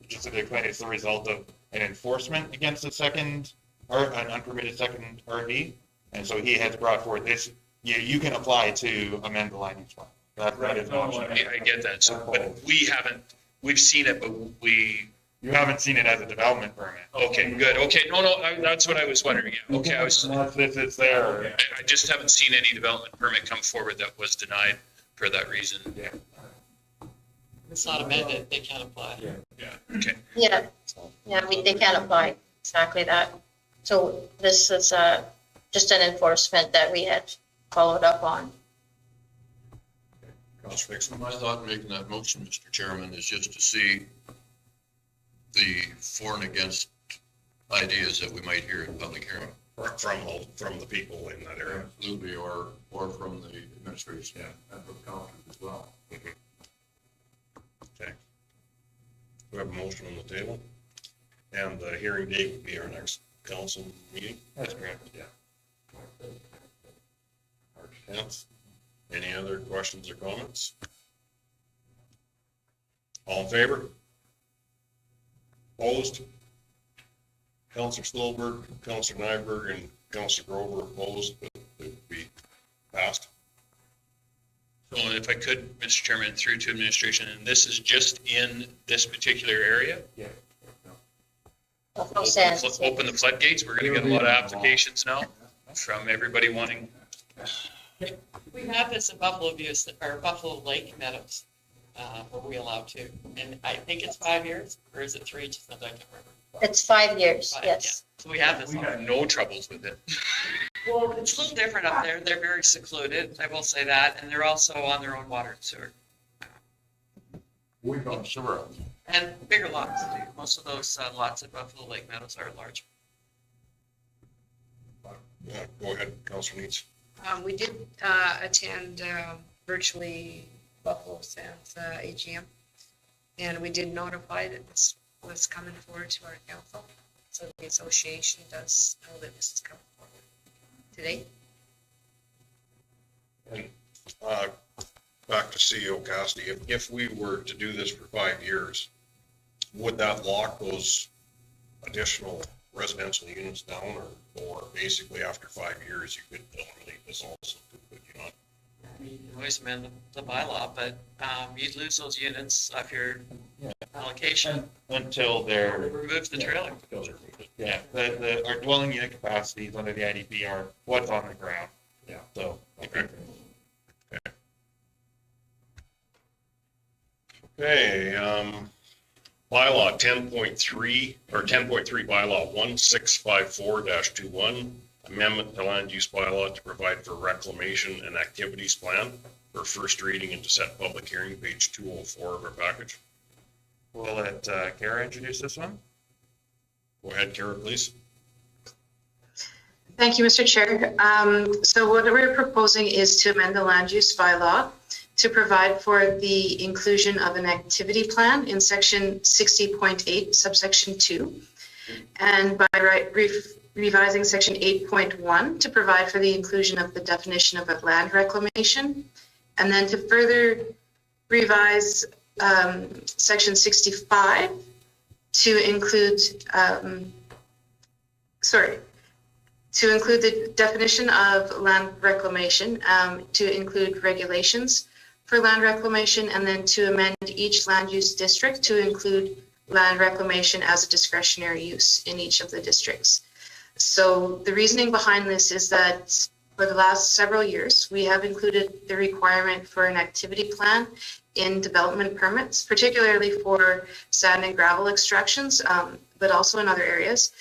just to explain, it's the result of an enforcement against a second, or an unpermitted second RV. And so he has brought forth this you can apply to amend the land use plan. That is an option. I get that, so, but we've seen it, but You haven't seen it as a development permit. okay, good, okay, no, that's what I was wondering, yeah, okay, Unless it's there. I just haven't seen any development permit come forward that was denied for that reason. Yeah. It's not amended, they can't apply. Okay. Yeah, they can't apply, exactly that. So this is just an enforcement that we had followed up on. Counselor Nixon? My thought in making that motion, Mr. Chairman, is just to see the for and against ideas that we might hear in public hearing. From the people in that area. Absolutely, or from the administration. Yeah, and from council as well. Okay. We have a motion on the table. And the hearing date would be our next council meeting. That's correct, yeah. March 10th. Any other questions or comments? All in favor? Opposed? Counselor Stolberg, Counselor Nyberg, and Counselor Grover opposed, but it would be passed. So if I could, Mr. Chairman, through to administration, and this is just in this particular area? Yeah. Buffalo Sands. Open the floodgates, we're gonna get a lot of applications now from everybody wanting. We have this in Buffalo Views, or Buffalo Lake Meadows, where we allow to, and I think it's 5 years, or is it 3, just as I can't remember. It's 5 years, 5, yes. yeah. So we have this. We have no troubles with it. Well, it's a little different up there. They're very secluded, I will say that, and they're also on their own water and sewer. We got sewer. And bigger lots, too. Most of those lots at Buffalo Lake Meadows are large. Yeah, go ahead, Counselor Needs. We did attend virtually Buffalo Sands AGM, and we did notify that this was coming forward to our council. So the association does know that this is coming forward today. And back to CEO Cassidy, if we were to do this for 5 years, would that lock those additional residential units down, or basically after 5 years, you could eliminate this also, could you not? You can always amend the bylaw, but you'd lose those units off your allocation. Until they're. Remove the trailer. Yeah, our dwelling unit capacities under the IDP are what's on the ground. Yeah. So. Okay. Okay, bylaw 10.3, or 10.3 bylaw 1654-21, amendment to land use bylaw to provide for reclamation and activities plan for first reading and to set public hearing, page 204 of our package. We'll let Kara introduce this one. Go ahead, Kara, please. Thank you, Mr. Chair. So what we're proposing is to amend the land use bylaw to provide for the inclusion of an activity plan in section 60.8 subsection 2, and by revising section 8.1 to provide for the inclusion of the definition of a land reclamation, and then to further revise section 65 to include to include the definition of land reclamation, to include regulations for land reclamation, and then to amend each land use district to include land reclamation as a discretionary use in each of the districts. So the reasoning behind this is that for the last several years, we have included the requirement for an activity plan in development permits, particularly for sand and gravel extractions, but also in other areas.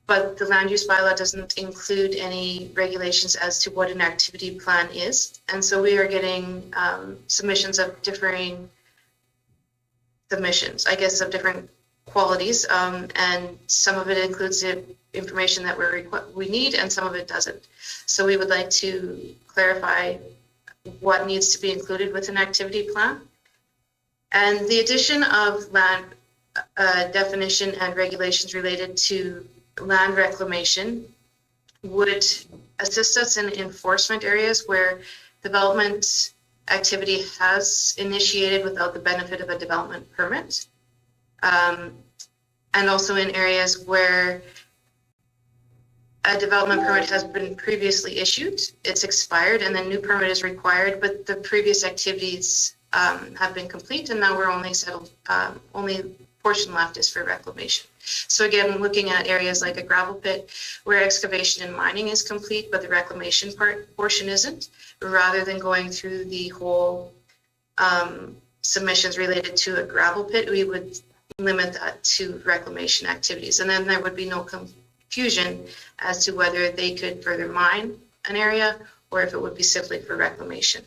But the land use bylaw doesn't include any regulations as to what an activity plan is. And so we are getting submissions of differing submissions, I guess, of different qualities. And some of it includes the information that we need, and some of it doesn't. So we would like to clarify what needs to be included with an activity plan. And the addition of land definition and regulations related to land reclamation would assist us in enforcement areas where development activity has initiated without the benefit of a development permit. And also in areas where a development permit has been previously issued, it's expired, and then new permit is required, but the previous activities have been complete, and now we're only settled, only portion left is for reclamation. So again, looking at areas like a gravel pit where excavation and mining is complete, but the reclamation portion isn't, rather than going through the whole submissions related to a gravel pit, we would limit that to reclamation activities. And then there would be no confusion as to whether they could further mine an area or if it would be simply for reclamation.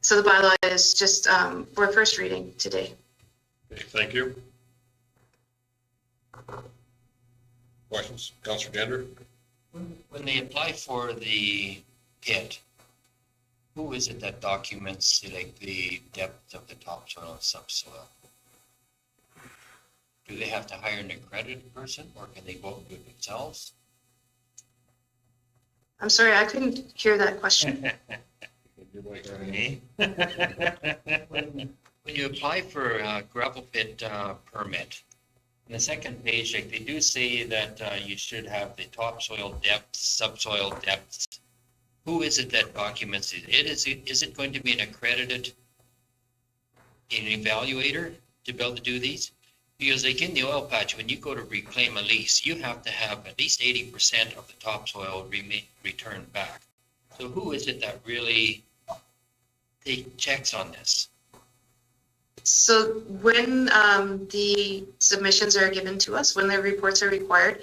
So the bylaw is just for first reading today. Okay, thank you. Questions? Councillor Gender? When they apply for the pit, who is it that documents like the depth of the topsoil and subsoil? Do they have to hire an accredited person, or can they go do it themselves? I'm sorry, I couldn't hear that question. Me? When you apply for a gravel pit permit, on the second page, like they do say that you should have the topsoil depth, subsoil depths. Who is it that documents it? Is it going to be an accredited evaluator to be able to do these? Because like in the oil patch, when you go to reclaim a lease, you have to have at least 80% of the topsoil returned back. So who is it that really take checks on this? So when the submissions are given to us, when the reports are required,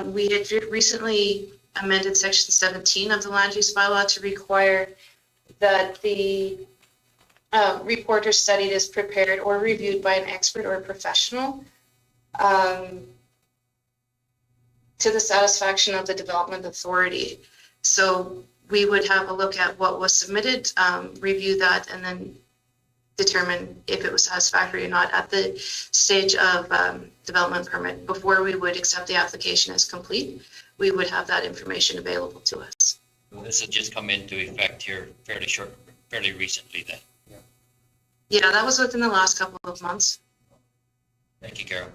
we had recently amended section 17 of the land use bylaw to require that the report or study is prepared or reviewed by an expert or a professional to the satisfaction of the development authority. So we would have a look at what was submitted, review that, and then determine if it was satisfactory or not at the stage of development permit. Before we would accept the application as complete, we would have that information available to us. This has just come into effect here fairly recently then. Yeah, that was within the last couple of months. Thank you, Carol.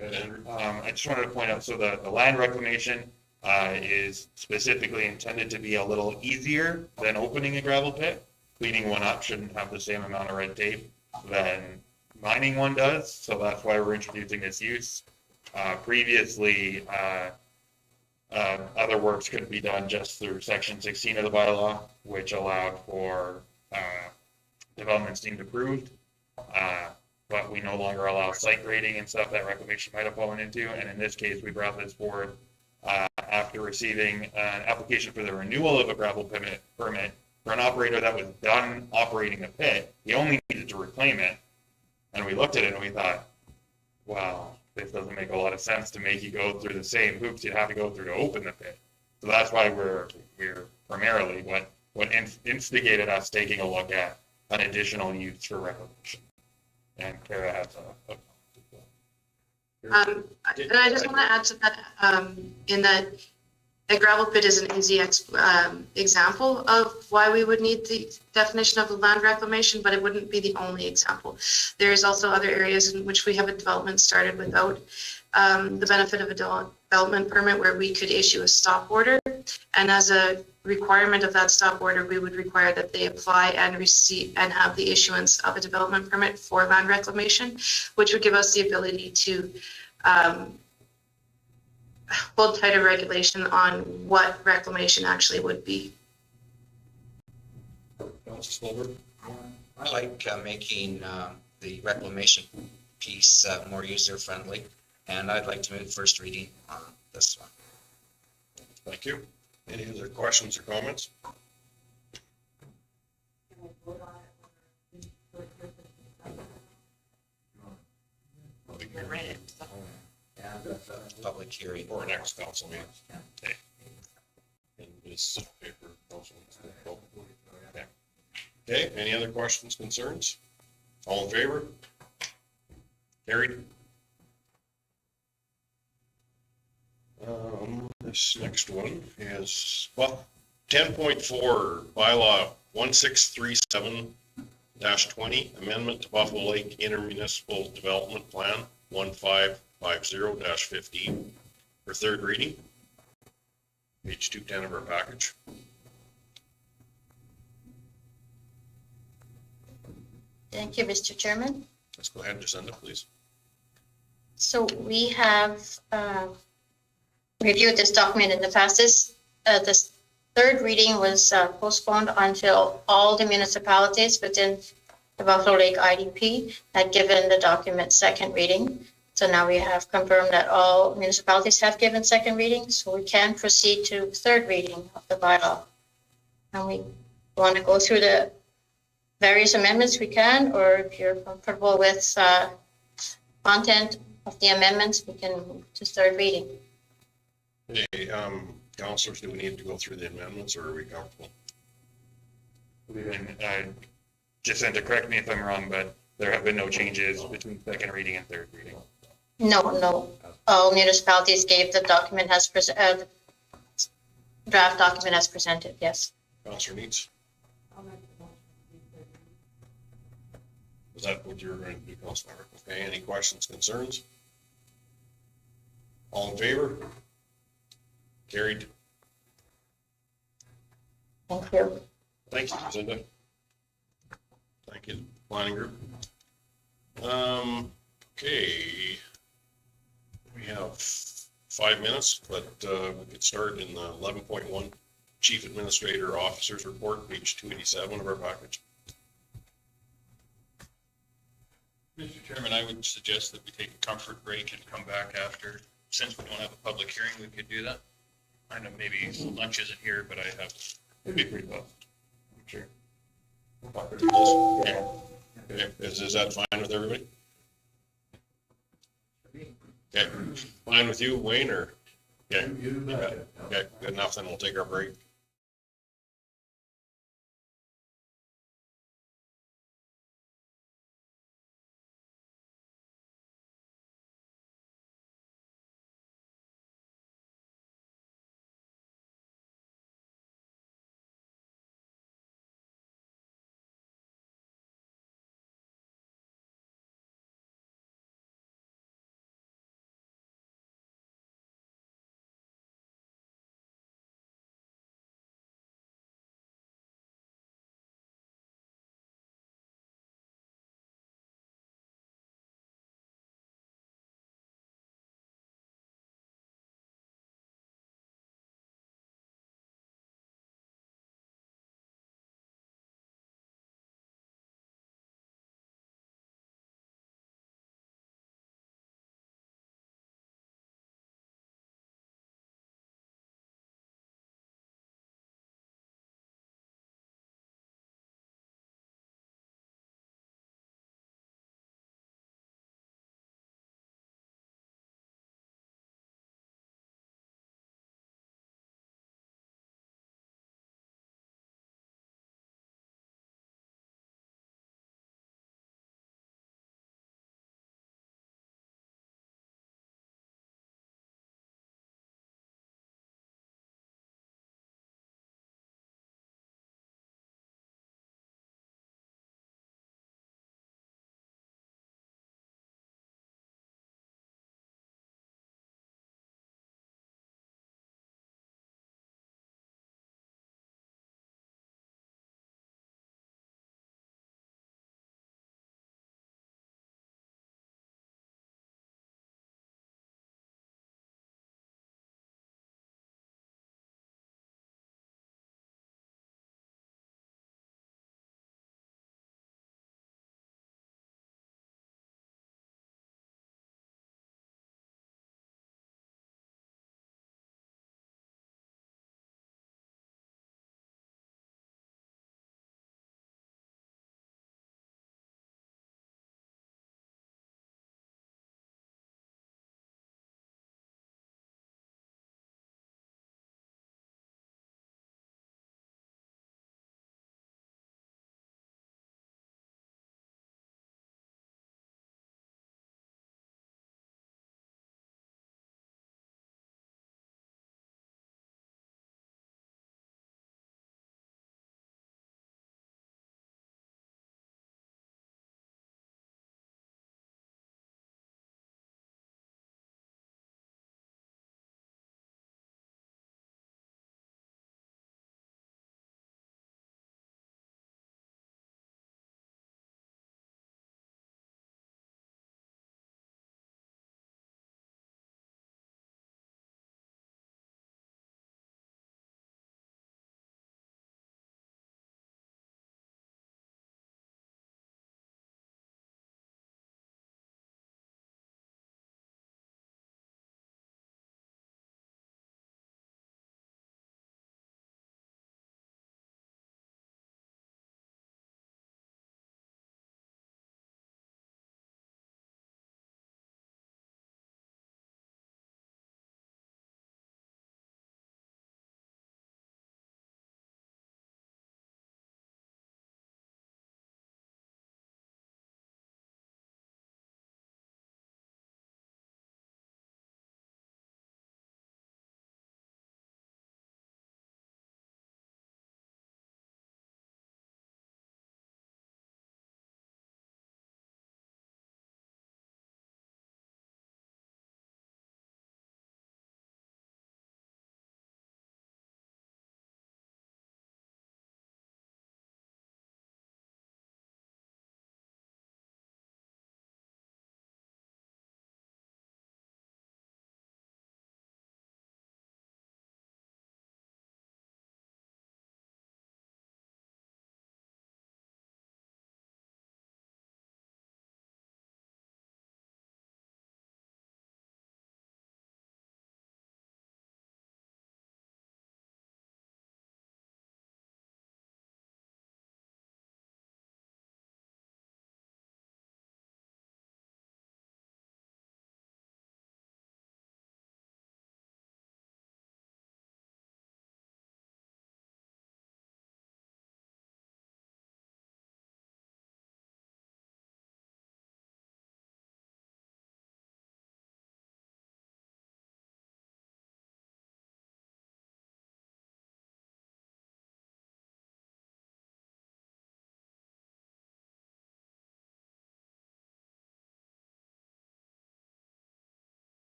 I just wanted to point out, so the land reclamation is specifically intended to be a little easier than opening a gravel pit. Cleaning one up shouldn't have the same amount of red tape than mining one does, so that's why we're introducing this use. Previously, other works could be done just through section 16 of the bylaw, which allowed for developments deemed approved. But we no longer allow site grading and stuff that reclamation might have fallen into. And in this case, we brought this forward after receiving an application for the renewal of a gravel permit for an operator that was done operating a pit. He only needed to reclaim it. And we looked at it and we thought, wow, this doesn't make a lot of sense to make you go through the same hoops you'd have to go through to open the pit. So that's why we're primarily what instigated us taking a look at an additional use for reclamation. And Kara has a And I just want to add to that, in that a gravel pit is an easy example of why we would need the definition of the land reclamation, but it wouldn't be the only example. There is also other areas in which we have a development started without the benefit of a development permit, where we could issue a stop order. And as a requirement of that stop order, we would require that they apply and receive and have the issuance of a development permit for land reclamation, which would give us the ability to hold tighter regulation on what reclamation actually would be. I like making the reclamation piece more user-friendly, and I'd like to move first reading on this one. Thank you. Any other questions or comments? Public hearing. Or next council meeting. Okay. And this paper also. Okay. Okay, any other questions, concerns? All in favor? Carried. This next one is, well, 10.4 bylaw 1637 20, amendment to Buffalo Lake Intermunicipal Development Plan 1550-15 for third reading. Page 210 of our package. Thank you, Mr. Chairman. Let's go ahead, Jacinda, please. So we have reviewed this document in the past. This third reading was postponed until all the municipalities within the Buffalo Lake IDP had given the document second reading. So now we have confirmed that all municipalities have given second reading, so we can proceed to third reading of the bylaw. And we want to go through the various amendments we can, or if you're comfortable with content of the amendments, we can move to third reading. Hey, councilors, do we need to go through the amendments or are we comfortable? We've been, Jacinda, correct me if I'm wrong, but there have been no changes between second reading and third reading. No. All municipalities gave the document as draft document as presented, yes. Councilor Needs? Is that what you were going to do, Councilor? Okay, any questions, concerns? All in favor? Carried. Thank you. Thank you, Jacinda. Thank you, planning group. Okay. We have 5 minutes, but we could start in 11.1, Chief Administrator Officer's Report, page 287 of our package. Mr. Chairman, I would suggest that we take a comfort break and come back after. Since we don't have a public hearing, we could do that. I know maybe lunch isn't here, but I have. It'd be pretty tough. Sure. Okay. Is that fine with everybody? Okay, fine with you, Wayne, or? Okay, okay, good enough, then we'll take our break.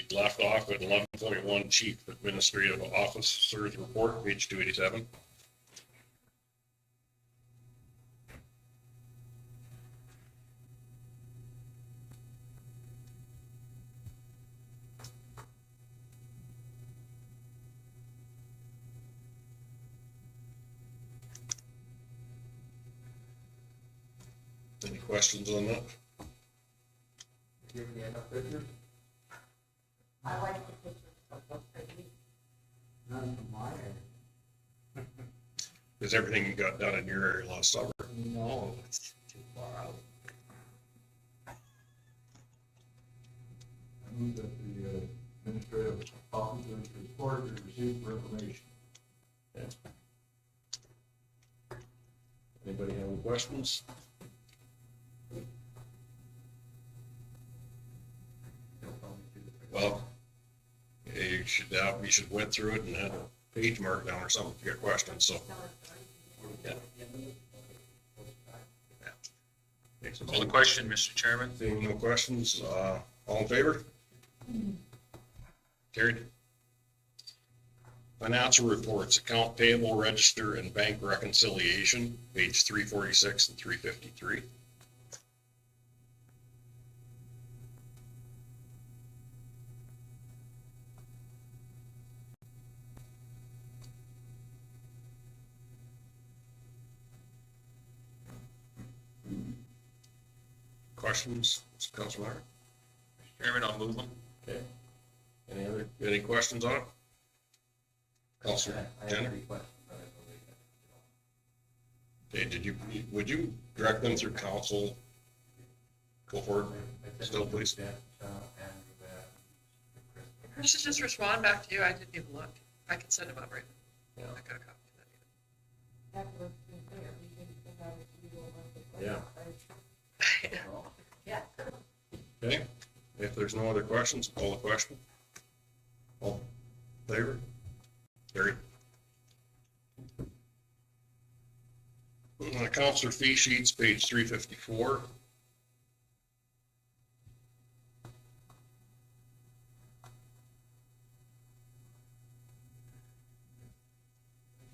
we left off at 11.1 Chief Administrative Officer's Report, page 287. Any questions on that? Give me enough pictures? I like the pictures. None from my end. Is everything you got done in your area last summer? No, it's too far out. I move that the administrative officer's report is received for information. Anybody have any questions? Well, you should went through it and had a page mark down or something if you got questions, so. Yeah. Call the question, Mr. Chairman. Seeing no questions, all in favor? Carried. Financial reports, account payable register and bank reconciliation, page 346 and 353. Questions, Councilor Meyer? Mr. Chairman, I'll move them. Okay. Any questions on it? Councilor I have Jenner? 3 questions, but I believe Okay, would you direct them through council? Go forward, still please. Chris should just respond back to you. I didn't even look. I can send him up right now. Yeah. I got a copy of that. Yeah. Yeah. Okay, if there's no other questions, call the question. All in favor? Carried. Counselor fee sheets, page 354.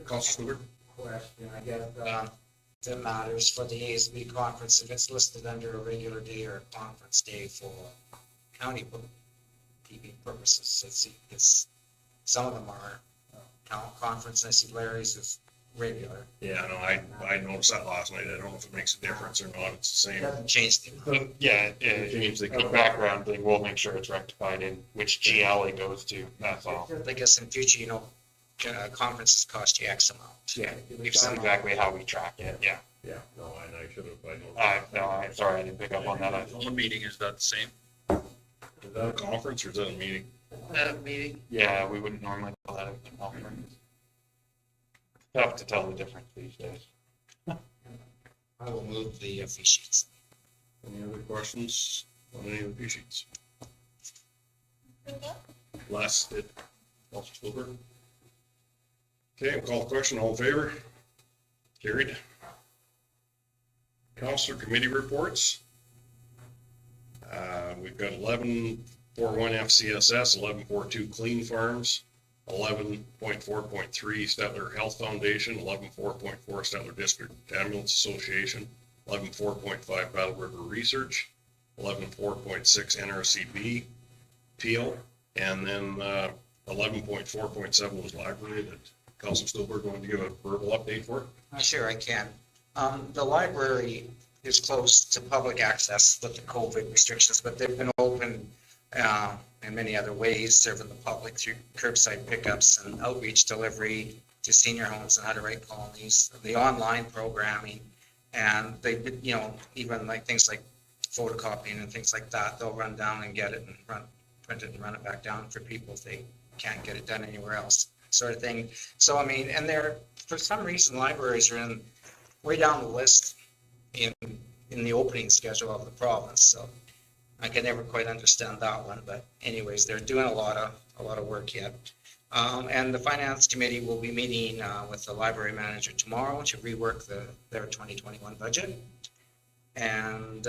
Counselor Stewart? Question, I guess, if it matters for the ASB conference, if it's listed under a regular day or a conference day for county TV purposes, it's, some of them are town conference, I see Larry's is regular. Yeah, no, I noticed that last night. I don't know if it makes a difference or not. It's the It same. doesn't change the. Yeah, Change the the background thing, we'll make sure it's rectified in which GL it goes to, that's all. I guess in future, conferences cost you X amount. Yeah, that's exactly how we track it, yeah. Yeah, no, and I should have, No, I'm sorry, I didn't pick up on that. One meeting, is that the same? Is that a conference or is that a meeting? Meeting. Yeah, we wouldn't normally call that a conference. Tough to tell the difference these days. I will move the fee sheets. Any other questions on any of the fee sheets? Last, Councilor Stewart. Okay, I'll call the question. All in favor? Carried. Councilor committee reports. We've got 11.41 FCSS, 11.42 Clean Farms, 11.4.3 Stetler Health Foundation, 11.4.4 Stetler District Ambulance Association, 11.4.5 Battle River Research, 11.4.6 NRCB, Peel, and then 11.4.7 was library that Councilor Stillberg going to give a verbal update for. Sure, I can. The library is close to public access with the COVID restrictions, but they've been open in many other ways, serving the public through curbside pickups and outreach delivery to senior homes and how-to-write colonies, the online programming, and they did, even like things like photocopying and things like that, they'll run down and get it and print it and run it back down for people if they can't get it done anywhere else, sort of thing. So, I mean, and for some reason, libraries are way down the list in the opening schedule of the province, so I can never quite understand that one, but anyways, they're doing a lot of work yet. And the finance committee will be meeting with the library manager tomorrow to rework their 2021 budget. And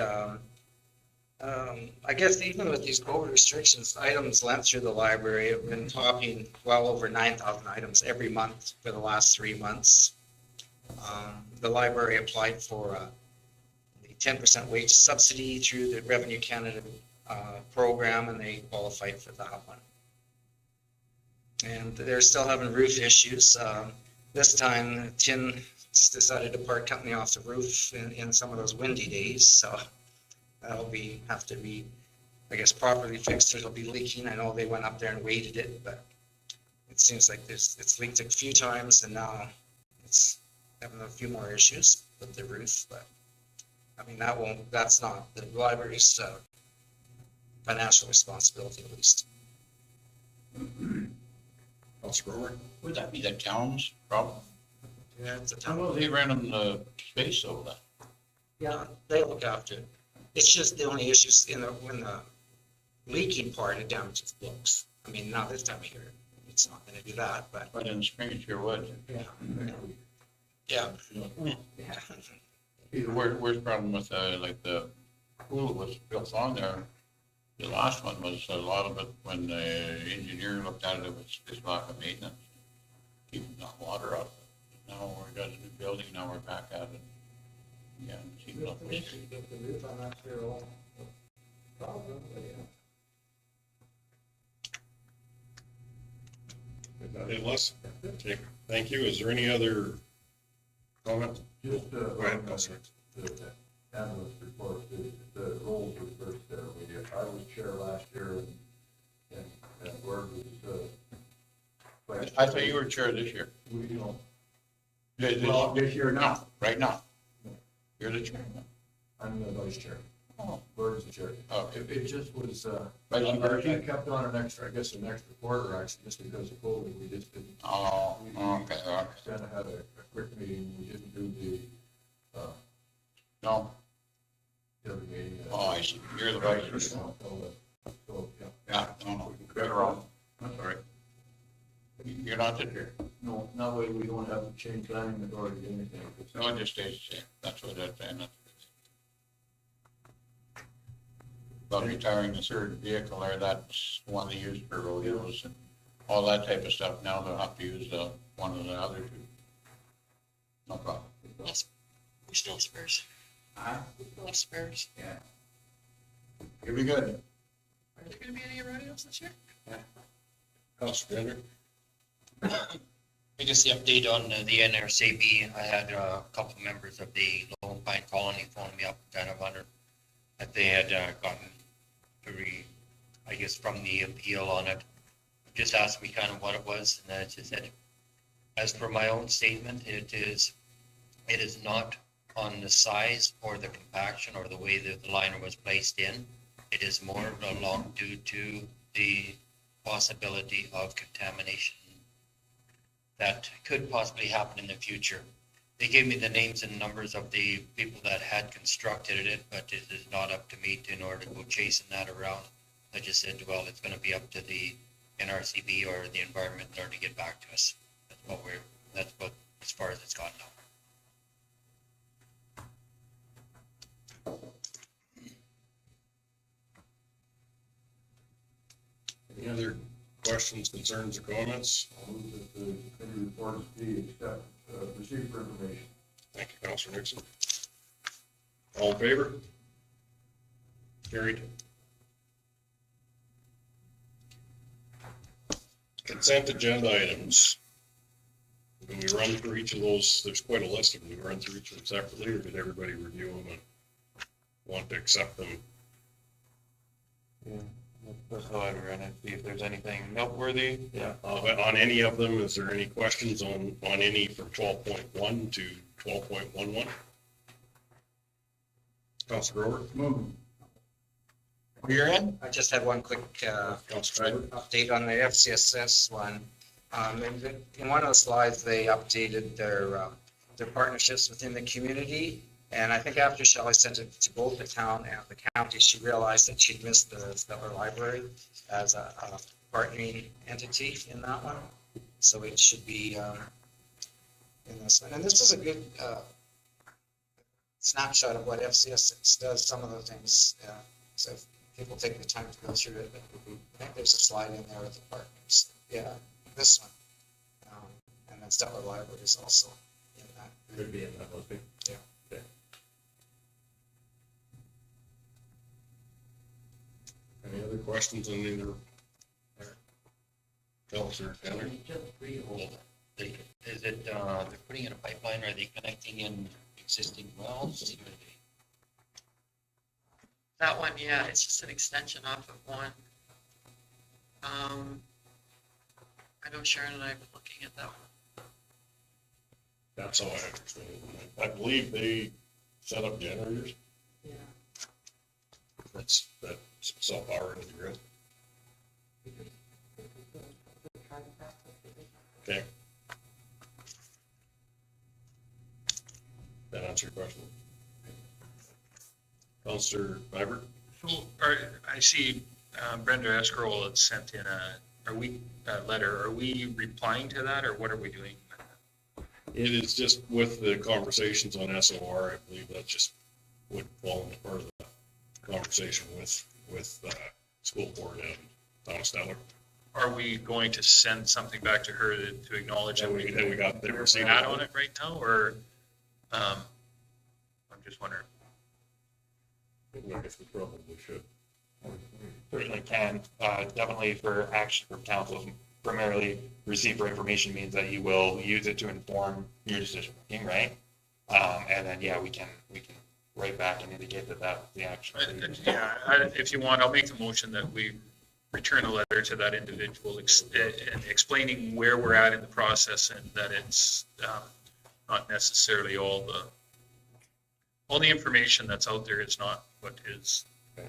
I guess even with these COVID restrictions, items lent through the library have been topping well over 9,000 items every month for the last 3 months. The library applied for the 10% wage subsidy through the Revenue Canada program, and they qualified for that one. And they're still having roof issues. This time, tin decided to part company off the roof in some of those windy days, so that'll have to be, I guess, properly fixed. It'll be leaking. I know they went up there and weighted it, but it seems like it's leaked a few times, and now it's having a few more issues with the roof. But I mean, that's not the library's financial responsibility, at least. Councilor Grover? Would that be the town's problem? Yeah, it's a How town. about they renting the space over there? Yeah, they look after it. It's just the only issues when the leaking part, it damages books. I mean, not this time of year. It's not gonna do that, but But in the spring, it sure would. yeah. Yeah. Where's the problem with, like the pool was built on there? The last one was a lot of it, when the engineer looked at it, it was just lack of maintenance. Keeping the water up. Now we got a new building, now we're back at it. Yeah, it seems like we Anything less? Okay, thank you. Is there any other comment? Just, Go ahead, Councilor. the analyst report, the roles reversed there. I was chair last year and Gord was, I thought you were chair this year. we, you know, This year now, right now. You're the chair. I'm the vice chair. Oh. Gord's the chair. Oh. It just was, Vice I chair. kept on an extra quarter actually, just because of COVID, we just didn't. Oh, okay, okay. Kind of had a quick meeting, we didn't do the, No, the other meeting. oh, I see. You're the vice chair. So, yeah. Yeah, no, you're wrong. I'm sorry. You're not the chair. No, that way we don't have to change planning authority or anything. No, it just stays the same. That's what that's saying. About retiring the third vehicle there, that's one they use for rodeos and all that type of stuff. Now they'll have to use one of the other two. No problem. Yes, we still have spares. We still have spares. Yeah. You'll be good. Are there gonna be any rodeos this year? Councilor Bender? Just the update on the NRCB. I had a couple members of the Lone Pine Colony phone me up, kind of wondered that they had gotten I guess from the appeal on it. Just asked me kind of what it was, and I just said, as per my own statement, it is not on the size or the compaction or the way that the liner was placed in. It is more along due to the possibility of contamination that could possibly happen in the future. They gave me the names and numbers of the people that had constructed it, but it is not up to me in order to go chasing that around. I just said, well, it's gonna be up to the NRCB or the environment in order to get back to us. That's what, as far as it's gone now. Any other questions, concerns, or comments? I'll move that the committee reports be received for information. Thank you, Councilor Nixon. All in favor? Carried. Consent agenda items. When we run through each of those, there's quite a list of them. We run through each of them separately, or did everybody review them and want to accept them? Yeah, that's how I'd run it, see if there's anything noteworthy. Yeah. On any of them, is there any questions on any from 12.1 to 12.11? Councilor Grover? Move. You're in? I just had one quick update on the FCSS one. In one of the slides, they updated their partnerships within the community. And I think after Shelley sent it to both the town and the county, she realized that she'd missed the Stellar Library as a partnering entity in that one. So it should be in this one. And this is a good snapshot of what FCSS does, some of the things So if people take the time to go through it, I think there's a slide in there with the partners. Yeah, this one. And then Stellar Library is also in that. Could be in that, let's be. Yeah. Okay. Any other questions on either? Counselor Tanner? Just freehold, is it, they're putting in a pipeline, are they connecting in existing wells? That one, yeah, it's just an extension off of one. I know Sharon and I have been looking at that one. That's how I understand it. I believe they set up generators. Yeah. That's self-power into the grid. Okay. That answer your question? Counselor Vibert? So, I see Brenda Escrow had sent in a letter. Are we replying to that, or what are we doing? It is just with the conversations on SOR, I believe that just would fall into part of the conversation with school board and Thomas Stellar. Are we going to send something back to her to acknowledge that we got the receipt add on it right now, or, I'm just wondering. I guess we probably should. Certainly can, definitely for action from council, primarily receive for information means that you will use it to inform your decision making, right? And then, yeah, we can write back and indicate that that's the action. Yeah, if you want, I'll make the motion that we return a letter to that individual and explaining where we're at in the process, and that it's not necessarily all the information that's out there is not what is. Okay.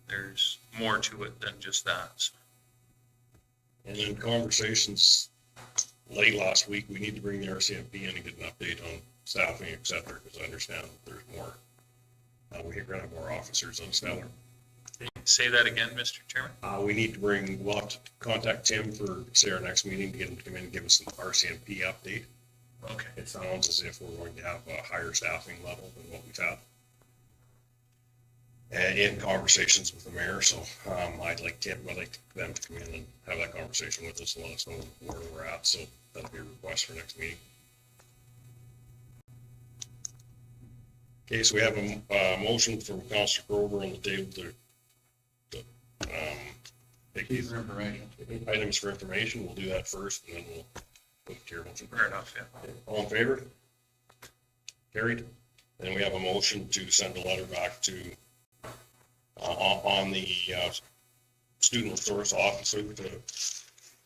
There's more to it than just that. So. And in conversations late last week, we need to bring the RCMP in and get an update on staffing, et cetera, because I understand that there's more. We're gonna have more officers on Stellar. Say that again, Mr. Chairman? We'll have to contact Tim for, say, our next meeting to get him to come in and give us an RCMP update. Okay. It sounds as if we're going to have a higher staffing level than what we've had. And in conversations with the mayor, so I'd like them to come in and have that conversation with us and let us know where we're at, so that'll be a request for next meeting. Okay, so we have a motion from Councilor Grover on the table to take these items for information. We'll do that first, and then we'll put to your motion. Fair enough, yeah. All in favor? Carried. Then we have a motion to send a letter back to on the student resource officer to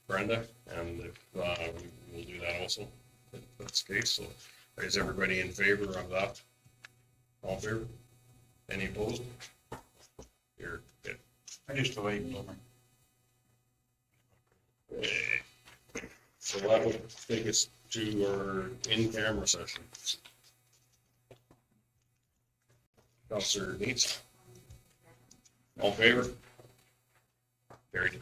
Brenda, and we'll do that also, if that's the case. So is everybody in favor of that? All in favor? Any opposed? You're good. I just wait, So that would take us to our in-camera session. Counselor Neitz? All in favor? Carried.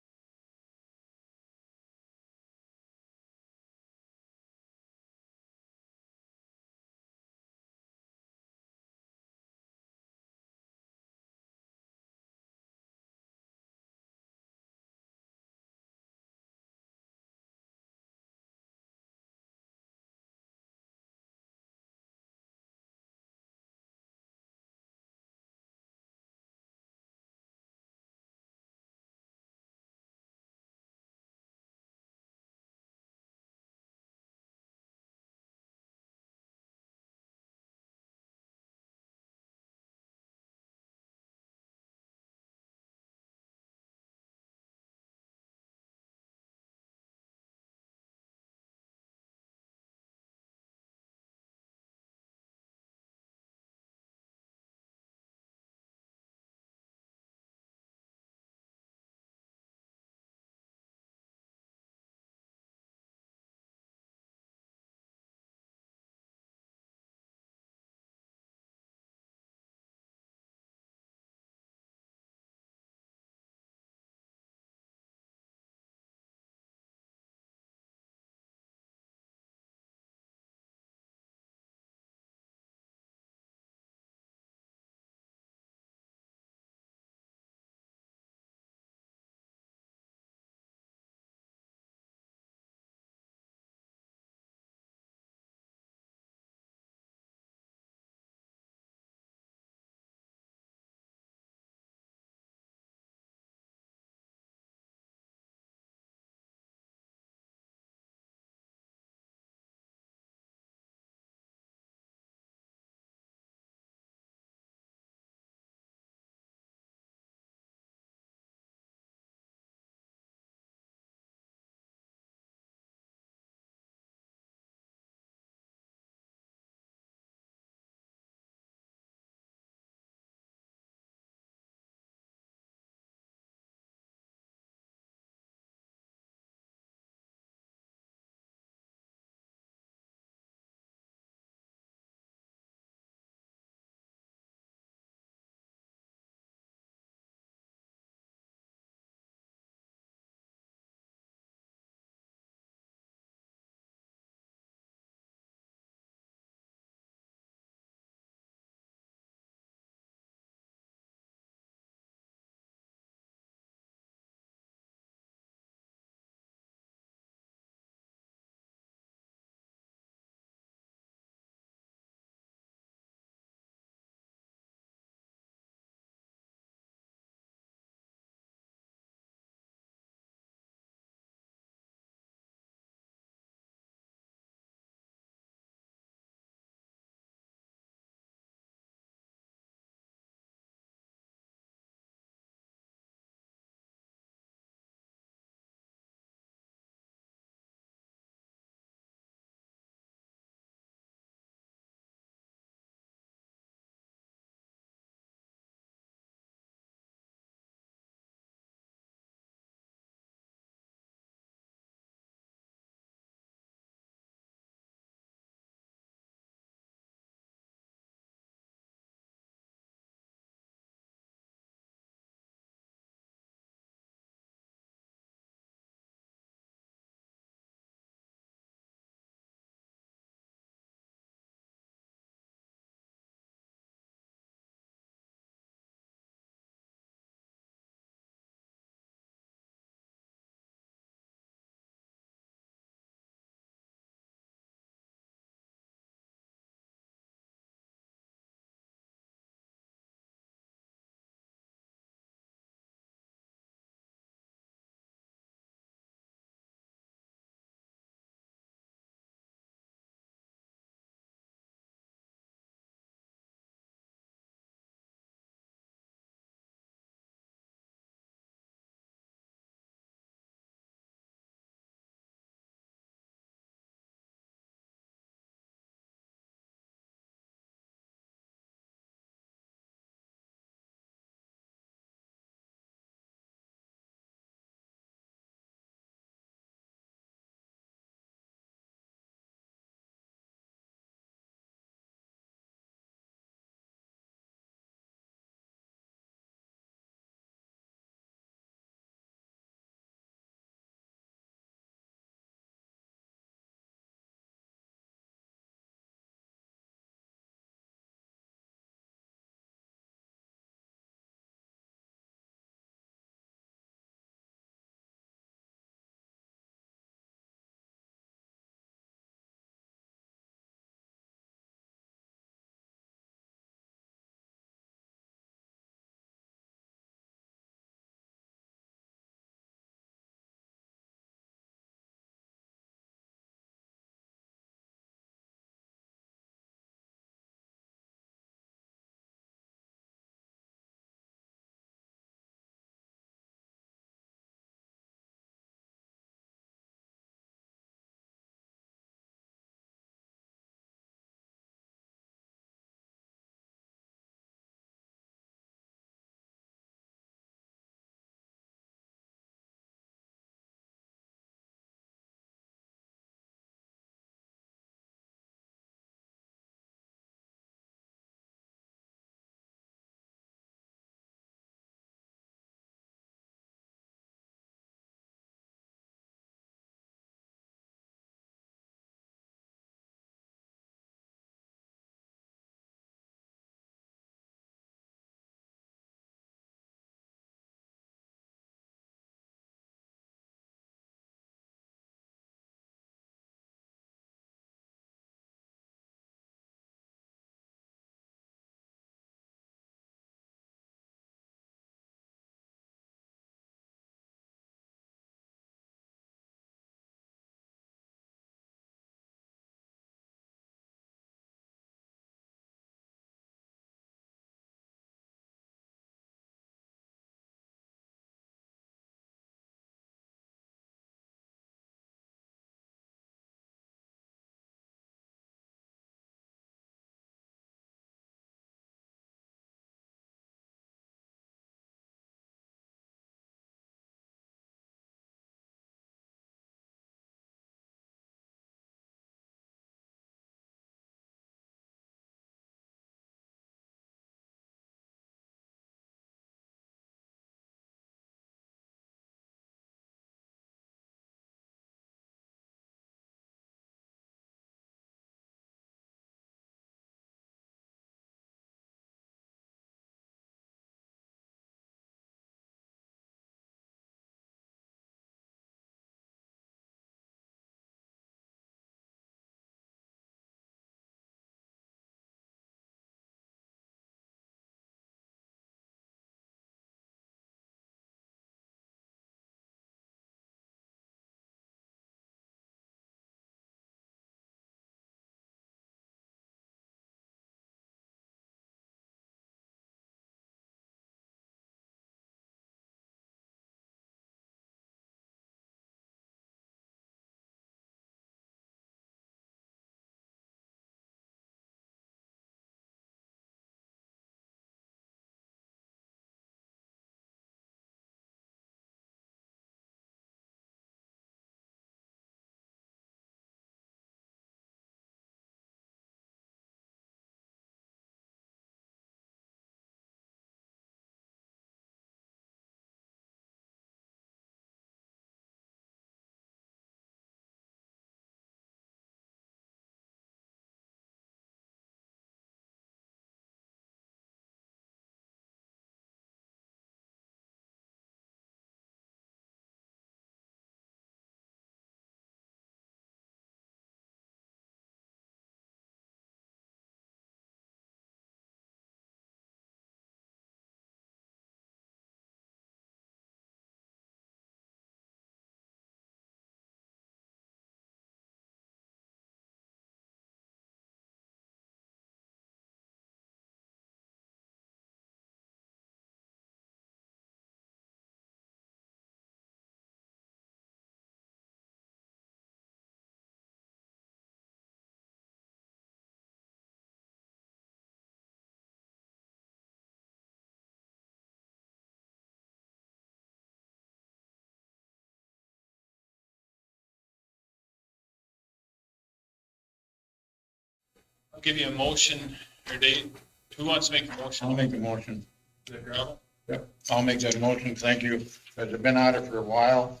I'll give you a motion, or Dave, who wants to make a motion? I'll make a motion. The gravel? Yep, I'll make that motion. Thank you. Because I've been out of it for a while.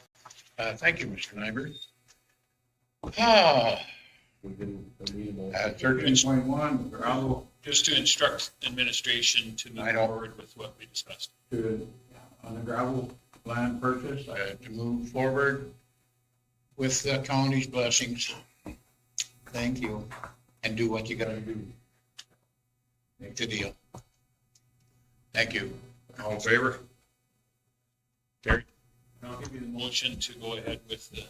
Thank you, Mr. Nyberg. We can, a meeting on. 13.1, gravel Just to instruct administration to move I don't- forward with what we discussed. on the gravel land purchase, to move forward with the county's blessings. Thank you. And do what you gotta do. Make the deal. Thank you. All in favor? Carried. And I'll give you the motion to go ahead with the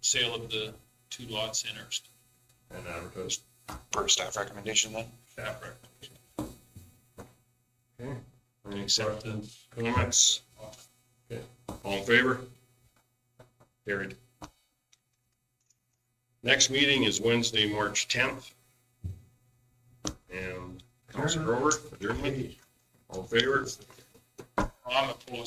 sale of the 2 lots in Erst. And advertised. For staff recommendation then? Staff recommendation. Okay. Any acceptance, comments? Okay. All in favor? Carried. Next meeting is Wednesday, March 10th. And Councilor Grover, adjournment. All in favor? I'm opposed